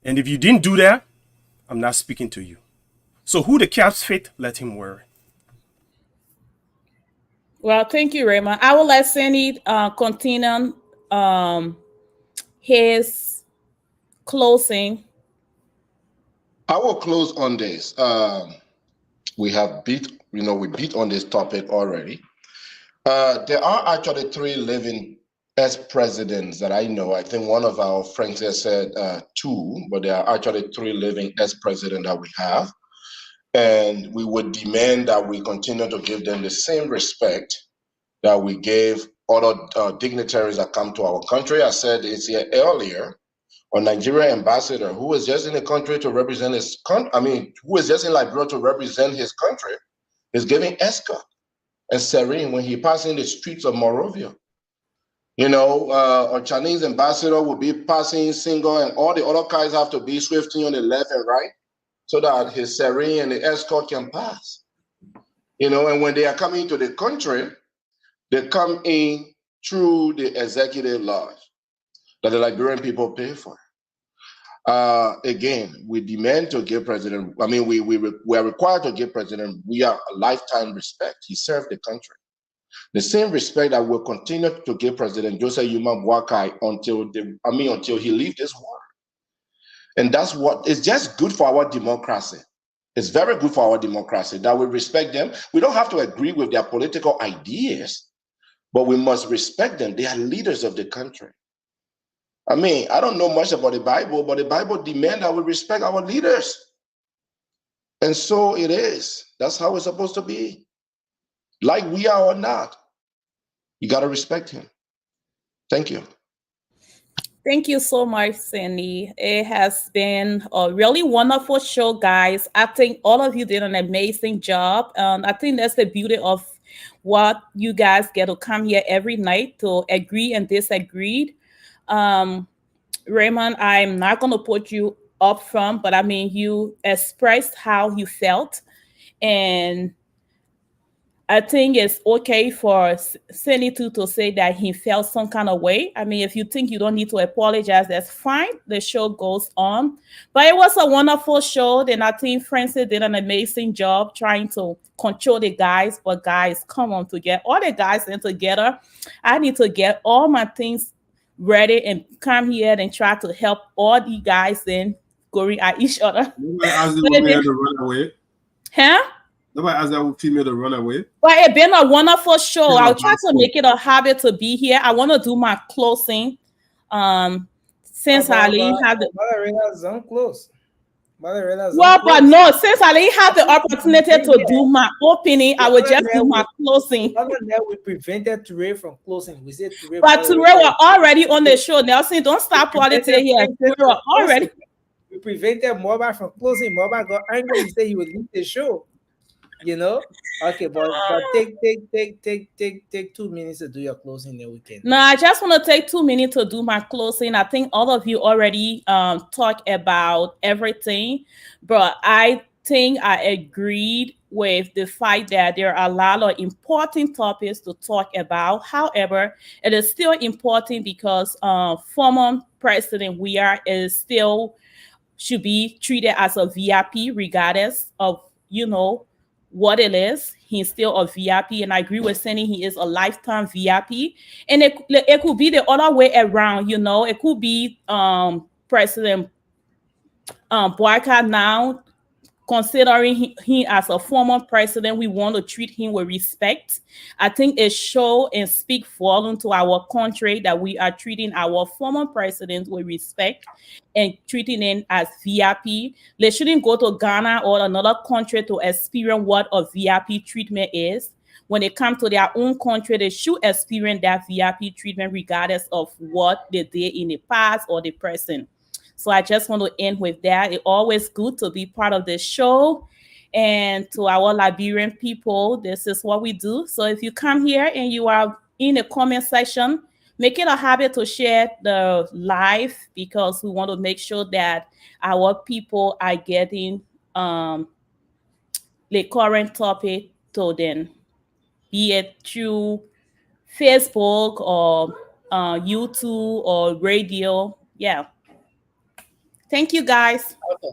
And if you didn't do that, I'm not speaking to you. So who the cap's fit, let him wear it. Well, thank you, Raymond. I will let Sandy continue his closing. I will close on this. We have beat on this topic already. There are actually 3 living ex-presidents that I know. I think one of our friends here said 2, but there are actually 3 living ex-presidents that we have. And we would demand that we continue to give them the same respect that we gave other dignitaries that come to our country. I said it's here earlier, a Nigerian ambassador who was just in the country to represent his country, who was just in Liberia to represent his country, is giving escort and serene when he passes in the streets of Monrovia. You know, a Chinese ambassador will be passing single, and all the other guys have to be swifting on the left and right so that his serene and the escort can pass. You know, and when they are coming to the country, they come in through the executive lodge that the Liberian people pay for. Again, we demand to give President, we are required to give President Weah a lifetime respect. He served the country. The same respect that we'll continue to give President Joseph Yuma Boakai until he leaves this world. And that's what is just good for our democracy. It's very good for our democracy that we respect them. We don't have to agree with their political ideas, but we must respect them. They are leaders of the country. I don't know much about the Bible, but the Bible demands that we respect our leaders. And so it is. That's how it's supposed to be. Like we are or not. You got to respect him. Thank you. Thank you so much, Sandy. It has been a really wonderful show, guys. I think all of you did an amazing job. I think that's the beauty of what you guys get to come here every night to agree and disagree. Raymond, I'm not going to put you up front, but you expressed how you felt. And I think it's okay for Cindy to say that he felt some kind of way. I mean, if you think you don't need to apologize, that's fine. The show goes on. But it was a wonderful show. And I think Francis did an amazing job trying to control the guys. But guys, come on, to get all the guys in together, I need to get all my things ready and come here and try to help all the guys in going at each other. Nobody asked the woman to run away. Huh? Nobody asked that female to run away. But it's been a wonderful show. I'll try to make it a habit to be here. I want to do my closing. Since Ali had the close. well, but no, since I didn't have the opportunity to do my opening, I would just do my closing. Other than that, we prevented Touré from closing. We said Touré. But Touré were already on the show. Nelson, don't stop politics here. Touré were already. We prevented Mobile from closing. Mobile got angry and said he would leave the show. You know? Okay, but take 2 minutes to do your closing, then we can. No, I just want to take 2 minutes to do my closing. I think all of you already talked about everything, but I think I agreed with the fact that there are a lot of important topics to talk about. However, it is still important because former President Weah is still should be treated as a VIP regardless of, you know, what it is. He's still a VIP, and I agree with Cindy, he is a lifetime VIP. And it could be the other way around, you know. It could be President Boyka now, considering him as a former president, we want to treat him with respect. I think it shows and speaks volume to our country that we are treating our former president with respect and treating him as VIP. They shouldn't go to Ghana or another country to experience what a VIP treatment is. When they come to their own country, they should experience that VIP treatment regardless of what they did in the past or the present. So I just want to end with that. It's always good to be part of the show. And to our Liberian people, this is what we do. So if you come here and you are in the comment section, make it a habit to share the live, because we want to make sure that our people are getting the current topic to them, be it through Facebook or YouTube or radio. Yeah. Thank you, guys. Okay.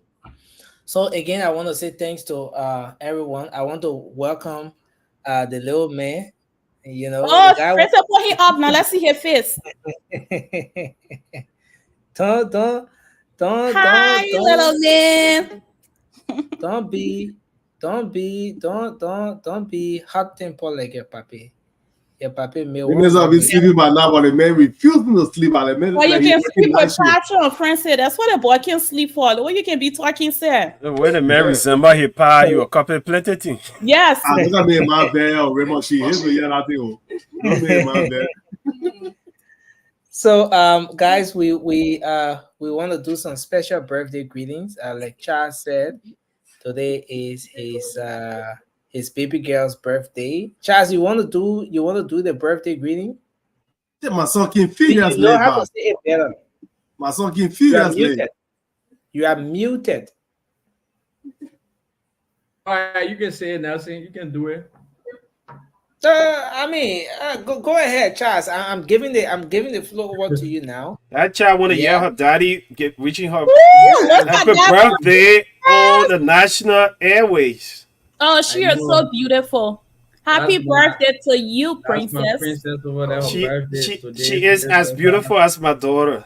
So again, I want to say thanks to everyone. I want to welcome the little man. You know, oh, Prince, put him up now. Let's see his face. Don't. Hi, little man. Don't be hot temper like your papi. Your papi may have been sleeping by now, but the man refusing to sleep. Well, you can sleep with Patrick and Francis. That's what a boy can sleep for. The way you can be talking, sir. When the man resemble his pa, you a couple plenty things. Yes. I think I made my bed or Raymond. She is, but yeah, nothing. So, guys, we want to do some special birthday greetings. Like Charles said, today is his baby girl's birthday. Charles, you want to do the birthday greeting? Yeah, my son can feel you know how to say it better. My son can feel You are muted. All right, you can say it, Nelson. You can do it. Go ahead, Charles. I'm giving the floor over to you now. That child want to yell her daddy reaching her happy birthday on the national airways. Oh, she is so beautiful. Happy birthday to you, princess. Princess or whatever. She is as beautiful as my daughter.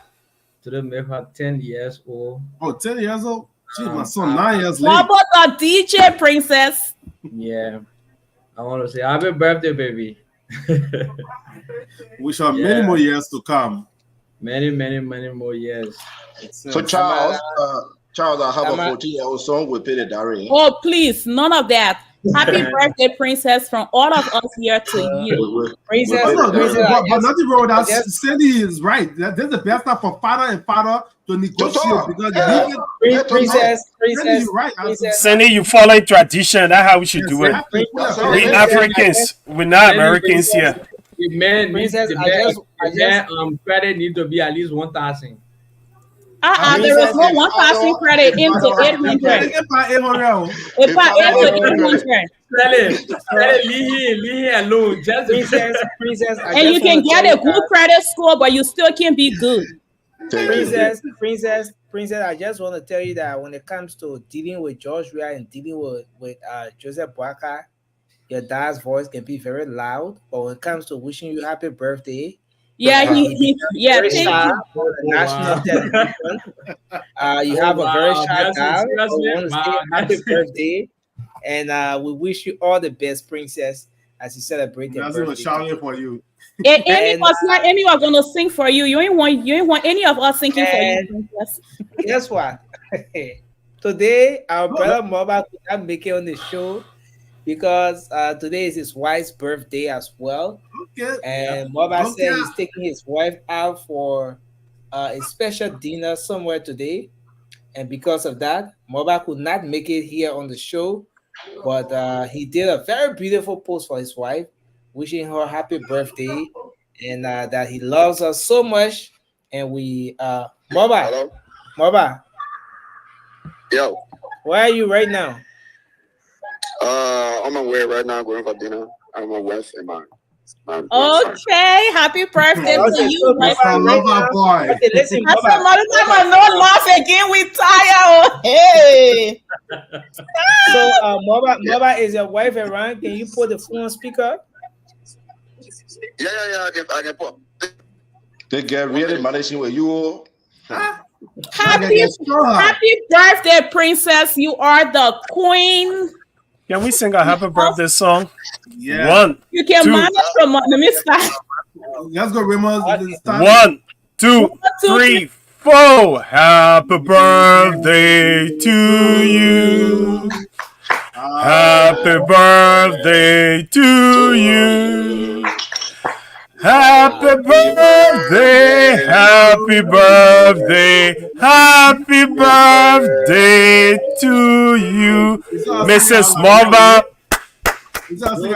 Today make her 10 years old. Oh, 10 years old? She's my son 9 years late. How about the DJ, princess? Yeah. I want to say happy birthday, baby. We shall have many more years to come. Many more years. So Charles, I have a 14-year-old son with Peter Darry. Oh, please, none of that. Happy birthday, princess, from all of us here to you. Princess, but nothing wrong with that. Cindy is right. That's the best time for father and father to negotiate. Because princess, right. Cindy, you follow tradition. That's how we should do it. We Africans, we're not Americans here. The man, credit need to be at least 1,000. There is no 1,000 credit into 800. It's about 800. Leave him alone. Just Princess, And you can get a good credit score, but you still can be good. Princess, I just want to tell you that when it comes to dealing with George Weah and dealing with Joseph Boakai, your dad's voice can be very loud, but when it comes to wishing you happy birthday, yeah, thank you. National television. You have a very shy dad. We want to say happy birthday, and we wish you all the best, Princess, as you celebrate your birthday. That's shouting for you. And any are gonna sing for you. You ain't want any of us singing for you, Princess. Guess what? Today, our brother Moba could not make it on the show because today is his wife's birthday as well. Okay. And Moba said he's taking his wife out for a special dinner somewhere today. And because of that, Moba could not make it here on the show. But he did a very beautiful post for his wife, wishing her happy birthday and that he loves her so much. And we, Moba. Yo. Where are you right now? On my way right now, going for dinner. I'm on West and my Okay, happy birthday to you, my friend. Okay, listen, I said, mother time I no laugh again. We tired. Oh, hey. So, Moba, is your wife around? Can you put the phone on speaker? Yeah. I can put. They get really managing with you. Happy birthday, Princess. You are the queen. Can we sing a happy birthday song? Yeah. 1, You can 2. manage from let me start. Let's go, Ramos. 1, 2, 3, 4. Happy birthday to you. Happy birthday to you. Happy birthday, happy birthday, happy birthday to you, Mrs. Moba.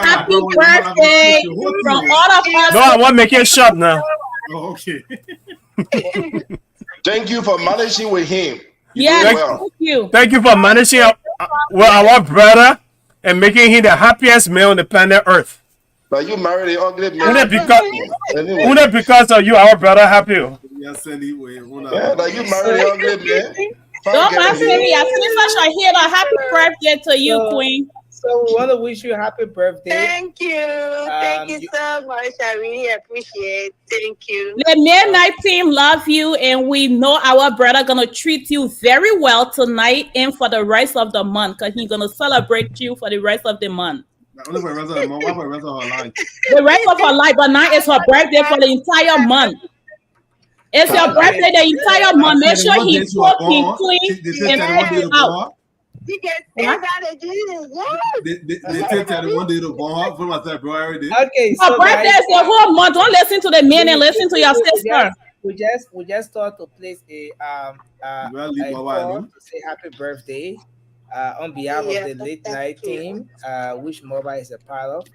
Happy birthday from all of us. No, I want to make it short now. Oh, okay. Thank you for managing with him. Yes, Well. thank you. Thank you for managing with our brother and making him the happiest man on the planet Earth. But you married an ugly man. Only because of you, our brother happy. Yes, anyway. Yeah, but you married an ugly man. Don't mind me. I feel such a hit. A happy birthday to you, Queen. So we want to wish you a happy birthday. Thank you. Thank you so much. I really appreciate it. Thank you. The Midnight team love you, and we know our brother gonna treat you very well tonight and for the rest of the month, because he's gonna celebrate you for the rest of the month. Only for the rest of the month. What for the rest of her life? The rest of her life, but now it's her birthday for the entire month. It's your birthday the entire month. Make sure he's cooking, clean, and put it out. You get that again. They take 31 days to born her from February. Okay, her birthday is the whole month. Don't listen to the men and listen to your sister. We just thought to place a call to say happy birthday on behalf of the late night team, which Moba is a part of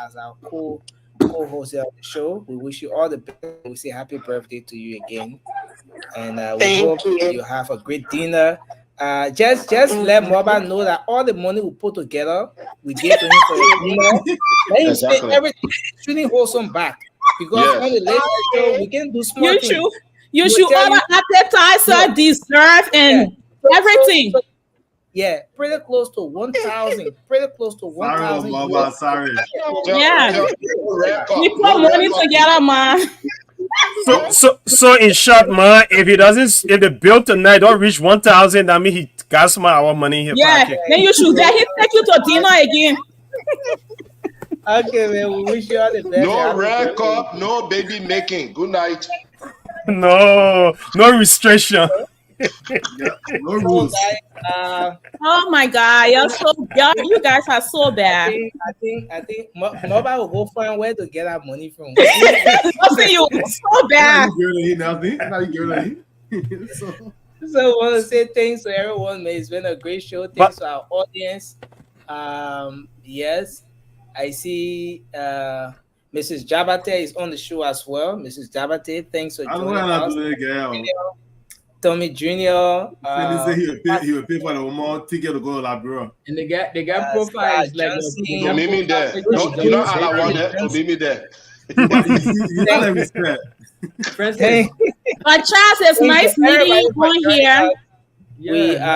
as our co-host of the show. We wish you all the best. We say happy birthday to you again, and we hope you have a great dinner. Just let Moba know that all the money we put together, we gave to him for the dinner. Let him spend everything, shooting wholesome back. Because on the late night show, we can do small things. You should order appetizer, dessert, and everything. Yeah, pretty close to 1,000. Pretty close to 1,000. Sorry. Yeah. We put money together, man. So in short, man, if the bill tonight don't reach 1,000, that means he got some of our money in his pocket. Then you should get him take you to dinner again. Okay, man, we wish you all the best. No red cup, no baby making. Good night. No restriction. No rules. Oh my God, you guys are so bad. I think Moba will go find where to get our money from. Nothing, you so bad. So I want to say thanks to everyone, man. It's been a great show. Thanks to our audience. Yes, I see Mrs. Jabate is on the show as well. Mrs. Jabate, thanks for joining us. Tommy Jr. He said he will pay for the more ticket to go to Liberia. And they got profiles like So meet me there. You know how I want it. So meet me there. You gotta respect. But Charles, it's nice meeting you on here. We